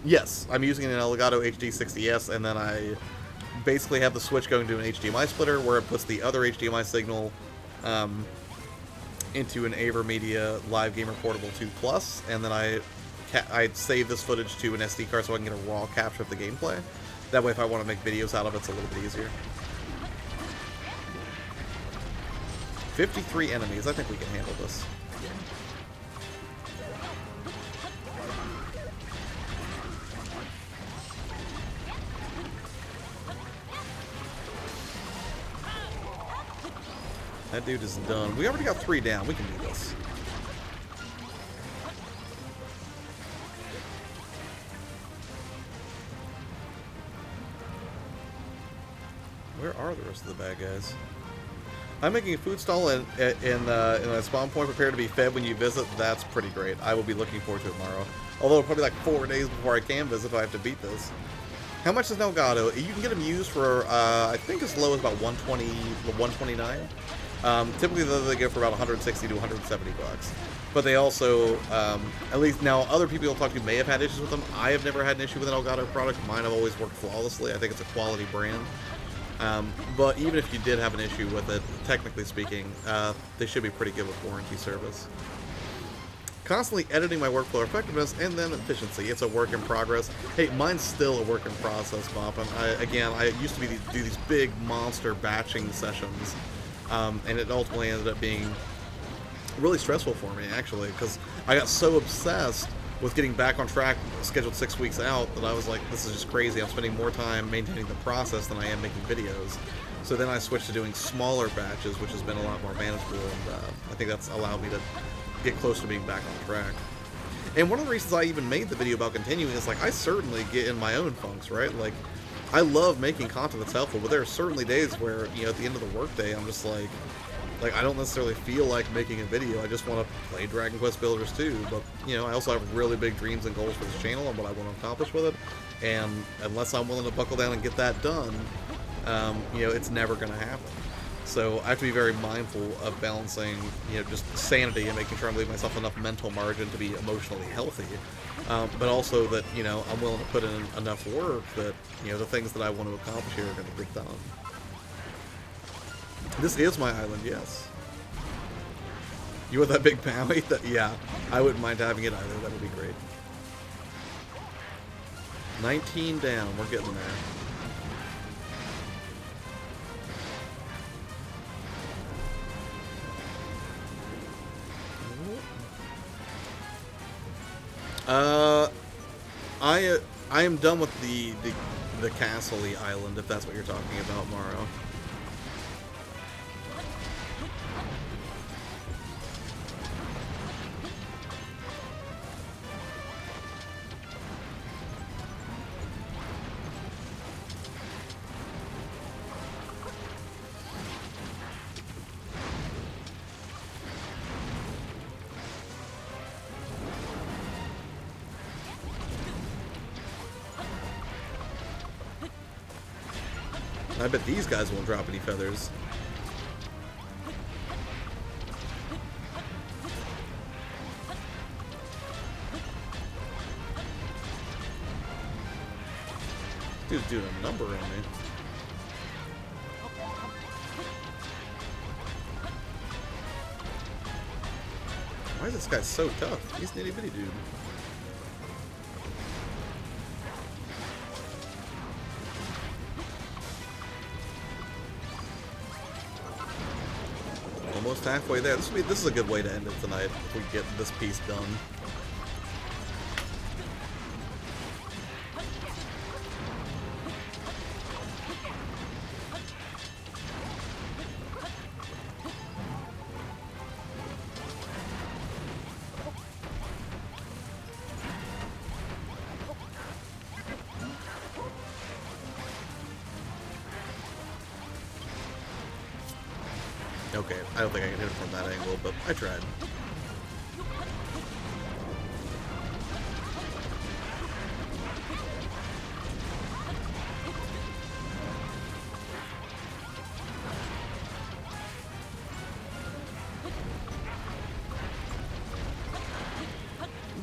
Yes. I'm using an Elgato HD60S, and then I basically have the switch going to an HDMI splitter where it puts the other HDMI signal into an AverMedia Live Gamer Portable 2 Plus, and then I save this footage to an SD card so I can get a raw capture of the gameplay. That way, if I want to make videos out of it, it's a little bit easier. 53 enemies. I think we can handle this. That dude is done. We already got 3 down. We can do this. Where are the rest of the bad guys? I'm making a food stall in a spawn point prepared to be fed when you visit. That's pretty great. I will be looking forward to it tomorrow. Although probably like 4 days before I can visit if I have to beat this. How much is Elgato? You can get them used for, I think as low as about 120, 129. Typically they go for about 160 to 170 bucks. But they also, at least now other people you'll talk to may have had issues with them. I have never had an issue with an Elgato product. Mine have always worked flawlessly. I think it's a quality brand. But even if you did have an issue with it, technically speaking, they should be pretty good with warranty service. Constantly editing my workflow effectiveness and then efficiency. It's a work in progress. Hey, mine's still a work in process, Bob. And I used to do these big monster batching sessions, and it ultimately ended up being really stressful for me, actually, because I got so obsessed with getting back on track, scheduled 6 weeks out, that I was like, this is just crazy. I'm spending more time maintaining the process than I am making videos. So then I switched to doing smaller batches, which has been a lot more manageable, and I think that's allowed me to get close to being back on track. And one of the reasons I even made the video about continuing is, like, I certainly get in my own funks, right? Like, I love making content that's helpful, but there are certainly days where, at the end of the workday, I'm just like, I don't necessarily feel like making a video. I just want to play Dragon Quest Builders 2, but, I also have really big dreams and goals for this channel and what I want to accomplish with it, and unless I'm willing to buckle down and get that done, it's never going to happen. So I have to be very mindful of balancing, just sanity and making sure I'm leaving myself enough mental margin to be emotionally healthy, but also that, I'm willing to put in enough work that, the things that I want to accomplish here are going to get done. This is my island, yes. You want that big Powie? Yeah, I wouldn't mind having it either. That would be great. 19 down. We're getting there. I am done with the castle-y island, if that's what you're talking about, Morrow. I bet these guys won't drop any feathers. Dude's doing a number on me. Why is this guy so tough? He's an itty bitty dude. Almost halfway there. This is a good way to end it tonight if we get this piece done. Okay, I don't think I can hit it from that angle, but I tried.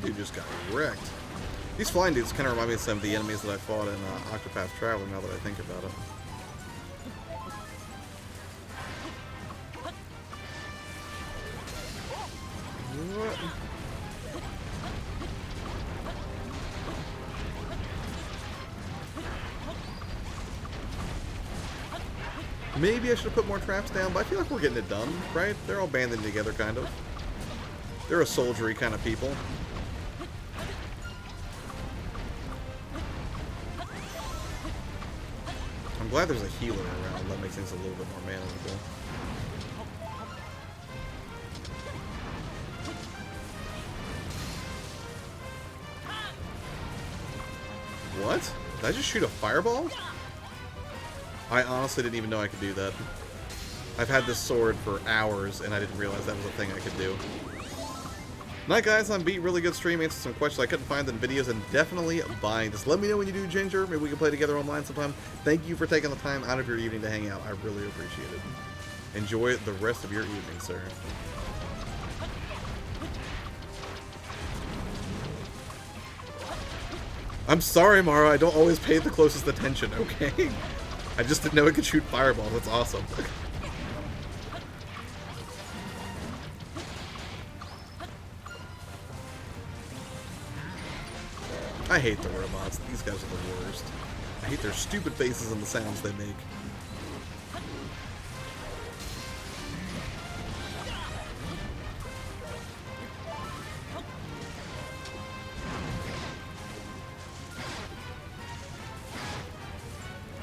Dude just got wrecked. These flying dudes kind of remind me of some of the enemies that I fought in Octopath Traveler, now that I think about it. Maybe I should have put more traps down, but I feel like we're getting it done, right? They're all banding together, kind of. They're a soldiery kind of people. I'm glad there's a healer around. That makes things a little bit more manageable. What? Did I just shoot a fireball? I honestly didn't even know I could do that. I've had this sword for hours, and I didn't realize that was a thing I could do. Night, guys. I'm beat. Really good stream. Answered some questions I couldn't find in videos, and definitely buying. Just let me know when you do, Ginger. Maybe we can play together online sometime. Thank you for taking the time out of your evening to hang out. I really appreciate it. Enjoy the rest of your evening, sir. I'm sorry, Mara. I don't always pay the closest attention, okay? I just didn't know it could shoot fireballs. That's awesome. I hate the robots. These guys are the worst. I hate their stupid faces and the sounds they make.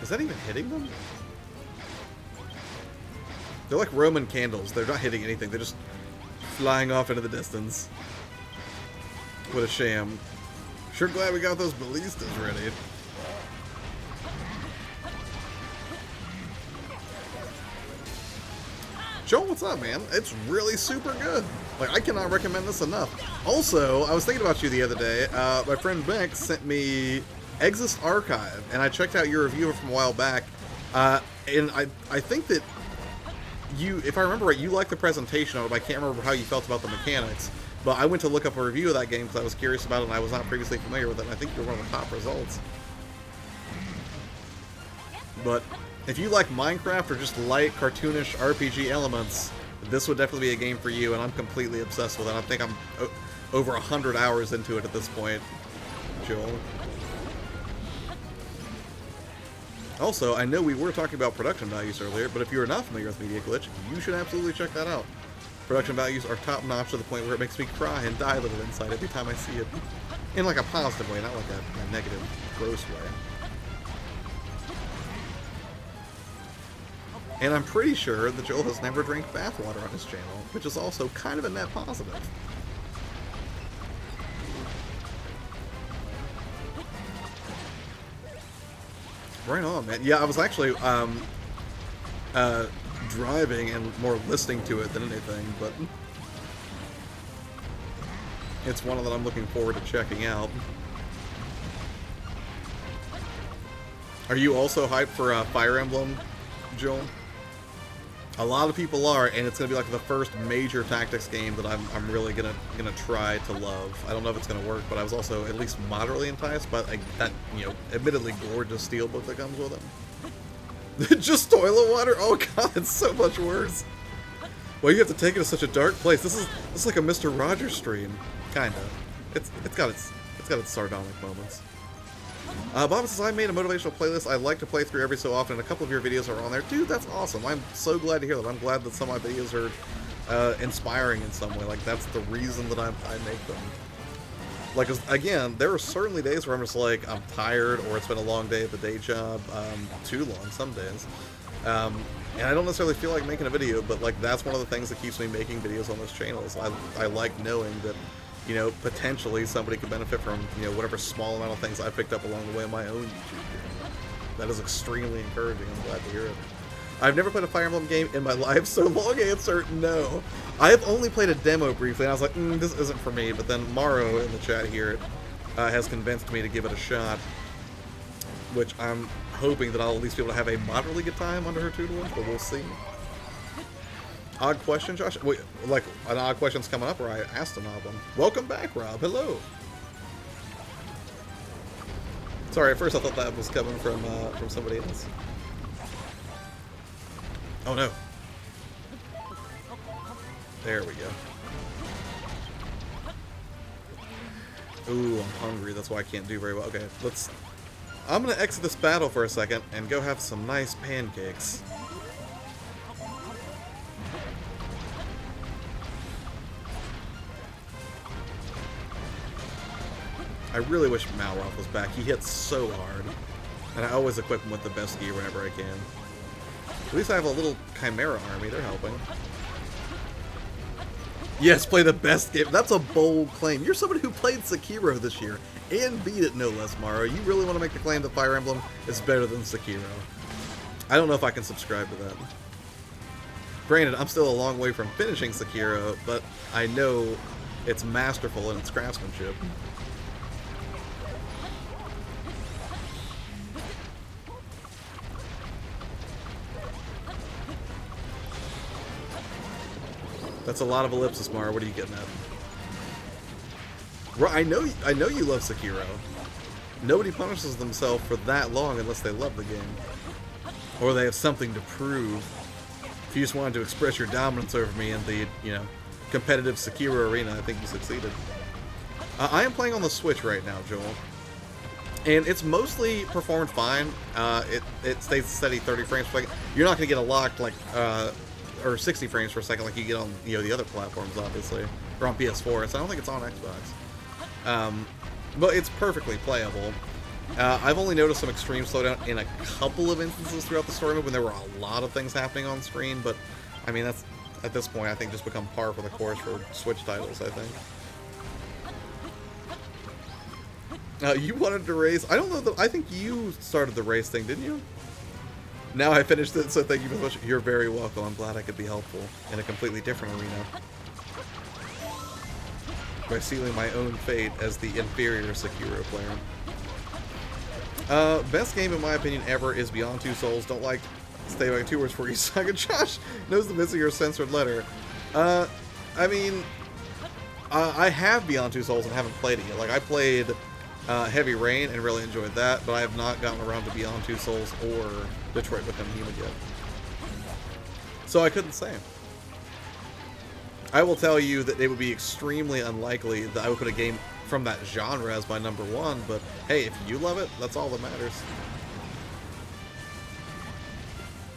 Is that even hitting them? They're like Roman candles. They're not hitting anything. They're just flying off into the distance. What a sham. Sure glad we got those ballistas ready. Joel, what's up, man? It's really super good. Like, I cannot recommend this enough. Also, I was thinking about you the other day. My friend Beck sent me Exist Archive, and I checked out your review from a while back, and I think that you, if I remember right, you liked the presentation of it, but I can't remember how you felt about the mechanics. But I went to look up a review of that game because I was curious about it, and I was not previously familiar with it, and I think you're one of the top results. But if you like Minecraft or just light, cartoonish RPG elements, this would definitely be a game for you, and I'm completely obsessed with it. I think I'm over 100 hours into it at this point, Joel. Also, I know we were talking about production values earlier, but if you're not familiar with Media Glitch, you should absolutely check that out. Production values are top-notch to the point where it makes me cry and die a little inside every time I see it. In like a positive way, not like a negative, gross way. And I'm pretty sure that Joel has never drank bathwater on his channel, which is also kind of a net positive. Right on, man. Yeah, I was actually driving and more listening to it than anything, but it's one that I'm looking forward to checking out. Are you also hyped for Fire Emblem, Joel? A lot of people are, and it's gonna be like the first major tactics game that I'm really gonna try to love. I don't know if it's gonna work, but I was also at least moderately enticed by that, you know, admittedly gorgeous steelbook that comes with it. Just toilet water? Oh god, it's so much worse. Well, you have to take it to such a dark place. This is like a Mr. Rogers stream, kinda. It's got its sardonic moments. Bob says, I made a motivational playlist. I like to play through every so often, and a couple of your videos are on there. Dude, that's awesome. I'm so glad to hear that. I'm glad that some of my videos are inspiring in some way. Like, that's the reason that I make them. Like, again, there are certainly days where I'm just like, I'm tired, or it's been a long day at the day job. Too long some days. And I don't necessarily feel like making a video, but, like, that's one of the things that keeps me making videos on this channel. Is I like knowing that, you know, potentially somebody could benefit from, you know, whatever small amount of things I picked up along the way in my own YouTube journey. That is extremely encouraging. I'm glad to hear it. I've never played a Fire Emblem game in my life, so long answer, no. I have only played a demo briefly, and I was like, this isn't for me, but then Maro in the chat here has convinced me to give it a shot, which I'm hoping that I'll at least be able to have a moderately good time under her tutelage, but we'll see. Odd question, Josh? Wait, like, an odd question's coming up, or I asked an odd one? Welcome back, Rob. Hello. Sorry, at first I thought that was coming from somebody else. Oh, no. There we go. Ooh, I'm hungry. That's why I can't do very well. Okay, I'm gonna exit this battle for a second and go have some nice pancakes. I really wish Malroth was back. He hits so hard. And I always equip him with the best gear whenever I can. At least I have a little Chimera army. They're helping. Yes, play the best game. That's a bold claim. You're somebody who played Sekiro this year and beat it no less, Maro. You really want to make the claim that Fire Emblem is better than Sekiro. I don't know if I can subscribe to that. Granted, I'm still a long way from finishing Sekiro, but I know it's masterful in its craftsmanship. That's a lot of ellipsis, Mara. What are you getting at? I know you love Sekiro. Nobody punishes themselves for that long unless they love the game. Or they have something to prove. If you just wanted to express your dominance over me in the, you know, competitive Sekiro arena, I think you succeeded. I am playing on the Switch right now, Joel. And it's mostly performed fine. It stays steady 30 frames per second. You're not going to get a locked, like, or 60 frames per second like you get on, you know, the other platforms, obviously. Or on PS4, so I don't think it's on Xbox. But it's perfectly playable. I've only noticed some extreme slowdown in a couple of instances throughout the story mode when there were a lot of things happening on screen, but, I mean, that's, at this point, I think just become par for the course for Switch titles, I think. You wanted to race, I don't know, I think you started the race thing, didn't you? Now I finished it, so thank you very much. You're very welcome. I'm glad I could be helpful in a completely different arena. By sealing my own fate as the inferior Sekiro player. Best game in my opinion ever is Beyond Two Souls. Don't like stay away 2 words for you, Saga. Josh knows the missing or censored letter. I mean, I have Beyond Two Souls and haven't played it yet. Like, I played Heavy Rain and really enjoyed that, but I have not gotten around to Beyond Two Souls or Detroit Become Human yet. So I couldn't say. I will tell you that it would be extremely unlikely that I would put a game from that genre as my number one, but hey, if you love it, that's all that matters.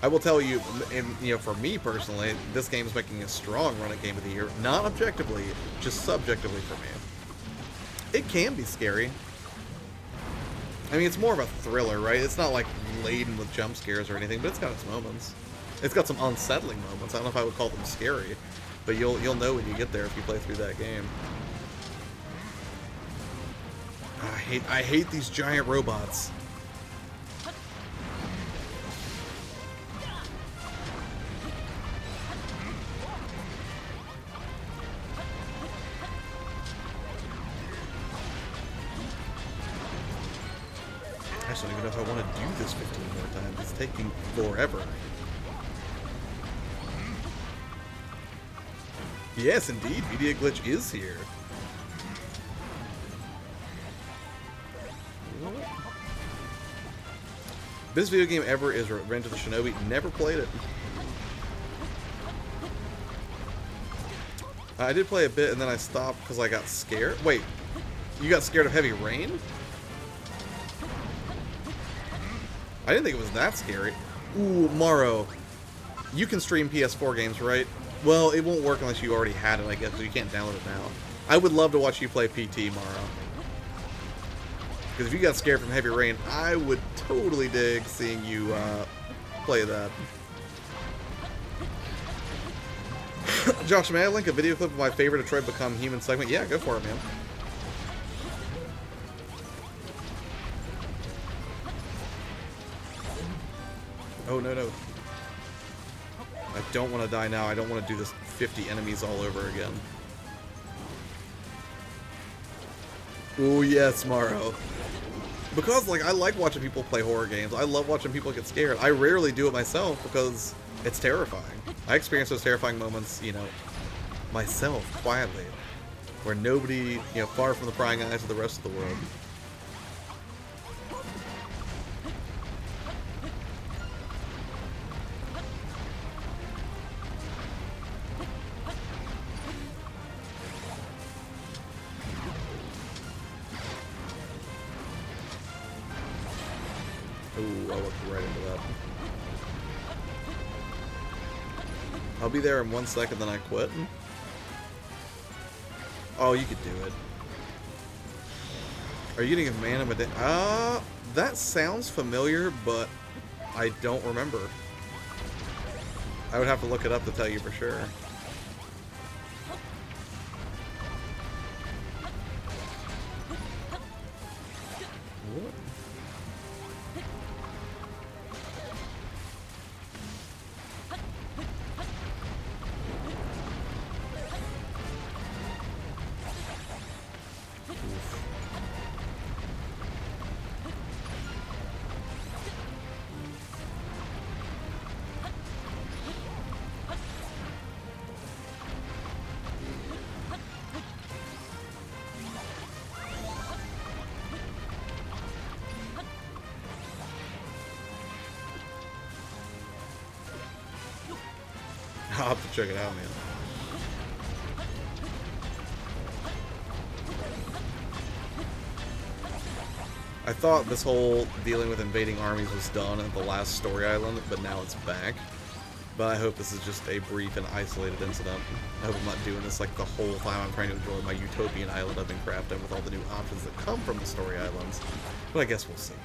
I will tell you, for me personally, this game is making a strong run at Game of the Year. Not objectively, just subjectively for me. It can be scary. I mean, it's more of a thriller, right? It's not like laden with jump scares or anything, but it's got its moments. It's got some unsettling moments. I don't know if I would call them scary, but you'll know when you get there if you play through that game. I hate these giant robots. I just don't even know if I want to do this 15 more times. It's taking forever. Yes, indeed, Media Glitch is here. Best video game ever is Revenge of the Shinobi. Never played it. I did play a bit and then I stopped because I got scared. Wait, you got scared of heavy rain? I didn't think it was that scary. Ooh, Morrow. You can stream PS4 games, right? Well, it won't work unless you already had it, I guess, so you can't download it now. I would love to watch you play PT, Morrow. Because if you got scared from heavy rain, I would totally dig seeing you play that. Josh, may I link a video clip of my favorite Detroit Become Human segment? Yeah, go for it, man. Oh, no, no. I don't want to die now. I don't want to do this 50 enemies all over again. Oh, yes, Morrow. Because, like, I like watching people play horror games. I love watching people get scared. I rarely do it myself because it's terrifying. I experience those terrifying moments, myself, quietly. Where nobody, far from the prying eyes of the rest of the world. Ooh, I looked right into that. I'll be there in 1 second, then I quit. Oh, you could do it. Are you getting a man of a day? That sounds familiar, but I don't remember. I would have to look it up to tell you for sure. What? I'll have to check it out, man. I thought this whole dealing with invading armies was done at the last story island, but now it's back. But I hope this is just a brief and isolated incident. I hope I'm not doing this like the whole time I'm trying to enjoy my utopian island I've been crafting with all the new options that come from the story islands. But I guess we'll see.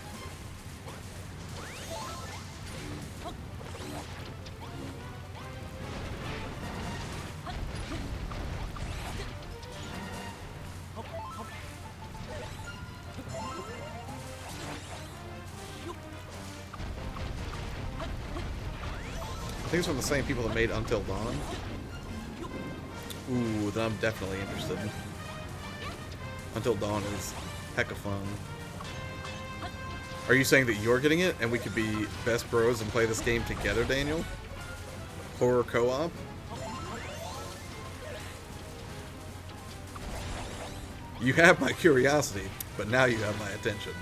I think it's from the same people that made Until Dawn. Ooh, then I'm definitely interested. Until Dawn is hecka fun. Are you saying that you're getting it and we could be best bros and play this game together, Daniel? Horror co-op? You have my curiosity, but now you have my attention.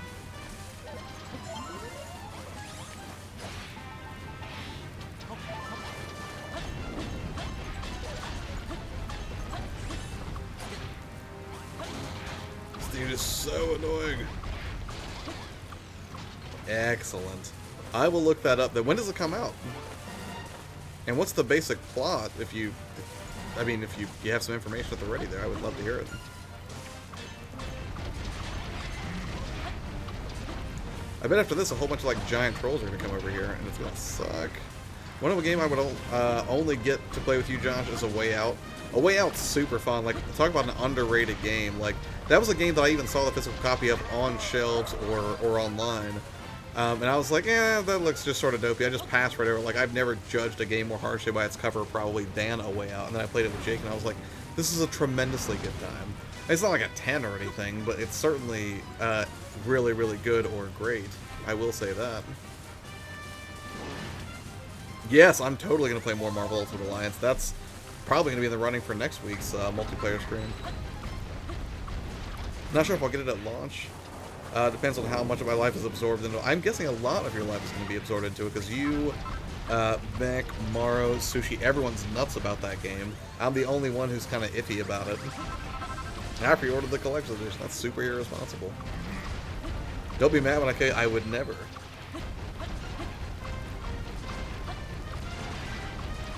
dude is so annoying. Excellent. I will look that up. Then when does it come out? And what's the basic plot? If you have some information at the ready there, I would love to hear it. I bet after this, a whole bunch of like giant trolls are gonna come over here, and it's gonna suck. One of a game I would only get to play with you, Josh, is A Way Out. A Way Out's super fun. Like, talk about an underrated game. Like, that was a game that I even saw the physical copy of on shelves or online. And I was like, that looks just sort of dopey. I just passed right over. Like, I've never judged a game more harshly by its cover probably than A Way Out. And then I played it with Jake, and I was like, this is a tremendously good time. It's not like a 10 or anything, but it's certainly really, really good or great. I will say that. Yes, I'm totally going to play more Marvel Ultimate Alliance. That's probably going to be in the running for next week's multiplayer stream. Not sure if I'll get it at launch. Depends on how much of my life is absorbed into it. I'm guessing a lot of your life is going to be absorbed into it, because you, Mac, Maro, Sushi, everyone's nuts about that game. I'm the only one who's kind of iffy about it. I pre-ordered the collector's edition. That's super irresponsible. Don't be mad when I say I would never.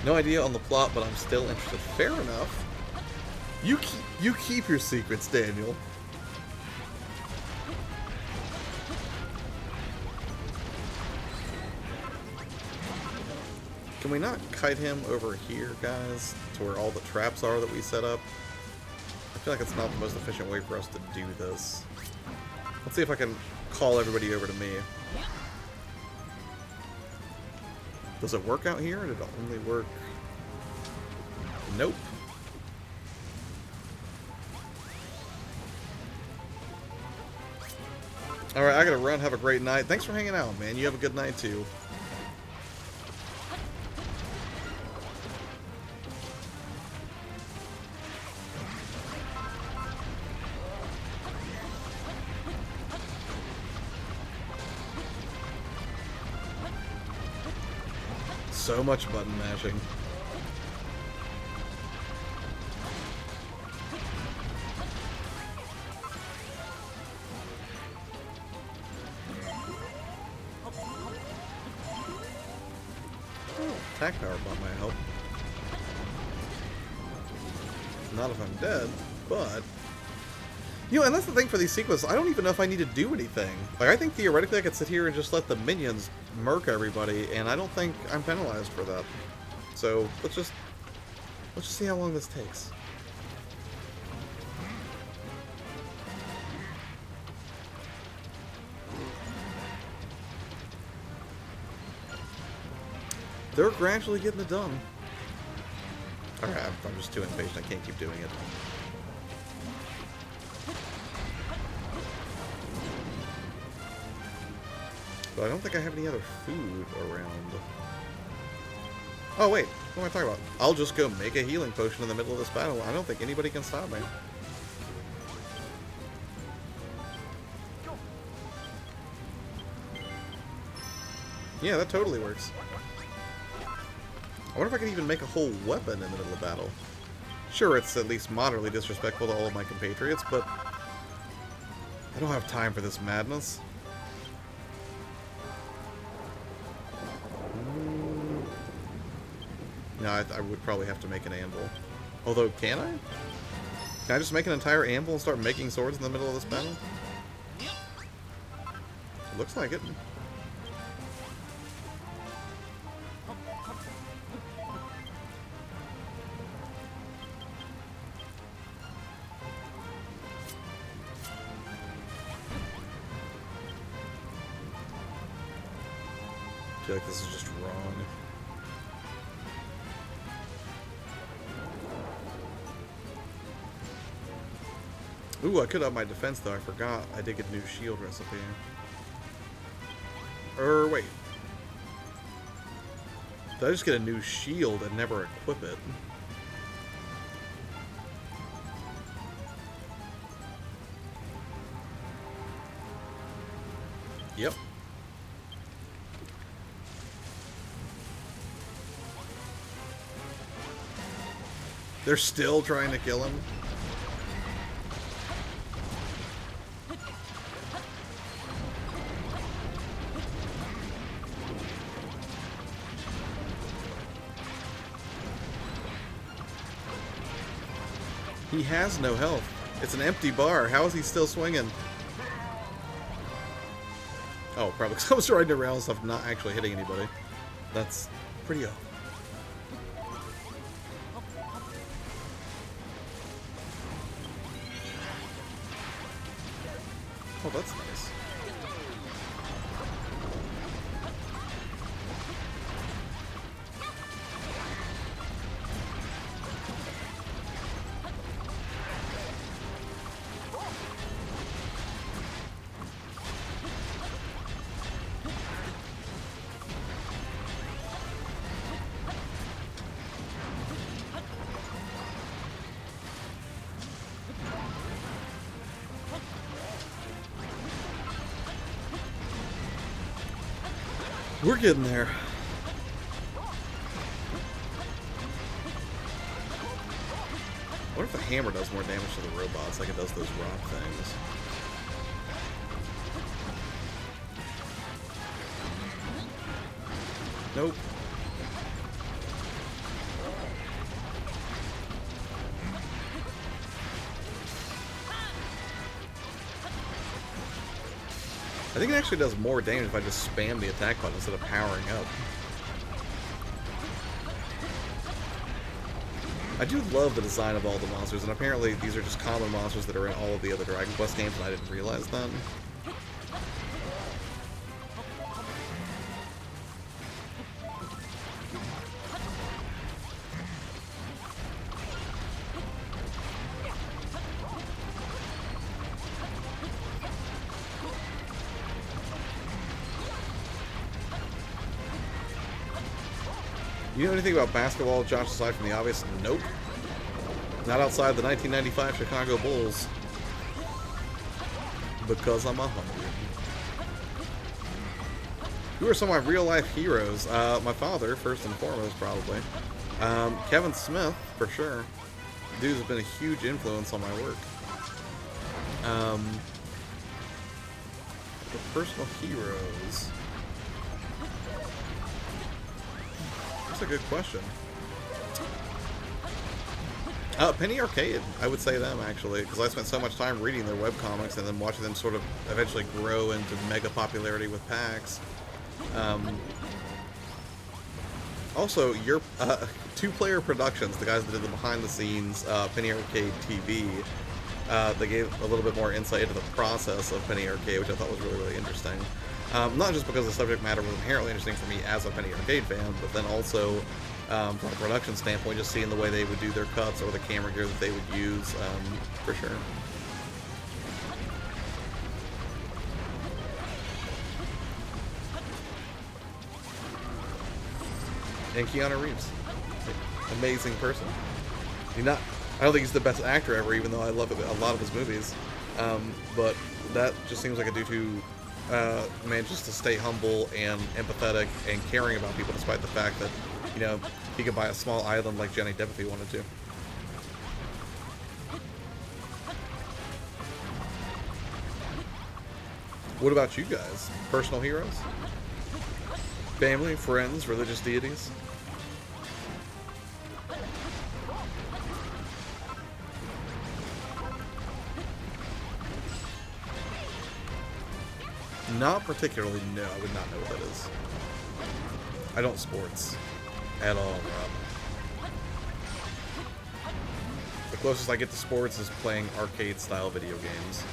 No idea on the plot, but I'm still interested. Fair enough. You keep your secrets, Daniel. Can we not kite him over here, guys, to where all the traps are that we set up? I feel like it's not the most efficient way for us to do this. Let's see if I can call everybody over to me. Does it work out here, or did it only work? Nope. Alright, I gotta run. Have a great night. Thanks for hanging out, man. You have a good night, too. So much button mashing. Attack power bomb might help. Not if I'm dead, but... You know, and that's the thing for these sequences, I don't even know if I need to do anything. Like, I think theoretically I could sit here and just let the minions murk everybody, and I don't think I'm penalized for that. So, let's just see how long this takes. They're gradually getting it done. Alright, I'm just too impatient, I can't keep doing it. But I don't think I have any other food around. Oh wait, what am I talking about? I'll just go make a healing potion in the middle of this battle. I don't think anybody can stop me. Yeah, that totally works. I wonder if I can even make a whole weapon in the middle of battle. Sure, it's at least moderately disrespectful to all of my compatriots, but I don't have time for this madness. No, I would probably have to make an anvil. Although, can I? Can I just make an entire anvil and start making swords in the middle of this battle? It looks like it. I feel like this is just wrong. Ooh, I could up my defense though. I forgot. I did get a new shield recipe. Wait. Did I just get a new shield and never equip it? Yep. They're still trying to kill him? He has no health. It's an empty bar. How is he still swinging? Oh, probably because I was riding around stuff, not actually hitting anybody. That's pretty odd. Oh, that's nice. We're getting there. What if the hammer does more damage to the robots like it does those rock things? Nope. I think it actually does more damage if I just spam the attack button instead of powering up. I do love the design of all the monsters, and apparently these are just common monsters that are in all of the other Dragon Quest games, and I didn't realize that. You know anything about basketball, Josh, aside from the obvious? Nope. Not outside the 1995 Chicago Bulls. Because I'm 100. Who are some of my real-life heroes? My father, first and foremost, probably. Kevin Smith, for sure. Dude has been a huge influence on my work. The personal heroes. That's a good question. Penny Arcade, I would say them, actually, because I spent so much time reading their webcomics and then watching them sort of eventually grow into mega popularity with PAX. Also, your Two-Player Productions, the guys that did the behind-the-scenes Penny Arcade TV, they gave a little bit more insight into the process of Penny Arcade, which I thought was really, really interesting. Not just because the subject matter was inherently interesting for me as a Penny Arcade fan, but then also from a production standpoint, just seeing the way they would do their cuts or the camera gear that they would use, for sure. And Keanu Reeves, amazing person. I don't think he's the best actor ever, even though I love a lot of his movies. But that just seems like a dude who manages to stay humble and empathetic and caring about people, despite the fact that, you know, he could buy a small island like Johnny Depp if he wanted to. What about you guys? Personal heroes? Family, friends, religious deities? Not particularly, no. I would not know what that is. I don't sports. At all, Rob. The closest I get to sports is playing arcade-style video games.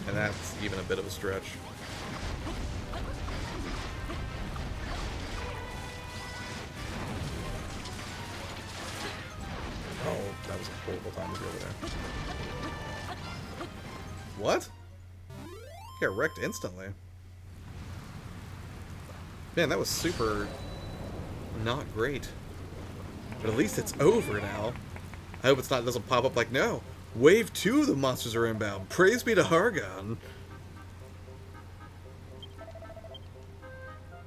And that's even a bit of a stretch. Oh, that was a horrible time to be over there. What? Got wrecked instantly. Man, that was super not great. But at least it's over now. I hope it doesn't pop up like, no, Wave 2 of the monsters are inbound. Praise be to Hargon.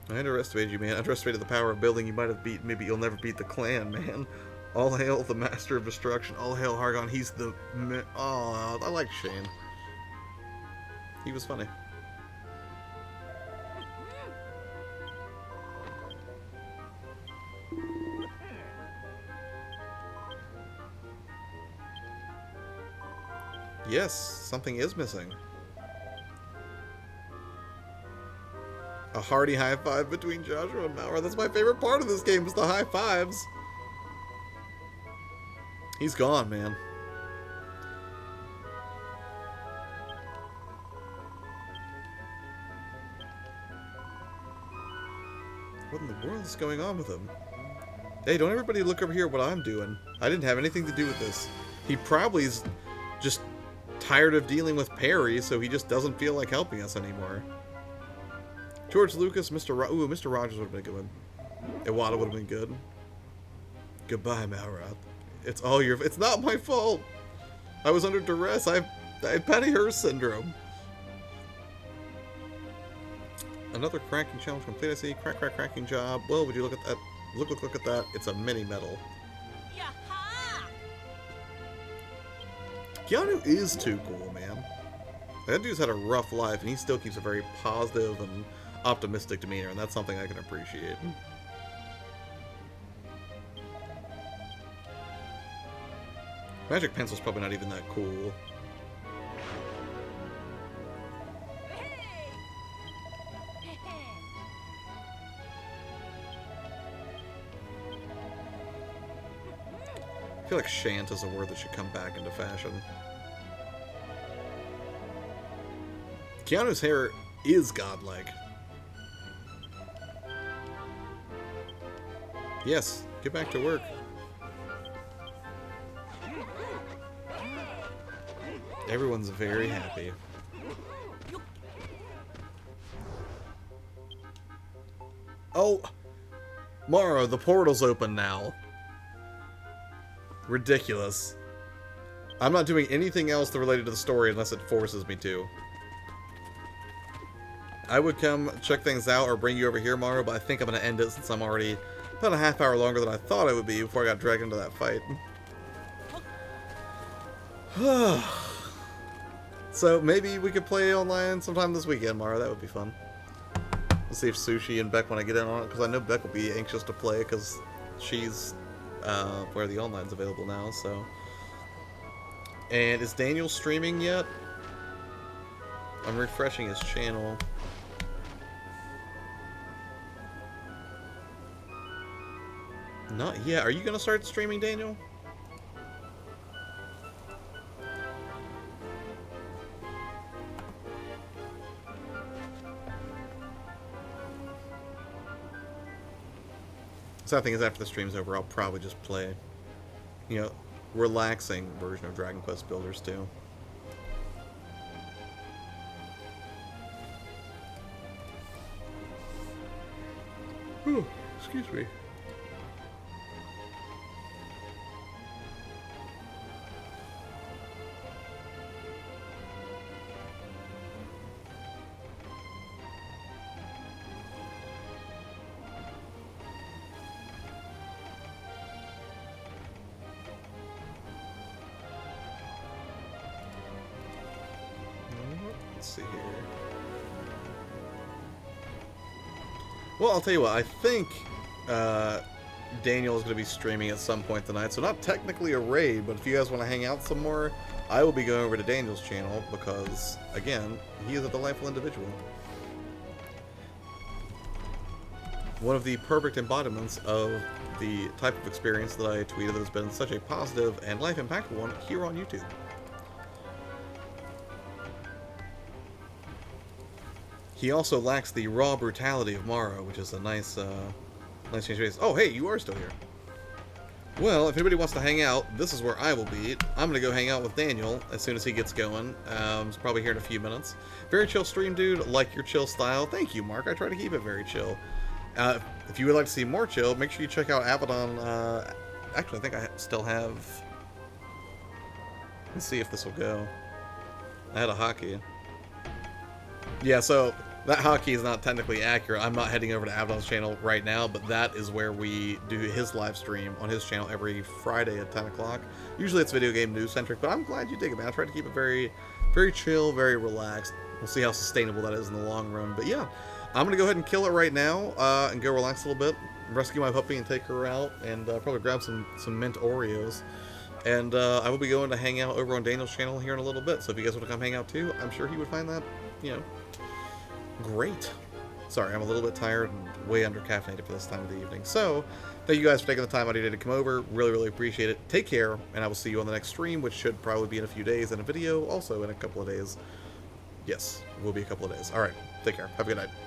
I underestimated you, man. I underestimated the power of building. You might have beat, maybe you'll never beat the clan, man. All hail the Master of Destruction. All hail Hargon. He's the... Oh, I like Shane. He was funny. Yes, something is missing. A hearty high five between Joshua and Malra. That's my favorite part of this game, is the high fives. He's gone, man. What in the world is going on with him? Hey, don't everybody look over here what I'm doing. I didn't have anything to do with this. He probably is just tired of dealing with Perry, so he just doesn't feel like helping us anymore. George Lucas, Ooh, Mr. Rogers would have been a good one. Iwata would have been good. Goodbye, Malrath. It's all your... It's not my fault! I was under duress. I had Patty Hearst syndrome. Another cracking challenge complete, I see. Cracking job. Well, would you look at that? Look at that. It's a mini medal. Keanu is too cool, man. That dude's had a rough life, and he still keeps a very positive and optimistic demeanor, and that's something I can appreciate. Magic Pencil's probably not even that cool. I feel like shant is a word that should come back into fashion. Keanu's hair is godlike. Yes, get back to work. Everyone's very happy. Oh! Mara, the portal's open now. Ridiculous. I'm not doing anything else related to the story unless it forces me to. I would come check things out or bring you over here, Mara, but I think I'm going to end it since I'm already about a half hour longer than I thought I would be before I got dragged into that fight. So maybe we could play online sometime this weekend, Mara. That would be fun. Let's see if Sushi and Beck want to get in on it, because I know Beck will be anxious to play because she's where the online's available now. So, and is Daniel streaming yet? I'm refreshing his channel. Not yet. Are you gonna start streaming, Daniel? Sad thing is, after the stream's over, I'll probably just play, you know, relaxing version of Dragon Quest Builders 2. Oh, excuse me. Let's see here. Well, I'll tell you what, I think Daniel is going to be streaming at some point tonight, so not technically a raid, but if you guys want to hang out some more, I will be going over to Daniel's channel because, again, he is a delightful individual. One of the perfect embodiments of the type of experience that I tweeted that has been such a positive and life-impactful one here on YouTube. He also lacks the raw brutality of Mara, which is a nice change of pace. Oh, hey, you are still here. Well, if anybody wants to hang out, this is where I will be. I'm going to go hang out with Daniel as soon as he gets going. He's probably here in a few minutes. Very chill stream, dude. Like your chill style. Thank you, Mark. I try to keep it very chill. If you would like to see more chill, make sure you check out Abaddon. Actually, I think I still have... Let's see if this will go. I had a hockey. Yeah, so... That hockey is not technically accurate. I'm not heading over to Abaddon's channel right now, but that is where we do his live stream on his channel every Friday at 10 o'clock. Usually it's video game news centric, but I'm glad you dig it, man. I try to keep it very, very chill, very relaxed. We'll see how sustainable that is in the long run. But yeah, I'm going to go ahead and kill it right now and go relax a little bit, rescue my puppy and take her out, and probably grab some mint Oreos. And I will be going to hang out over on Daniel's channel here in a little bit. So if you guys want to come hang out too, I'm sure he would find that, you know, great. Sorry, I'm a little bit tired and way under caffeinated for this time of the evening. So, thank you guys for taking the time out of your day to come over. Really, really appreciate it. Take care, and I will see you on the next stream, which should probably be in a few days, and a video also in a couple of days. Yes, it will be a couple of days. Alright, take care. Have a good night.